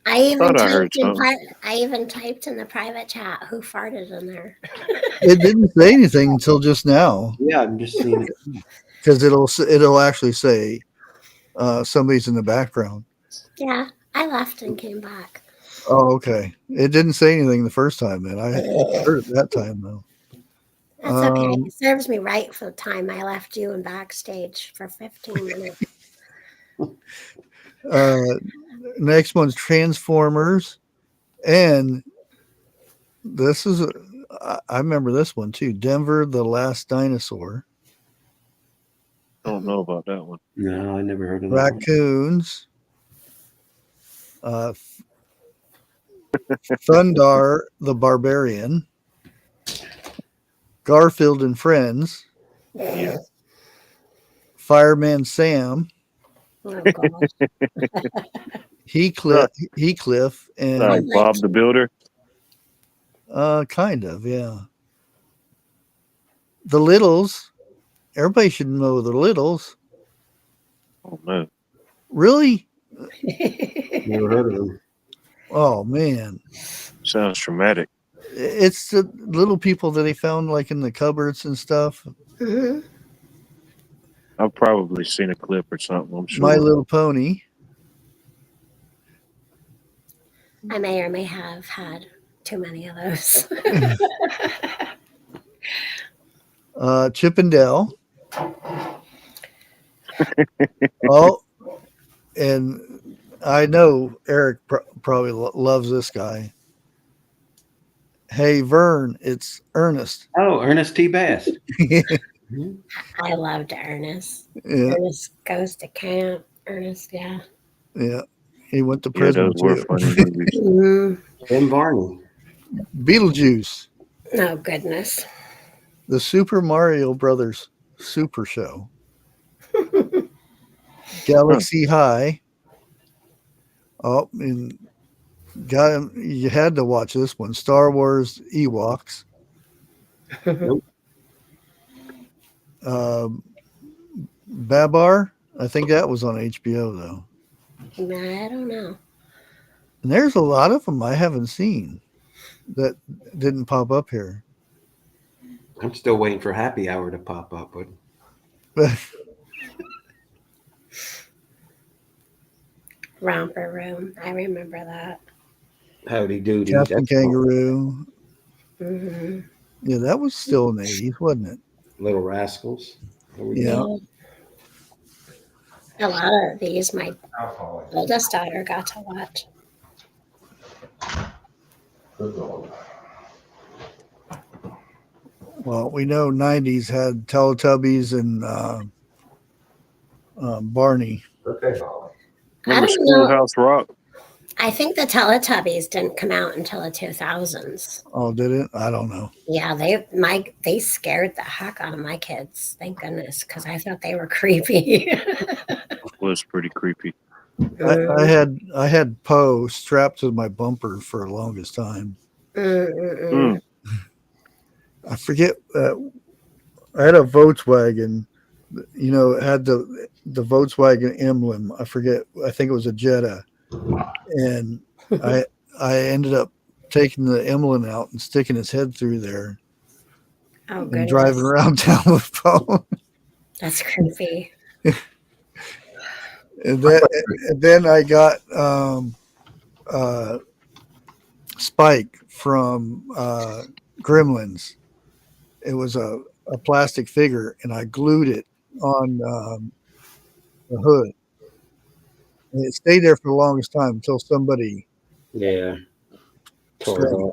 I even typed in the private chat who farted in there. It didn't say anything until just now. Yeah, I'm just seeing it. Because it'll actually say somebody's in the background. Yeah, I left and came back. Oh, okay. It didn't say anything the first time, then. I heard it that time, though. That's okay. It serves me right for the time I left you in backstage for 15 minutes. Next one's Transformers. And this is, I remember this one too. Denver, the Last Dinosaur. I don't know about that one. No, I never heard of that. Raccoons. Thundar, the Barbarian. Garfield and Friends. Yeah. Fireman Sam. Oh, gosh. Heathcliff, and Bob the Builder. Kind of, yeah. The Littles. Everybody should know the Littles. Oh man, really? Never heard of them. Oh man, sounds traumatic. It's the little people that they found like in the cupboards and stuff. Mm-hmm. I've probably seen a clip or something. I'm sure. My Little Pony. I may or may have had too many of those. Chip and Dale. Oh, and I know Eric probably loves this guy. Hey, Vern, it's Ernest. Oh, Ernest T. Bass. I loved Ernest. Yeah. Ernest Goes to Camp. Ernest, yeah. Yeah. He went to prison those were too. funny movies. Tim Barney. Beetlejuice. Oh, goodness. The Super Mario Brothers Super Show. Galaxy High. Oh, and you had to watch this one. Star Wars Ewoks. Babar. I think that was on HBO though. I don't know. And there's a lot of them I haven't seen that didn't pop up here. I'm still waiting for Happy Hour to pop up. Romper Room. I remember that. Howdy Doody. Captain Kangaroo. Mm-hmm. Yeah, that was still in the 80s, wasn't it? Little Rascals. Yeah. A lot of these my oldest daughter got to watch. Well, we know 90s had Teletubbies and Barney. Okay. Remember Schoolhouse Rock? I think the Teletubbies didn't come out until the 2000s. Oh, did it? I don't know. Yeah, they scared the heck out of my kids. Thank goodness, because I thought they were creepy. It was pretty creepy. I had Poe strapped to my bumper for the longest time. I forget. I had a Volkswagen. You know, it had the Volkswagen emblem. I forget. I think it was a Jetta, and I ended up taking the emblem out and sticking his head through there, and driving around town with Poe. That's creepy. And then I got Spike from Gremlins. It was a plastic figure, and I glued it on the hood. And it stayed there for the longest time until somebody. Yeah. How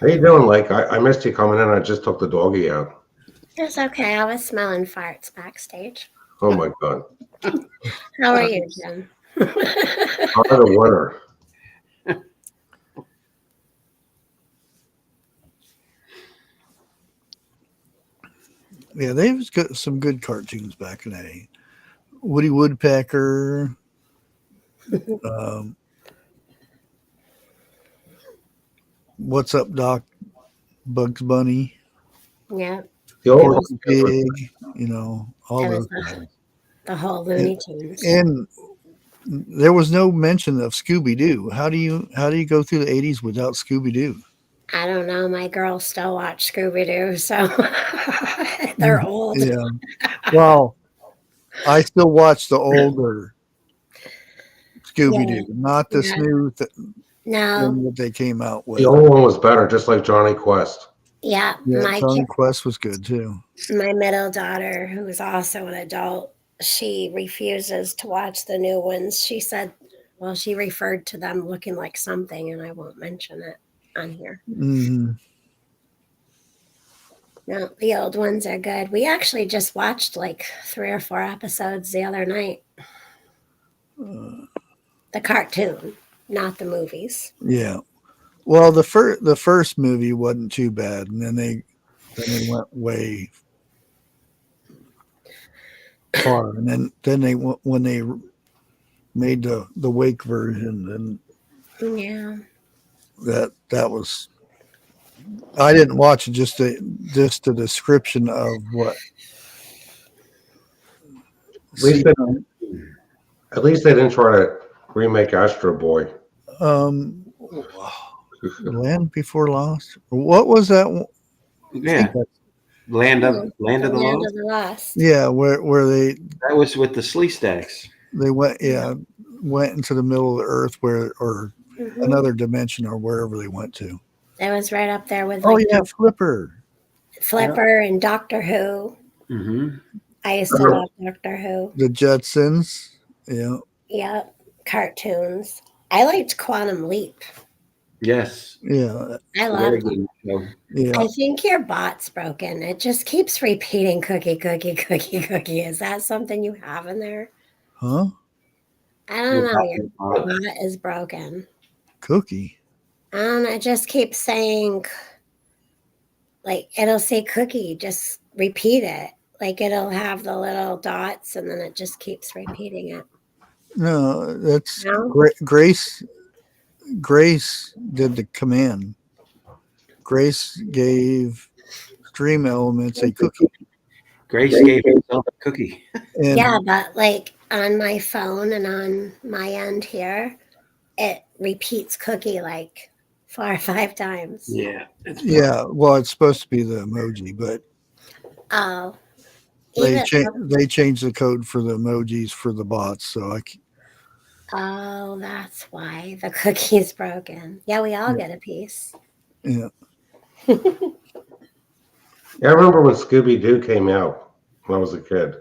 you doing, Lake? I missed you coming in. I just took the doggy out. It's okay. I was smelling farts backstage. Oh my God. How are you, Jim? Out of the winter. Yeah, they've got some good cartoons back in the day. Woody Woodpecker. What's Up, Doc? Bugs Bunny. Yeah. The old Pig, you know, all those guys. The whole Looney Tunes. And there was no mention of Scooby-Doo. How do you go through the 80s without Scooby-Doo? I don't know. My girls still watch Scooby-Doo, so they're old. Yeah. Well, I still watch the older Scooby-Doo, not the new thing that they came out with. The old one was better, just like Johnny Quest. Yeah, Yeah, Conquest was good too. My middle daughter, who is also an adult, she refuses to watch the new ones. She said, well, she referred to them looking like something, and I won't mention it on here. Mm-hmm. No, the old ones are good. We actually just watched like 3 or 4 episodes the other night. The cartoon, not the movies. Yeah. Well, the first movie wasn't too bad, and then they went way far, and then they when they made the wake version, then Yeah, that was. I didn't watch it, just the description of what. At least they didn't try to remake Astro Boy. Land Before Lost. What was that? Yeah, Land of the Lost. Yeah, where they. That was with the Slee Stacks. They went into the middle of the earth or another dimension or wherever they went to. That was right up there with. Flipper and Doctor Who. Mm-hmm. I used to love Doctor Who. The Jetsons. Yeah. Yep. Cartoons. I liked Quantum Leap. Yes. Yeah. I love it. Yeah. I think your bot's broken. It just keeps repeating cookie, cookie, cookie, cookie. Is that something you have in there? Huh? I don't know. Your bot is broken. Cookie. It just keeps saying, like, it'll say cookie. Just repeat it. Like, it'll have the little dots, and then it just keeps repeating it. No, that's Grace. Grace did the command. Grace gave Stream Elements a cookie. Grace gave herself a cookie. Yeah, but like on my phone and on my end here, it repeats cookie like 4 or 5 times. Yeah. Yeah. Well, it's supposed to be the emoji, but they changed the code for the emojis for the bots, so Oh, that's why the cookie's broken. Yeah, we all get a piece. Yeah. Yeah, I remember when Scooby-Doo came out when I was a kid.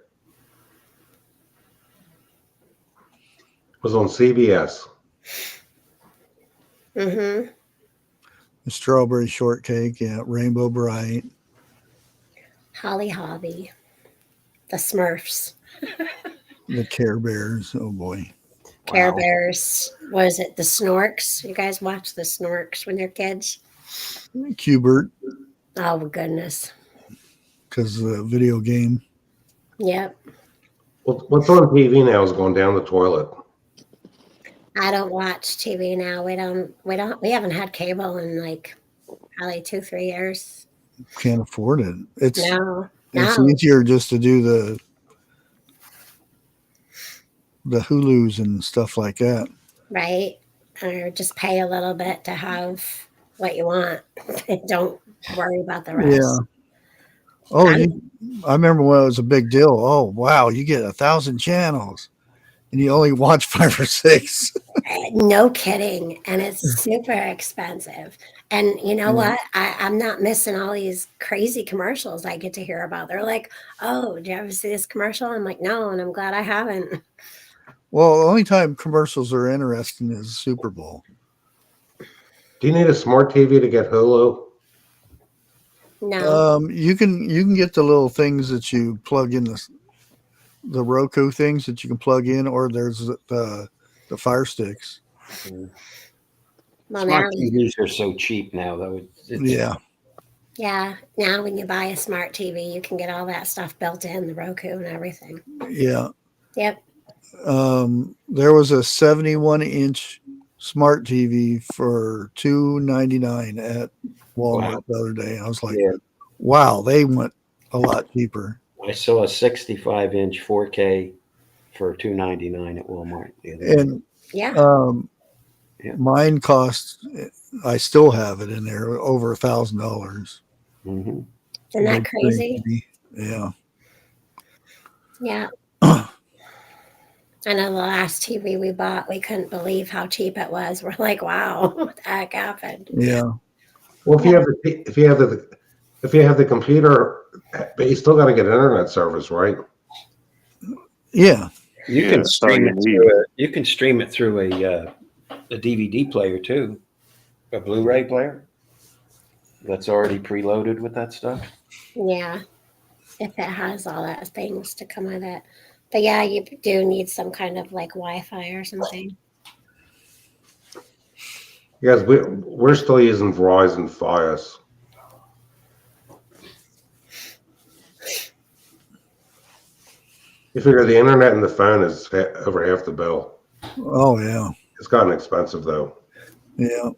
It was on CBS. Mm-hmm. The Strawberry Shortcake, yeah. Rainbow Bright. Holly Hobby. The Smurfs. The Care Bears. Oh, boy. Care Bears. Was it the Snorks? You guys watch the Snorks when you're kids? Q*bert. Oh, goodness. Because of the video game. Yep. What's on TV now is going down the toilet. I don't watch TV now. We haven't had cable in like probably 2-3 years. Can't afford it. It's no. easier just to do the Hulus and stuff like that. Right. Or just pay a little bit to have what you want. Don't worry about the rest. Yeah. Oh, I remember when it was a big deal. Oh, wow, you get 1,000 channels and you only watch 5 or 6. No kidding. And it's super expensive. And you know what? I'm not missing all these crazy commercials I get to hear about. They're like, oh, did you ever see this commercial? I'm like, no, and I'm glad I haven't. Well, the only time commercials are interesting is Super Bowl. Do you need a smart TV to get Hulu? No. You can get the little things that you plug in the Roku things that you can plug in, or there's the Fire Sticks. Well, smart TVs are so cheap now, though. Yeah. Yeah. Now, when you buy a smart TV, you can get all that stuff built in, the Roku and everything. Yeah. Yep. There was a 71-inch smart TV for $299 at Walmart the other day. I was like, wow, they went a lot cheaper. I saw a 65-inch 4K for $299 at Walmart the other day. Mine cost, I still have it in there, over $1,000. Mm-hmm. Isn't that crazy? Yeah. Yeah. I know the last TV we bought, we couldn't believe how cheap it was. We're like, wow, what the heck happened? Yeah. Well, if you have if you have the computer, but you still got to get internet service, right? Yeah. You Yeah, can that's all stream you it need. through you can stream it through a DVD player too, a Blu-ray player that's already preloaded with that stuff. Yeah, if it has all that things to come with it. But yeah, you do need some kind of like Wi-Fi or something. Yes, we're still using Verizon Fios. You figure the internet and the phone is over half the bill. Oh yeah. It's gotten expensive though. Yeah.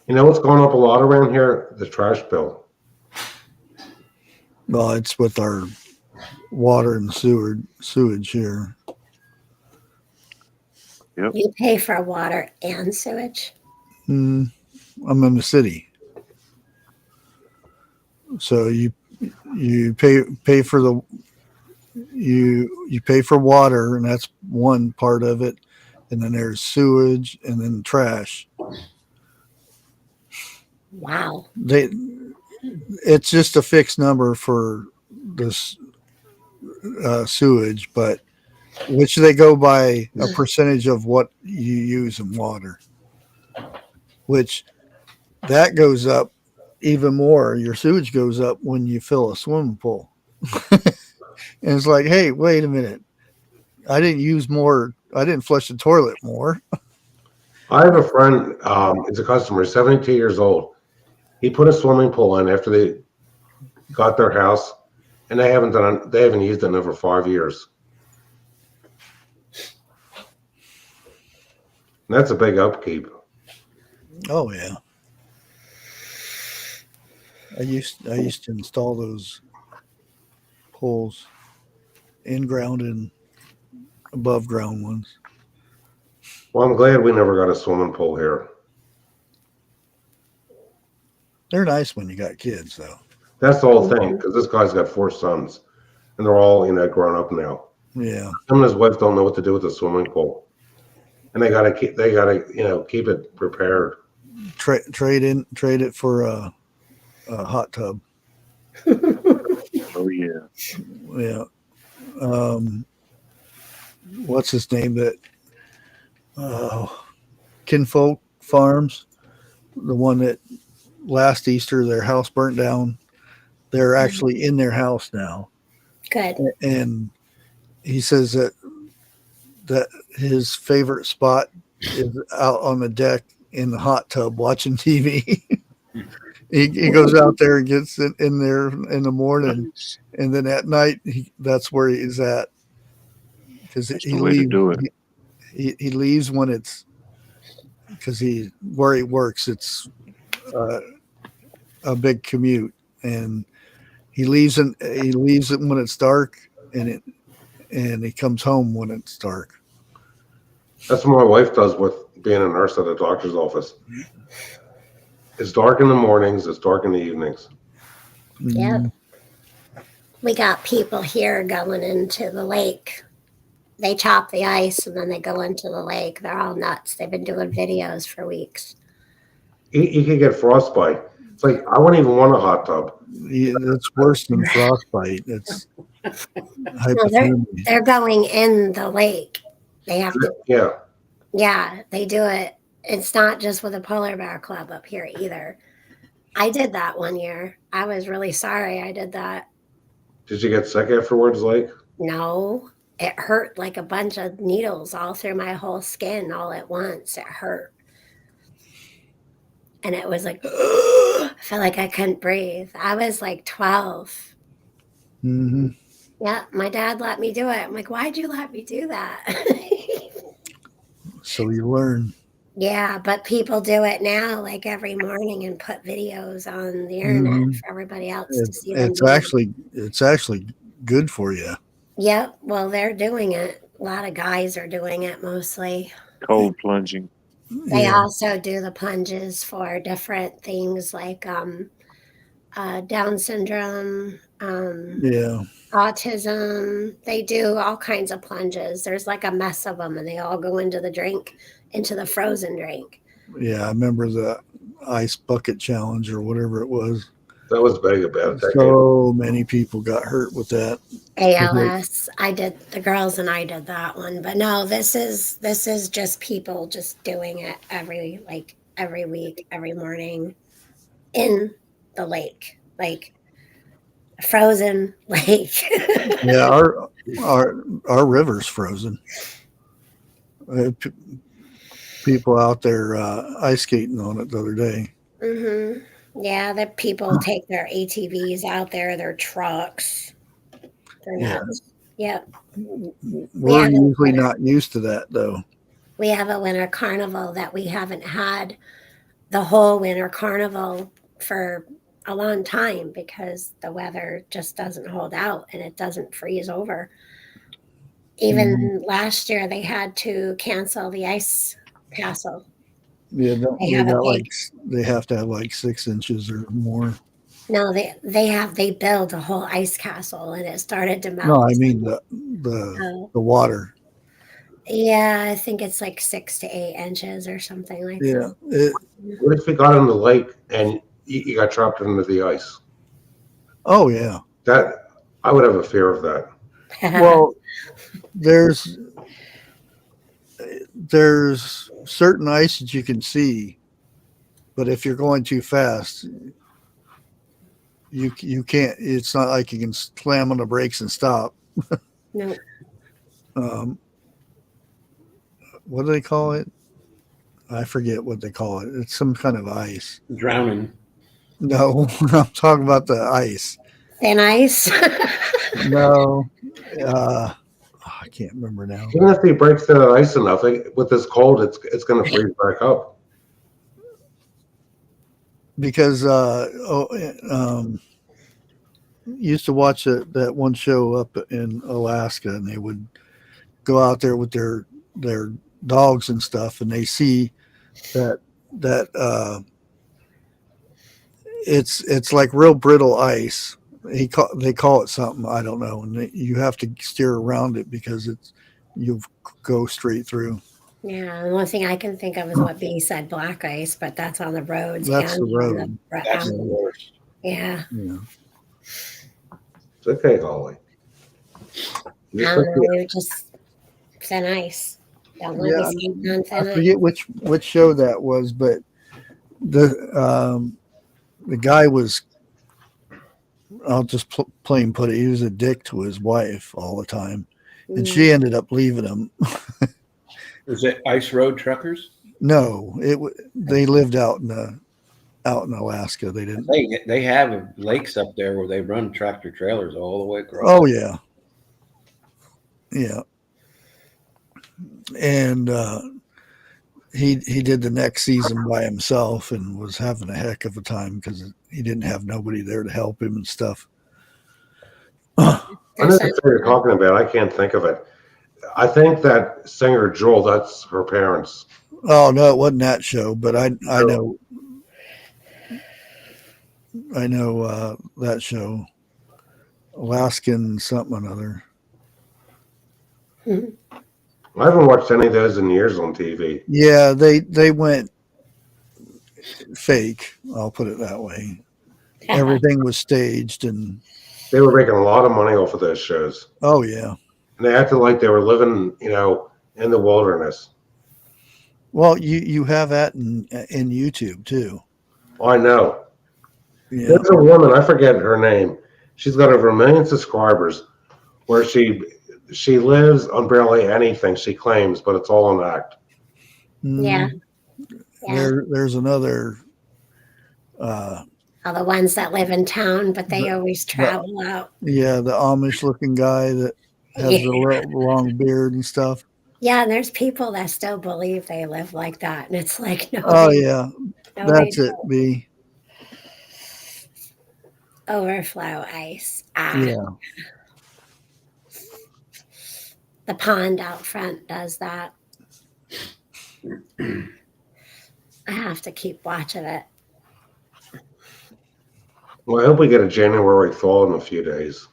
You know what's going up a lot around here? The trash bill. Well, it's with our water and sewage here. Yep. You pay for water and sewage. I'm in the city, so you pay for the you pay for water, and that's one part of it, and then there's sewage, and then trash. Wow. It's just a fixed number for this sewage, but which they go by a percentage of what you use in water, which that goes up even more. Your sewage goes up when you fill a swimming pool. And it's like, hey, wait a minute. I didn't use more. I didn't flush the toilet more. I have a friend, he's a customer, 72 years old. He put a swimming pool in after they got their house, and they haven't used it in over 5 years. And that's a big upkeep. Oh yeah. I used to install those poles, in ground and above ground ones. Well, I'm glad we never got a swimming pool here. They're nice when you got kids, though. That's the whole thing, because this guy's got 4 sons, and they're all, grown up now. Yeah. Him and his wife don't know what to do with the swimming pool, and they gotta keep it prepared. Trade it for a hot tub. Oh yeah. Yeah. What's his name? That Kinfolk Farms, the one that last Easter their house burnt down. They're actually in their house now. Good. And he says that his favorite spot is out on the deck in the hot tub watching TV. He goes out there and gets in there in the morning, and then at night that's where he's at, because he leaves when it's, because where he works, it's a big commute, and he leaves it when it's dark, and he comes home when it's dark. That's what my wife does with being a nurse at a doctor's office. It's dark in the mornings, it's dark in the evenings. Yep. We got people here going into the lake. They chop the ice and then they go into the lake. They're all nuts. They've been doing videos for weeks. You could get frostbite. It's like, I wouldn't even want a hot tub. It's worse than frostbite. It's hypothermia. They're going in the lake. They have to. Yeah. Yeah, they do it. It's not just with the Polar Bear Club up here either. I did that one year. I was really sorry I did that. Did you get sick afterwards, like? No. It hurt like a bunch of needles all through my whole skin all at once. It hurt. And it was like, I felt like I couldn't breathe. I was like 12. Mm-hmm. Yeah, my dad let me do it. I'm like, why'd you let me do that? So you learn. Yeah, but people do it now, like every morning, and put videos on the internet for everybody else to see them. It's actually good for you. Yep. Well, they're doing it. A lot of guys are doing it mostly. Cold plunging. They also do the plunges for different things like Down syndrome, autism. They do all kinds of plunges. There's like a mess of them, and they all go into the drink, into the frozen drink. Yeah, I remember ice bucket challenge or whatever it was. That was big about a decade. So many people got hurt with that. ALS. The girls and I did that one, but no, this is just people just doing it every week, every morning in the lake, like a frozen lake. Yeah, our river's frozen. People out there ice skating on it the other day. Mm-hmm. Yeah, the people take their ATVs out there, their trucks. They're nuts. Yeah. We're usually not used to that, though. We have a winter carnival that we haven't had the whole winter carnival for a long time because the weather just doesn't hold out and it doesn't freeze over. Even last year, they had to cancel the ice castle. Yeah, they have to have like 6 inches or more. No, they build a whole ice castle and it started to melt. No, I mean the water. Yeah, I think it's like 6 to 8 inches or something like that. What if you got in the lake and you got trapped under the ice? Oh yeah, that I would have a fear of that. Well, there's certain ice that you can see, but if you're going too fast, you can't. It's not like you can slam on the brakes and stop. No. What do they call it? I forget what they call it. It's some kind of ice. Drowning. No, I'm talking about the ice. Thin ice? No. I can't remember now. Even if he breaks the ice enough, with this cold, it's going to freeze back up. Because used to watch that one show up in Alaska, and they would go out there with their dogs and stuff, and they see that it's like real brittle ice. They call it something, I don't know, and you have to steer around it because you go straight through. Yeah, the only thing I can think of is what B said, black ice, but that's on the roads. That's the road. That's the worst. Yeah. It's okay, Holly. I don't know, we were just thin ice. Don't let me skate on thin I forget which show that was, but the guy was, I'll just plain put it, he was a dick to his wife all the time, and she ended up leaving him. Is it ice road truckers? No, they lived out in Alaska. They didn't. They have lakes up there where they run tractor trailers all the way across. Oh yeah, yeah. And he did the next season by himself and was having a heck of a time because he didn't have nobody there to help him and stuff. I know the show you're talking about. I can't think of it. I think that singer Jewel, that's her parents. Oh no, it wasn't that show, but I know that show, Alaskan something or other. I haven't watched any of those in years on TV. Yeah, they went fake. I'll put it that way. Everything was staged, and they were making a lot of money off of those shows. Oh yeah. And they acted like they were living, in the wilderness. Well, you have that in YouTube too. Oh, I know. Yeah. There's a woman, I forget her name. She's got over 1 million subscribers, where she lives on barely anything, she claims, but it's all an act. Yeah. There's another. All the ones that live in town, but they always travel out. Yeah, the Amish-looking guy that has the long beard and stuff. Yeah, and there's people that still believe they live like that, and it's like, no. Oh yeah, that's it. B. Overflow ice. Yeah. The pond out front does that. I have to keep watching it. Well, I hope we get a January thaw in a few days.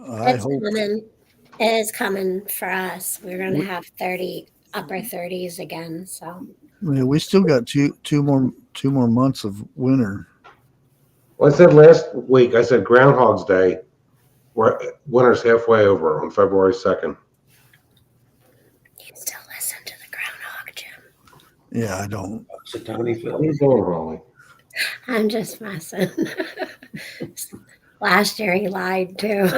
It's coming. It is coming for us. We're going to have upper 30s again. So Yeah, we still got two more months of winter. Well, I said last week, I said Groundhog's Day, where winter's halfway over on February 2nd. You still listen to the groundhog, Jim. Yeah, I don't. What's it, Tony? What are you doing, Holly? I'm just messing. Last year he lied too.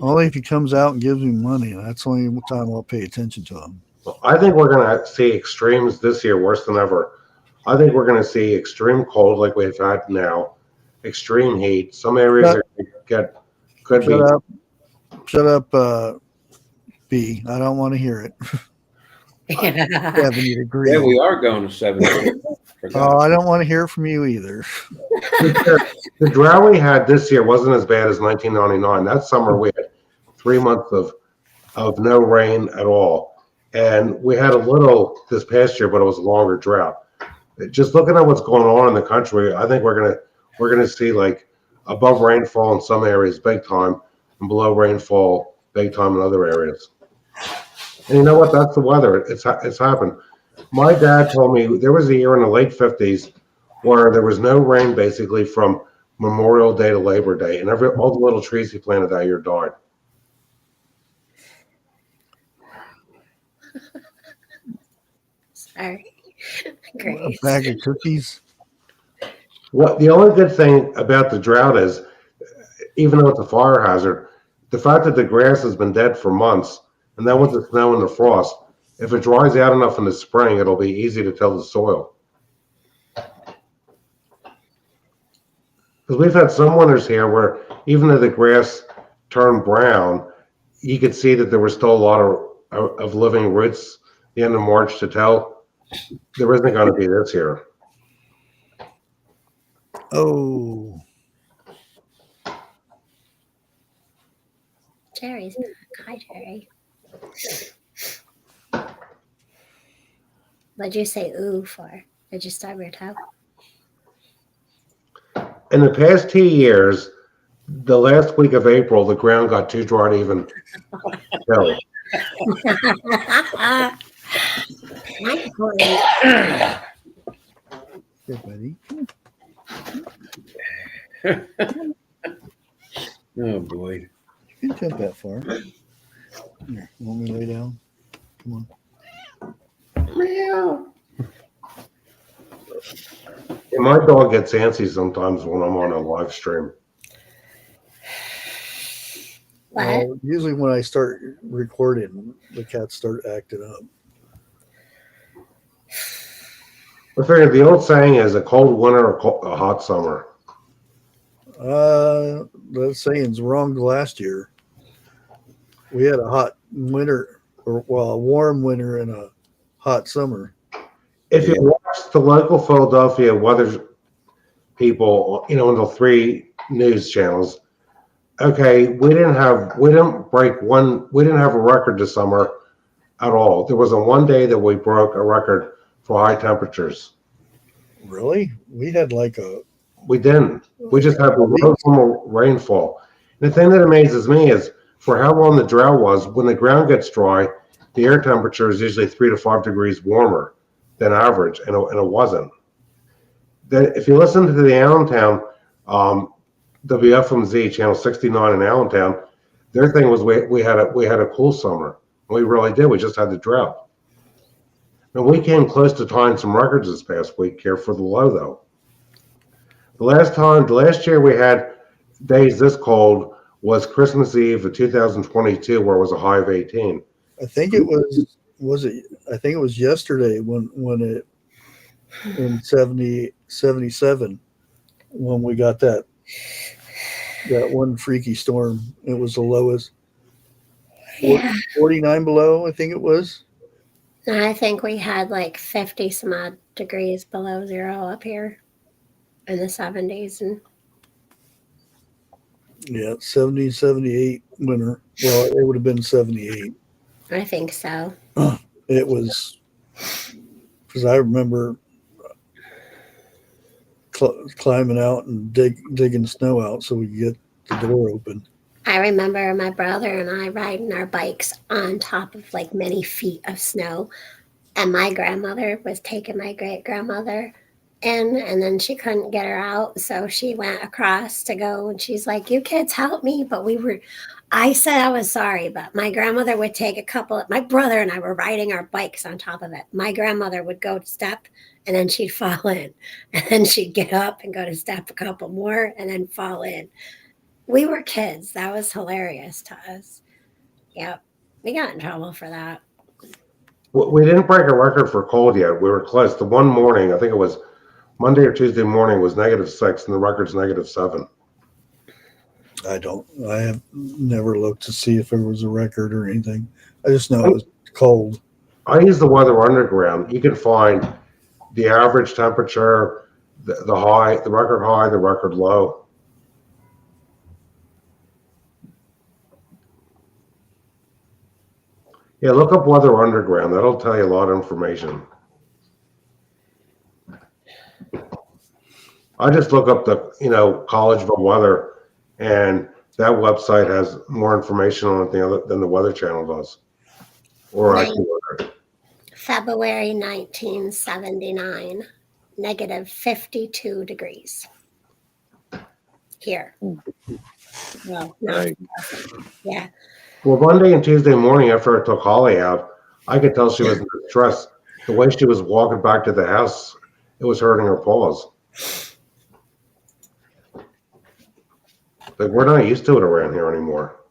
Only if he comes out and gives me money. That's the only time I'll pay attention to him. Well, I think we're going to see extremes this year worse than ever. I think we're going to see extreme cold like we've had now, extreme heat. Some areas could be. Shut up, B. I don't want to hear it. 70 degrees. Yeah, we are going to 70. Oh, I don't want to hear it from you either. The drought we had this year wasn't as bad as 1999. That summer we had 3 months of no rain at all. And we had a little this past year, but it was a longer drought. Just looking at what's going on in the country, I think we're gonna see like above rainfall in some areas big time and below rainfall big time in other areas. And you know what? That's the weather. It's happened. My dad told me there was a year in the late 50s where there was no rain basically from Memorial Day to Labor Day, and all the little trees he planted that year died. Sorry. A bag of cookies. What the only good thing about the drought is, even though it's a fire hazard, the fact that the grass has been dead for months, and then with the snow and the frost, if it dries out enough in the spring, it'll be easy to tell the soil. Because we've had some winters here where even though the grass turned brown, you could see that there was still a lot of living roots the end of March to tell. There isn't going to be this year. Oh. Jerry's back. Hi, Jerry. What'd you say ooh for? Did you stub your toe? In the past 2 years, the last week of April, the ground got too dry to even tell. Here, buddy. Oh boy. You can jump that far. Here, want me to lay down? Come on. Meow. And my dog gets antsy sometimes when I'm on a live stream. Usually when I start recording, the cats start acting up. I figured the old saying is a cold winter or a hot summer. That saying's wrong last year. We had a hot winter, a warm winter and a hot summer. If you watch the local Philadelphia weather people, on the 3 news channels, okay, we didn't have a record this summer at all. There was a one day that we broke a record for high temperatures. Really? We had we didn't. We just had the normal rainfall. And the thing that amazes me is for how long the drought was, when the ground gets dry, the air temperature is usually 3 to 5 degrees warmer than average, and it wasn't. Then if you listen to the Allentown, WFMZ channel 69 in Allentown, their thing was we had a cool summer. We really did. We just had the drought. And we came close to tying some records this past week here for the low, though. The last year we had days this cold was Christmas Eve of 2022, where it was a high of 18. I think it was I think it was yesterday when it in 77 when we got that one freaky storm. It was the lowest. 49 below, I think it was. I think we had like 50 some odd degrees below zero up here in the 70s. And yeah, 70, 78 winter. Well, it would have been 78. I think so. It was, because I remember climbing out and digging snow out so we could get the door open. I remember my brother and I riding our bikes on top of like many feet of snow And my grandmother was taking my great grandmother in, and then she couldn't get her out. So she went across to go, and she's like, "You kids help me." But I said I was sorry, but my grandmother would take my brother and I were riding our bikes on top of it. My grandmother would go to step and then she'd fall in. And then she'd get up and go to step a couple more and then fall in. We were kids. That was hilarious to us. Yep. We got in trouble for that. We didn't break a record for cold yet. We were close. The one morning, I think it was Monday or Tuesday morning, was -6, and the record's -7. I have never looked to see if there was a record or anything. I just know it was cold. I use the Weather Underground. You can find the average temperature, the high, the record high, the record low. Yeah, look up Weather Underground. That'll tell you a lot of information. I just look up the, Collegeville weather, and that website has more information on it than the Weather Channel does. Or Right. IQ. February 1979, -52 degrees here. Well, no, Right. yeah. Well, Monday and Tuesday morning after I took Holly out, I could tell she was in distress. The way she was walking back to the house, it was hurting her paws. Like, we're not used to it around here anymore.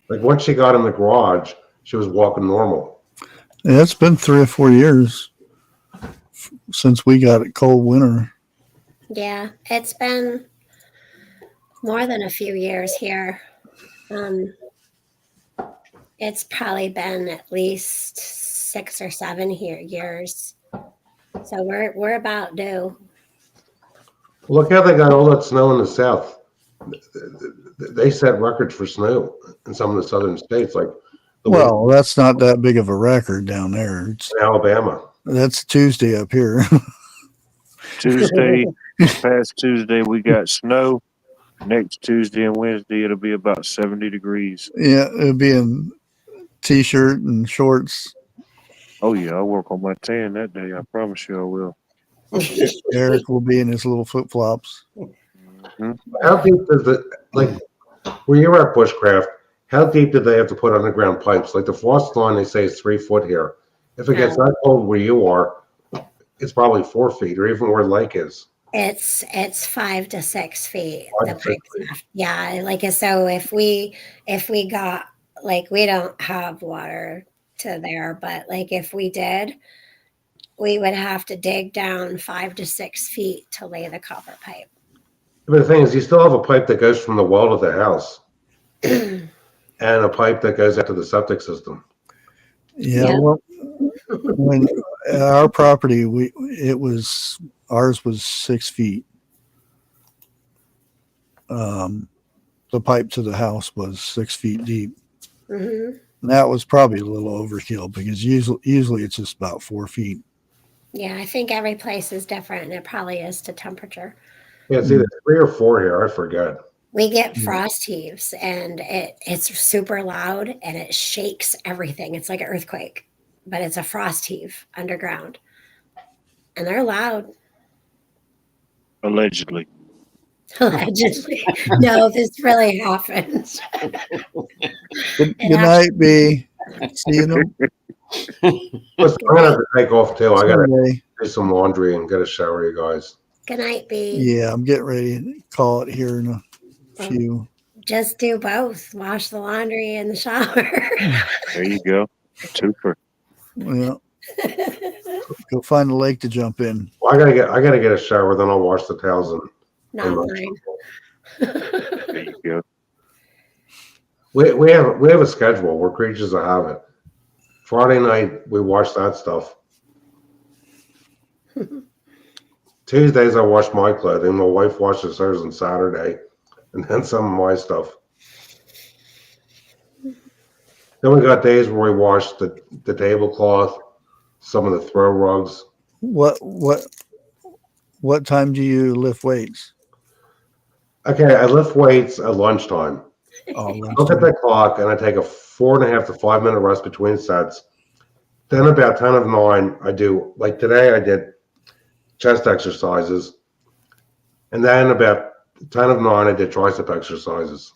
Like, once she got in the garage, she was walking normal. Yeah, it's been 3 or 4 years since we got a cold winter. Yeah, it's been more than a few years here. It's probably been at least 6 or 7 years. So we're about due. Look how they got all that snow in the south. They set records for snow in some of the southern states, like well, that's not that big of a record down there. It's in Alabama. That's Tuesday up here. This past Tuesday, we got snow. Next Tuesday and Wednesday, it'll be about 70 degrees. Yeah, it'll be in t-shirt and shorts. Oh, yeah, I'll work on my tan that day. I promise you I will. Eric will be in his little flip-flops. Mm-hmm. How deep does it, like, where you're at Bushcraft, how deep do they have to put underground pipes? Like the frost line, they say is 3 foot here. If it gets that cold where you are, it's probably 4 feet, or even where the lake is. It's 5 to 6 feet. 5 to 6 feet. Yeah, like so if we got, like, we don't have water to there, but like if we did, we would have to dig down 5 to 6 feet to lay the copper pipe. But the thing is, you still have a pipe that goes from the well to the house, and a pipe that goes out to the septic system. Yeah. Well, when our property, ours was 6 feet. The pipe to the house was 6 feet deep. Mm-hmm. And that was probably a little overkill because usually it's just about 4 feet. Yeah, I think every place is different, and it probably is to temperature. Yeah, it's either 3 or 4 here. I forget. We get frost heaves, and it's super loud, and it shakes everything. It's like an earthquake, but it's a frost heave underground, and they're loud. Allegedly. Allegedly. No, this really happens. Good night, B. See you. Listen, I'm gonna have to take off too. I gotta do some laundry and get a shower, you guys. Good night, B. Yeah, I'm getting ready to call it here in a few. Just do both. Wash the laundry and the shower. There you go. Twofer. Yeah. Go find a lake to jump in. Well, I gotta get a shower, then I'll wash the towels and Not mine. There you go. we have a schedule. We're creatures of habit. Friday night we wash that stuff. Tuesdays I wash my clothing. My wife washes hers on Saturday, and then some of my stuff. Then we got days where we wash the tablecloth, some of the throw rugs. What time do you lift weights? Okay, I lift weights at lunchtime. Oh, I look at the clock and I take a 4.5 to 5 minute rest between sets. Then about 10 of 9, I do, like today I did chest exercises. And then about 10 of 9, I did tricep exercises.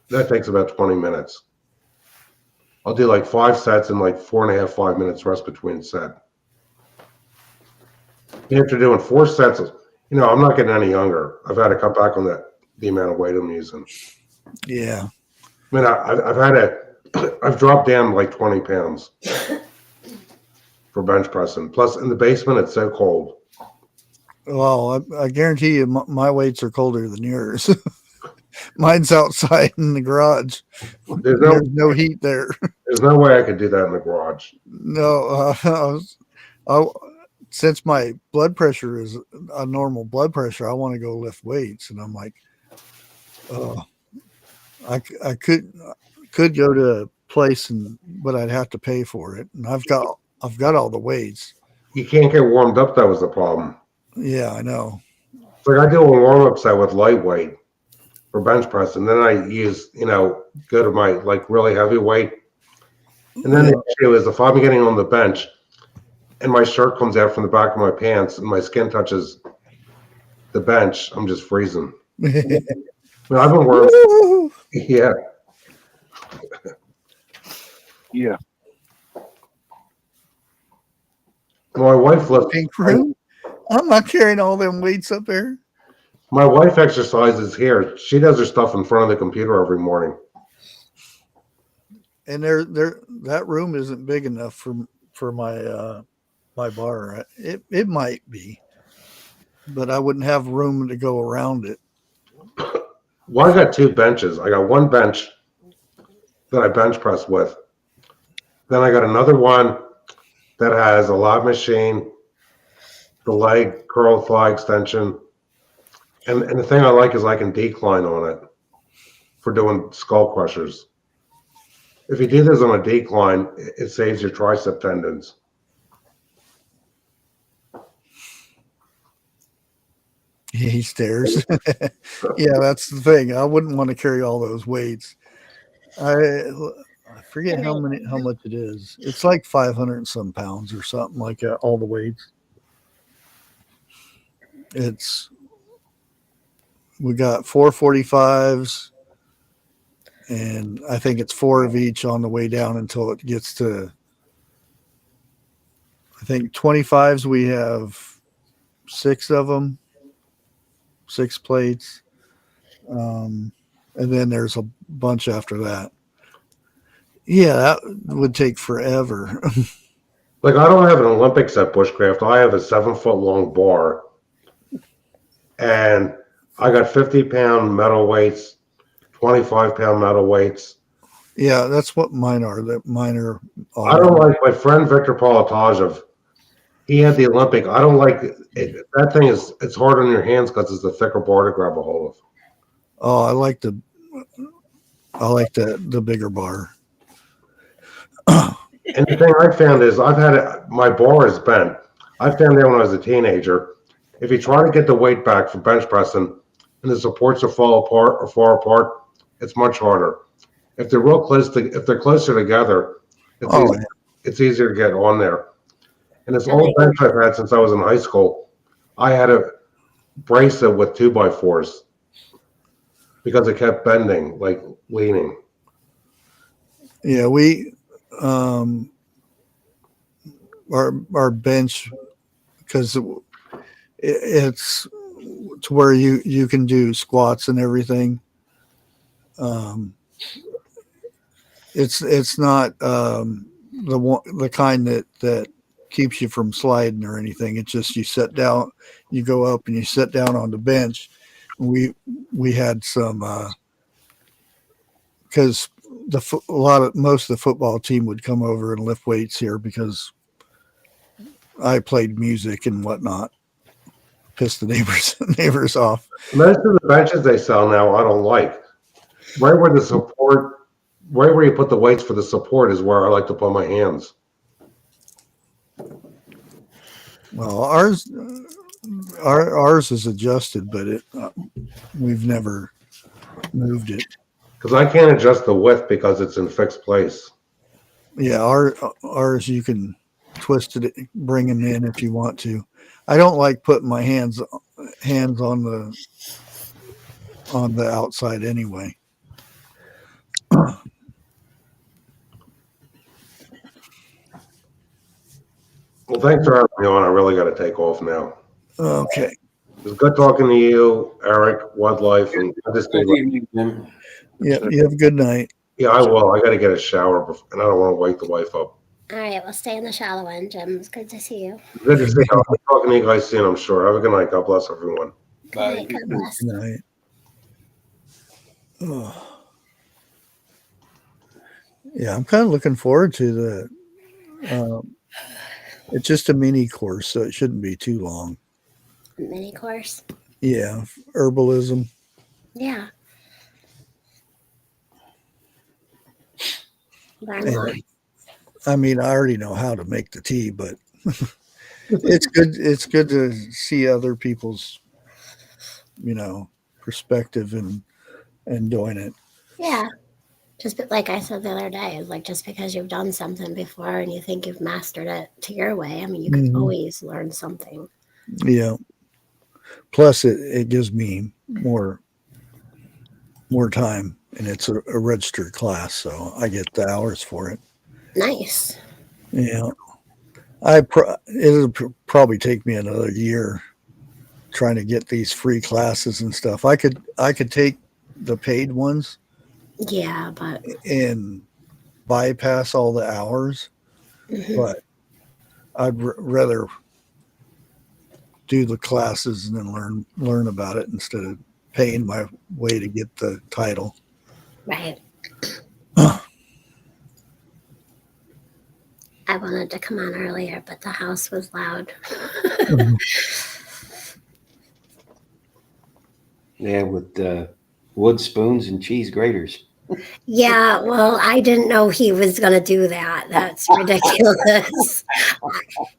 That takes about 20 minutes. I'll do like 5 sets and like 4.5, 5 minutes rest between set. After doing 4 sets, you know, I'm not getting any younger. I've had to cut back on the amount of weight I'm using. Yeah. I mean, I've dropped down like 20 pounds for bench pressing. Plus, in the basement, it's so cold. Well, I guarantee you my weights are colder than yours. Mine's outside in the garage. There's no heat there. There's no way I could do that in the garage. No, since my blood pressure is a normal blood pressure, I want to go lift weights, and I'm like, oh, I could go to a place, but I'd have to pay for it, and I've got all the weights. You can't get warmed up. That was the problem. Yeah, I know. It's like I do a warm-up set with lightweight for bench press, and then I use, you know, go to my like really heavy weight. And then the issue is if I'm getting on the bench and my shirt comes out from the back of my pants and my skin touches the bench, I'm just freezing. I mean, I've been wearing, yeah. Yeah. My wife lifts. Pink room? I'm not carrying all them weights up there. My wife exercises here. She does her stuff in front of the computer every morning. And that room isn't big enough for my my bar. It might be, but I wouldn't have room to go around it. Well, I got 2 benches. I got one bench that I bench press with. Then I got another one that has a live machine, the leg curl thigh extension. And the thing I like is I can decline on it for doing skull crushers. If you do this on a decline, it saves your tricep tendons. He stares. Yeah, that's the thing. I wouldn't want to carry all those weights. I forget how much it is. It's like 500 and some pounds or something like that, all the weights. We got 4 45s, and I think it's 4 of each on the way down until it gets to, I think 25s, we have 6 of them, 6 plates. And then there's a bunch after that. Yeah, that would take forever. Like, I don't have an Olympics at Bushcraft. I have a 7-foot long bar. And I got 50-pound metal weights, 25-pound metal weights. Yeah, that's what mine are. I don't like my friend Victor Politajov. He had the Olympic. I don't like it. That thing it's hard on your hands because it's a thicker bar to grab a hold of. Oh, I like the bigger bar. And the thing I found is my bar is bent. I found that when I was a teenager. If you try to get the weight back for bench pressing and the supports are far apart, it's much harder. If they're if they're closer together, it's easier to get on there. And this old bench I've had since I was in high school, I had to brace it with 2x4s because it kept bending, like leaning. Yeah, we our bench, because it's to where you can do squats and everything. It's not the kind that keeps you from sliding or anything. It's just you sit down, you go up and you sit down on the bench. We had some because most of the football team would come over and lift weights here because I played music and whatnot. Pissed the neighbors off. Most of the benches they sell now, I don't like. Right where you put the weights for the support is where I like to put my hands. Well, ours is adjusted, but we've never moved it. Because I can't adjust the width because it's in fixed place. Yeah, ours you can twist it, bring them in if you want to. I don't like putting my hands on the outside anyway. Well, thanks for having me on. I really got to take off now. Okay. It was good talking to you, Eric, Wildlife, and Good evening, Jim. Yeah, you have a good night. Yeah, I will. I got to get a shower, and I don't want to wake the wife up. All right, we'll stay in the shallow end, Jim. It's good to see you. Good to see you. I'll be talking to you guys soon, I'm sure. Have a good night. God bless everyone. Good night. God bless. Good night. Oh. Yeah, I'm kind of looking forward to the. It's just a mini course, so it shouldn't be too long. Mini course. Yeah, herbalism. Yeah. I mean, I already know how to make the tea, but it's good. It's good to see other people's, perspective and doing it. Yeah. Just like I said the other day, it's like just because you've done something before and you think you've mastered it to your way, I mean, you can always learn something. Yeah. Plus, it gives me more time, and it's a registered class, so I get the hours for it. Nice. Yeah. It'll probably take me another year trying to get these free classes and stuff. I could take the paid ones. Yeah, but and bypass all the hours, but I'd rather do the classes and then learn about it instead of paying my way to get the title. Right. I wanted to come on earlier, but the house was loud. Yeah, with wood spoons and cheese graters. Yeah, well, I didn't know he was going to do that. That's ridiculous.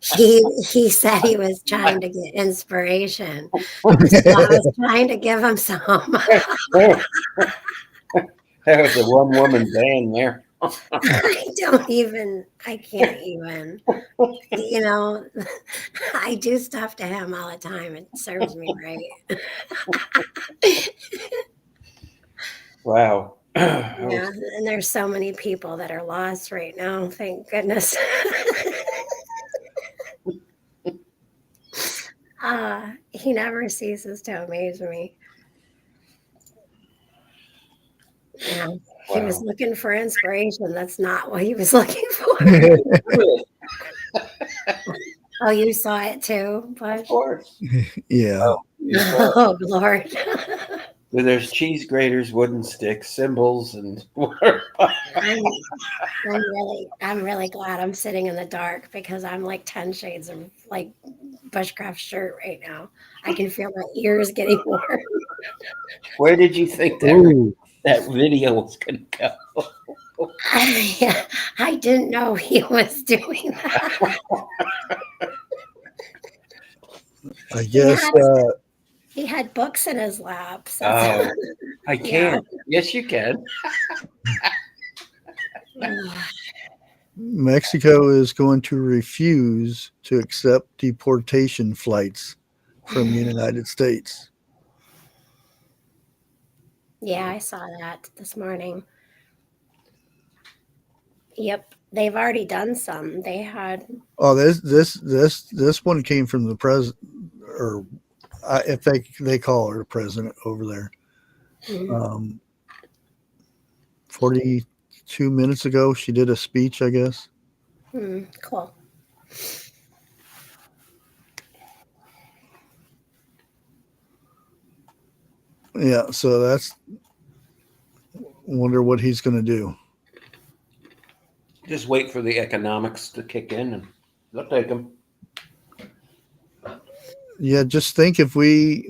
He said he was trying to get inspiration. So I was trying to give him some. That was a one-woman band there. I can't even. I do stuff to him all the time. It serves me right. Wow. Yeah, and there's so many people that are lost right now. Thank goodness. He never ceases to amaze me. Yeah, he was looking for inspiration. That's not what he was looking for. Oh, you saw it too, Bush? Of course. Yeah. Oh, Lord. There's cheese graters, wooden sticks, cymbals, and I'm really glad I'm sitting in the dark because I'm like 10 shades of like bushcraft shirt right now. I can feel my ears getting warm. Where did you think that video was going to go? I didn't know he was doing that. I guess he had books in his lap. So I can. Yeah. Yes, you can. Mexico is going to refuse to accept deportation flights from the United States. Yeah, I saw that this morning. Yep, they've already done some. They had. Oh, this one came from the president, or if they call her the president over there. 42 minutes ago, she did a speech, I guess. Cool. Yeah, so that's. Wonder what he's going to do. Just wait for the economics to kick in, and they'll take them. Yeah, just think if we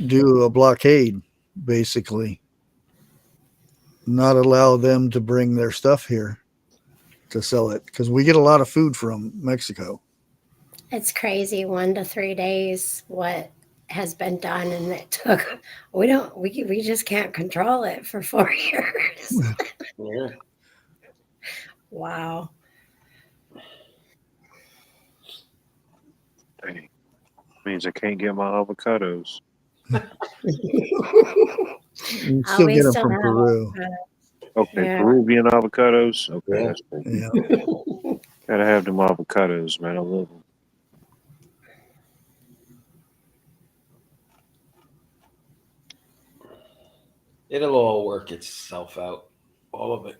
do a blockade, basically, not allow them to bring their stuff here to sell it, because we get a lot of food from Mexico. It's crazy. 1 to 3 days. What has been done, and it took. We just can't control it for 4 years. Yeah. Wow. Dang. Means I can't get my avocados. You still get them from Peru. Okay, Yeah. Peruvian avocados. Okay, Yeah. that's cool. Yeah. Gotta have them avocados, man. I love them. It'll all work itself out. All of it.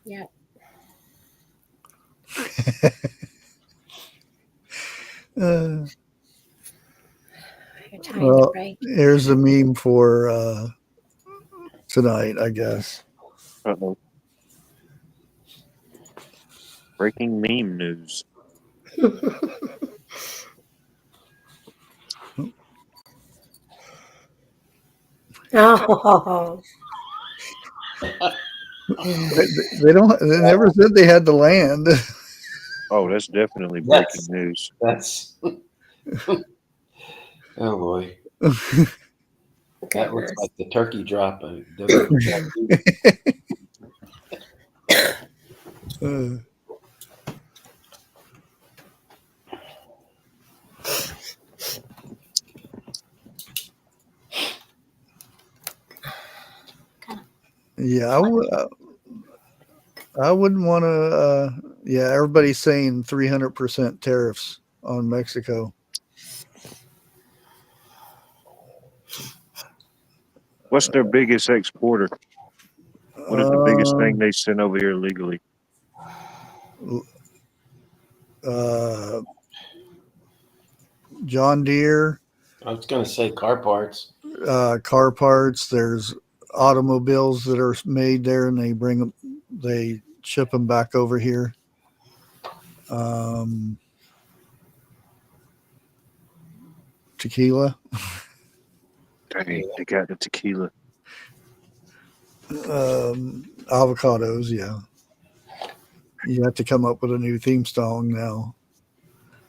Yep. Well, here's a meme for tonight, I guess. Uh-oh. Breaking meme news. Oh. They never said they had the land. Oh, that's definitely breaking news. That's oh boy. That looks like the turkey drop. Yeah, I wouldn't want to. Yeah, everybody's saying 300% tariffs on Mexico. What's their biggest exporter? What is the biggest thing they send over here legally? John Deere. I was going to say car parts. Car parts. There's automobiles that are made there, and they ship them back over here. Tequila. Dang, they got the tequila. Avocados, yeah. You have to come up with a new theme song now.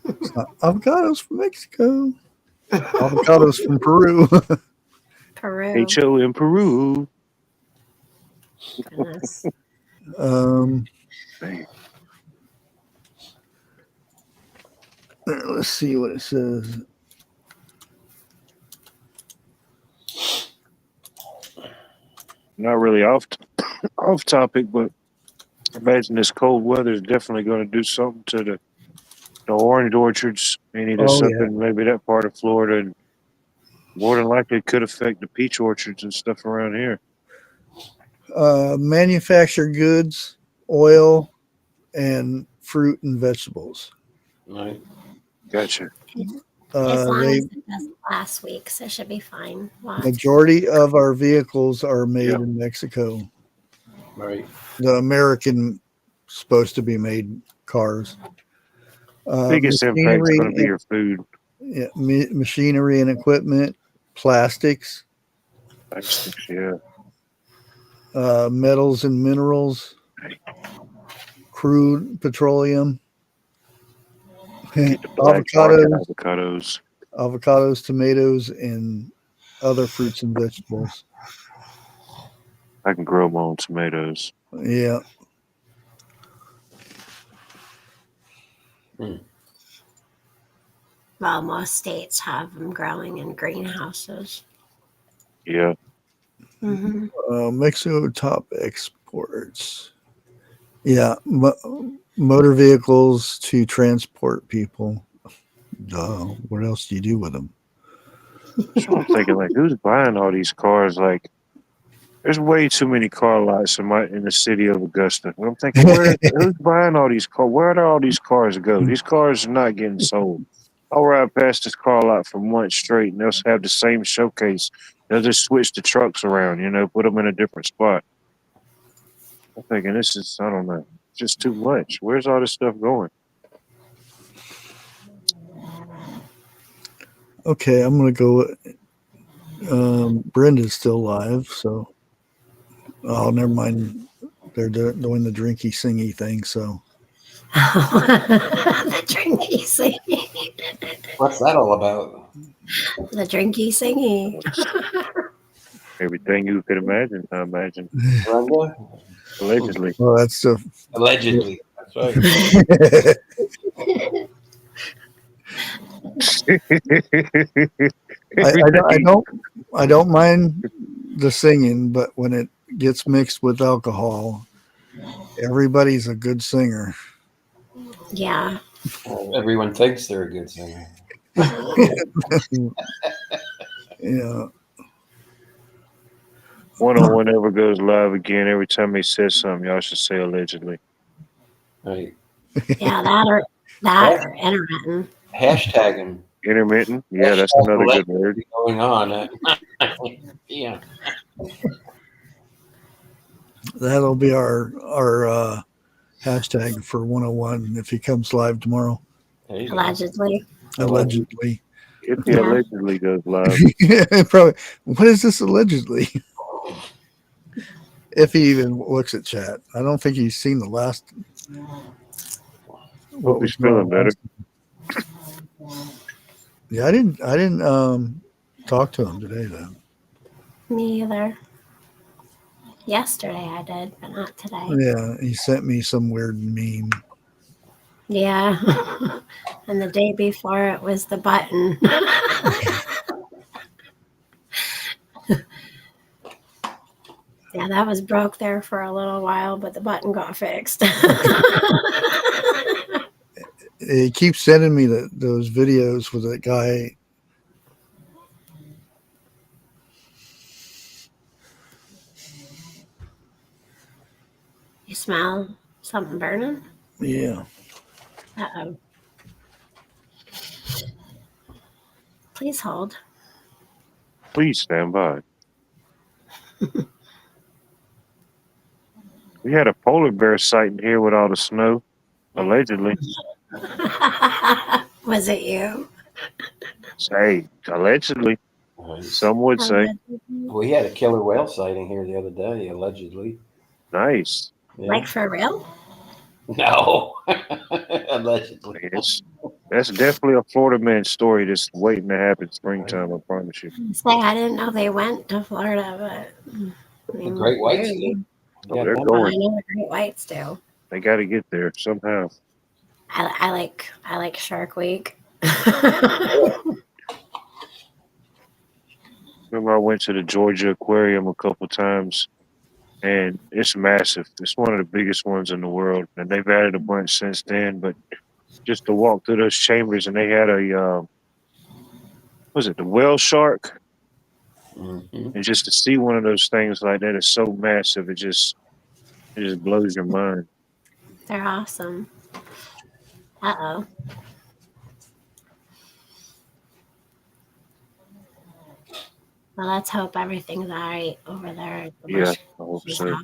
It's not avocados from Mexico. Avocados from Peru. Peru. HO in Peru. Goodness. Let's see what it says. Not really off topic, but I imagine this cold weather is definitely going to do something to the orange orchards. Any that's up in maybe that part of Florida, and more than likely it could affect the peach orchards and stuff around here. Manufactured goods, oil, and fruit and vegetables. Right. Gotcha. As long as it doesn't last week, so it should be fine. Majority of our vehicles are made in Mexico. Right. The American supposed to be made cars. Biggest impact is going to be your food. Yeah, machinery and equipment, plastics. Plastics, yeah. Metals and minerals, crude petroleum, avocados, tomatoes, and other fruits and vegetables. I can grow my own tomatoes. Yeah. Well, most states have them growing in greenhouses. Yeah. Mm-hmm. Mexico top exports. Yeah. Motor vehicles to transport people. What else do you do with them? So I'm thinking, like, who's buying all these cars? Like, there's way too many car lots in the city of Augusta. I'm thinking, who's buying all these cars? Where do all these cars go? These cars are not getting sold. I'll ride past this car lot for months straight, and they'll have the same showcase. They'll just switch the trucks around, put them in a different spot. I'm thinking, this is, I don't know, just too much. Where's all this stuff going? Okay, I'm going to go. Brenda's still live, so. Oh, never mind. They're doing the drinky singy thing, so. The drinky singing. What's that all about? The drinky singing. Everything you could imagine, I imagine. Brenda? Allegedly. Well, that's allegedly. That's right. I don't mind the singing, but when it gets mixed with alcohol, everybody's a good singer. Yeah. Well, everyone thinks they're a good singer. Yeah. 101 ever goes live again. Every time he says something, y'all should say allegedly. Right. Yeah, that or intermittent. Hashtag him. Intermittent. Yeah, that's another good word. Going on. Yeah. That'll be our hashtag for 101 if he comes live tomorrow. Allegedly. Allegedly. If he allegedly goes live. Probably. What is this allegedly? If he even looks at chat. I don't think he's seen the last. Hope he's feeling better. Yeah, I didn't talk to him today though. Me either. Yesterday I did, but not today. Yeah, he sent me some weird meme. Yeah. And the day before it was the button. Yeah, that was broke there for a little while, but the button got fixed. He keeps sending me those videos with that guy. You smell something burning? Yeah. Uh-oh. Please hold. Please stand by. We had a polar bear sighting here with all the snow, allegedly. Was it you? Say, allegedly. Some would say. We had a killer whale sighting here the other day, allegedly. Nice. Yeah. Like for real? No. Allegedly. That's definitely a Florida man story just waiting to happen springtime, I promise you. I didn't know they went to Florida, but The great whites do. Oh, they're I going. know the great whites do. They got to get there somehow. I like Shark Week. Remember, I went to the Georgia Aquarium a couple times, and it's massive. It's one of the biggest ones in the world, and they've added a bunch since then. But just to walk through those chambers, and they had a was it the whale shark? Mm-hmm. And just to see one of those things like that is so massive, it just blows your mind. They're awesome. Uh-oh. Well, let's hope everything's all right over there at the Yeah, I hope so.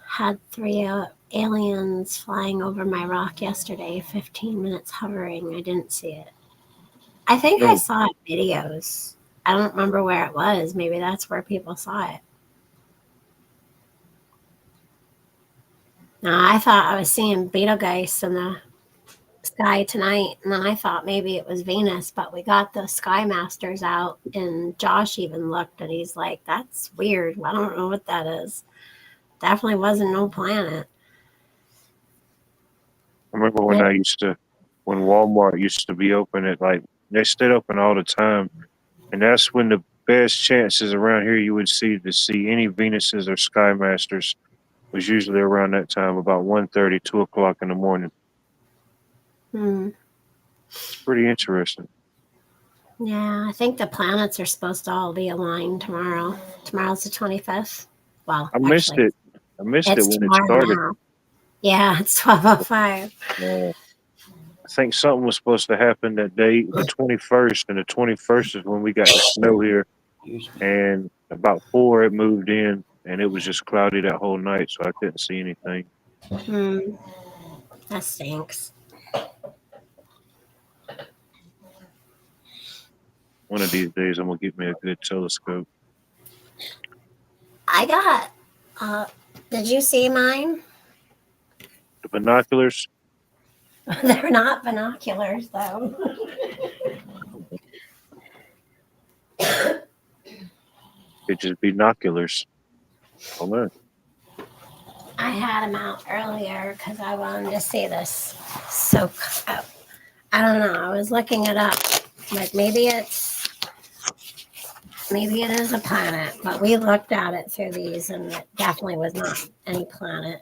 Had 3 aliens flying over my rock yesterday, 15 minutes hovering. I didn't see it. I think I saw it in videos. I don't remember where it was. Maybe that's where people saw it. No, I thought I was seeing Betelgeuse in the sky tonight, and then I thought maybe it was Venus, but we got the Sky Masters out, and Josh even looked, and he's like, that's weird. I don't know what that is. Definitely wasn't no planet. I remember when when Walmart used to be open at they stayed open all the time, and that's when the best chances around here you would see any Venuses or Sky Masters was usually around that time, about 1:30, 2 o'clock in the morning. It's pretty interesting. Yeah, I think the planets are supposed to all be aligned tomorrow. Tomorrow's the 25th. Well, I missed it when it started. Now. Yeah, it's 12:05. I think something was supposed to happen that day, the 21st, and the 21st is when we got the snow here. And about 4, it moved in, and it was just cloudy that whole night, so I couldn't see anything. That stinks. One of these days, I'm gonna get me a good telescope. I got. Did you see mine? The binoculars? They're not binoculars, though. It just binoculars. Hold on. I had them out earlier because I wanted to see this. So I don't know. I was looking it up. Like maybe it is a planet, but we looked at it through these, and it definitely was not any planet.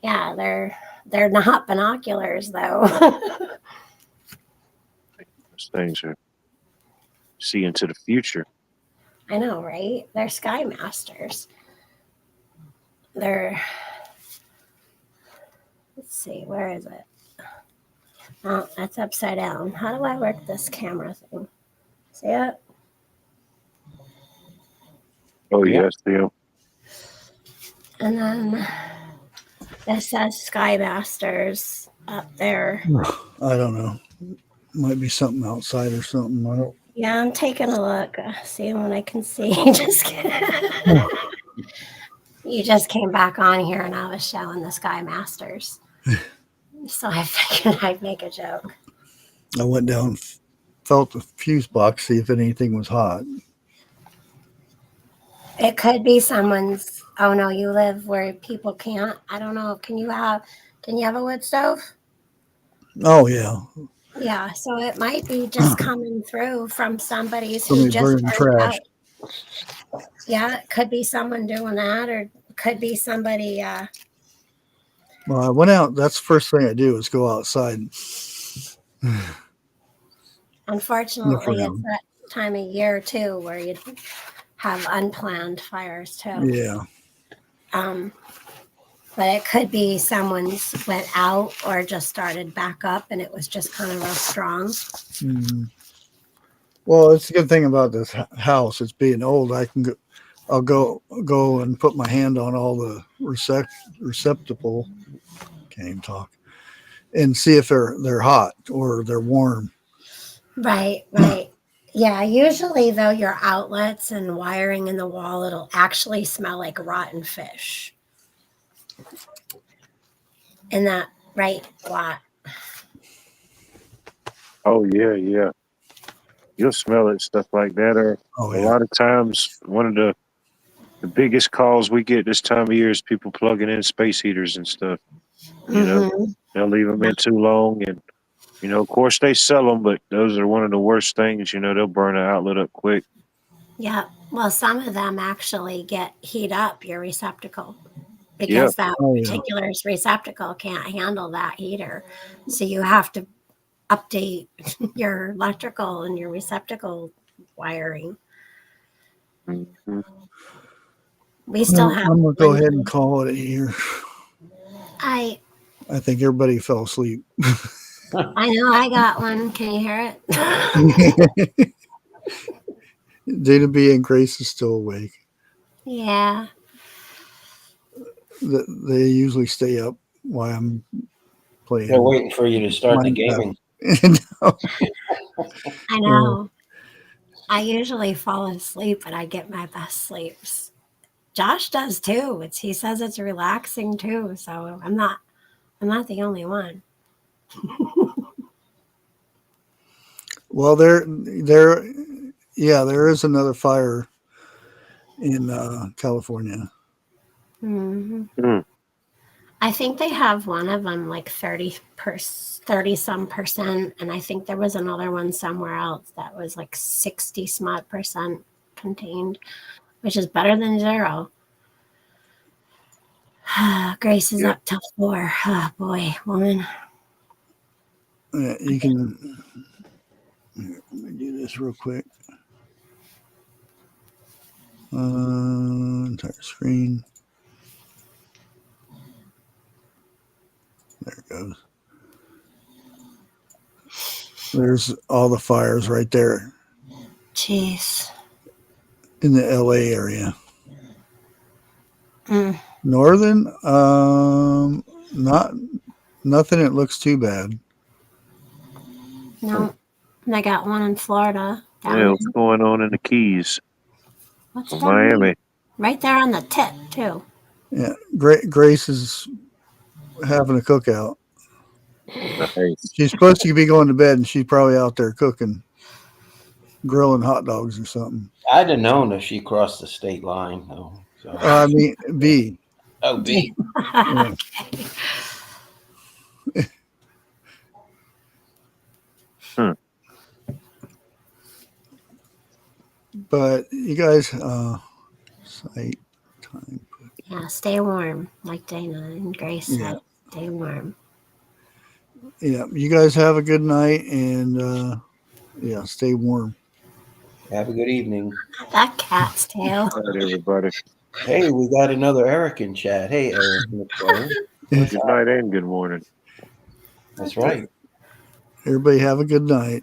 Yeah, they're not binoculars though. Those things are see into the future. I know, right? They're Sky Masters. Let's see, where is it? Oh, that's upside down. How do I work this camera thing? See it? Oh, yes, yeah. And then this says Sky Masters up there. I don't know. Might be something outside or something. I don't. Yeah, I'm taking a look. See what I can see. You just came back on here and I was showing the Sky Masters. So I figured I'd make a joke. I went down, felt the fuse box, see if anything was hot. It could be someone's. Oh no, you live where people can't. I don't know. Can you have a wood stove? Oh yeah. Yeah, so it might be just coming through from somebody's who just burning trash. Out. Yeah, it could be someone doing that, or it could be somebody. Well, I went out. That's the first thing I do is go outside. Unfortunately, it's that time of year too where you have unplanned fires too. Yeah. But it could be someone's went out or just started back up, and it was just kind of real strong. Mm. Well, it's a good thing about this house. It's being old. I'll go and put my hand on all the receptacle. Can't even talk. And see if they're hot or they're warm. Right. Yeah, usually though your outlets and wiring in the wall, it'll actually smell like rotten fish. In that right lot. Oh yeah. You'll smell it, stuff like that. Or a lot of times, one of the biggest calls we get this time of year is people plugging in space heaters and stuff. You know, they'll leave them in too long, and of course they sell them, but those are one of the worst things. They'll burn an outlet up quick. Yeah. Well, some of them actually heat up your receptacle because that particular receptacle can't handle that heater. So you have to update your electrical and your receptacle wiring. Mm-hmm. We still have. I'm gonna go ahead and call it a year. I think everybody fell asleep. I know I got one. Can you hear it? Dana B and Grace is still awake. Yeah. They usually stay up while I'm playing. They're waiting for you to start the gaming. I know. I usually fall asleep, but I get my best sleeps. Josh does too. He says it's relaxing too. So I'm not the only one. Well, there is another fire in California. Mm-hmm. Mm. I think they have one of them like 30 some percent, and I think there was another one somewhere else that was like 60 some odd percent contained, which is better than 0. Grace is up till 4. Oh boy, woman. You can. Let me do this real quick. Entire screen. There it goes. There's all the fires right there. Jeez. In the LA area. Mm. Northern, nothing that looks too bad. No. And I got one in Florida. What's going on in the Keys? What's Miami? Right there on the tip, too. Yeah. Grace is having a cookout. Nice. She's supposed to be going to bed, and she's probably out there cooking, grilling hot dogs or something. I'd have known if she crossed the state line, though. So. B. Oh, B. Yeah. But you guys, site time. Yeah, stay warm, like Dana and Grace said. Stay warm. Yeah, you guys have a good night, and yeah, stay warm. Have a good evening. That cat's tail. All right, everybody. Hey, we got another Eric in chat. Hey, Eric. Good night and good morning. That's right. Everybody have a good night.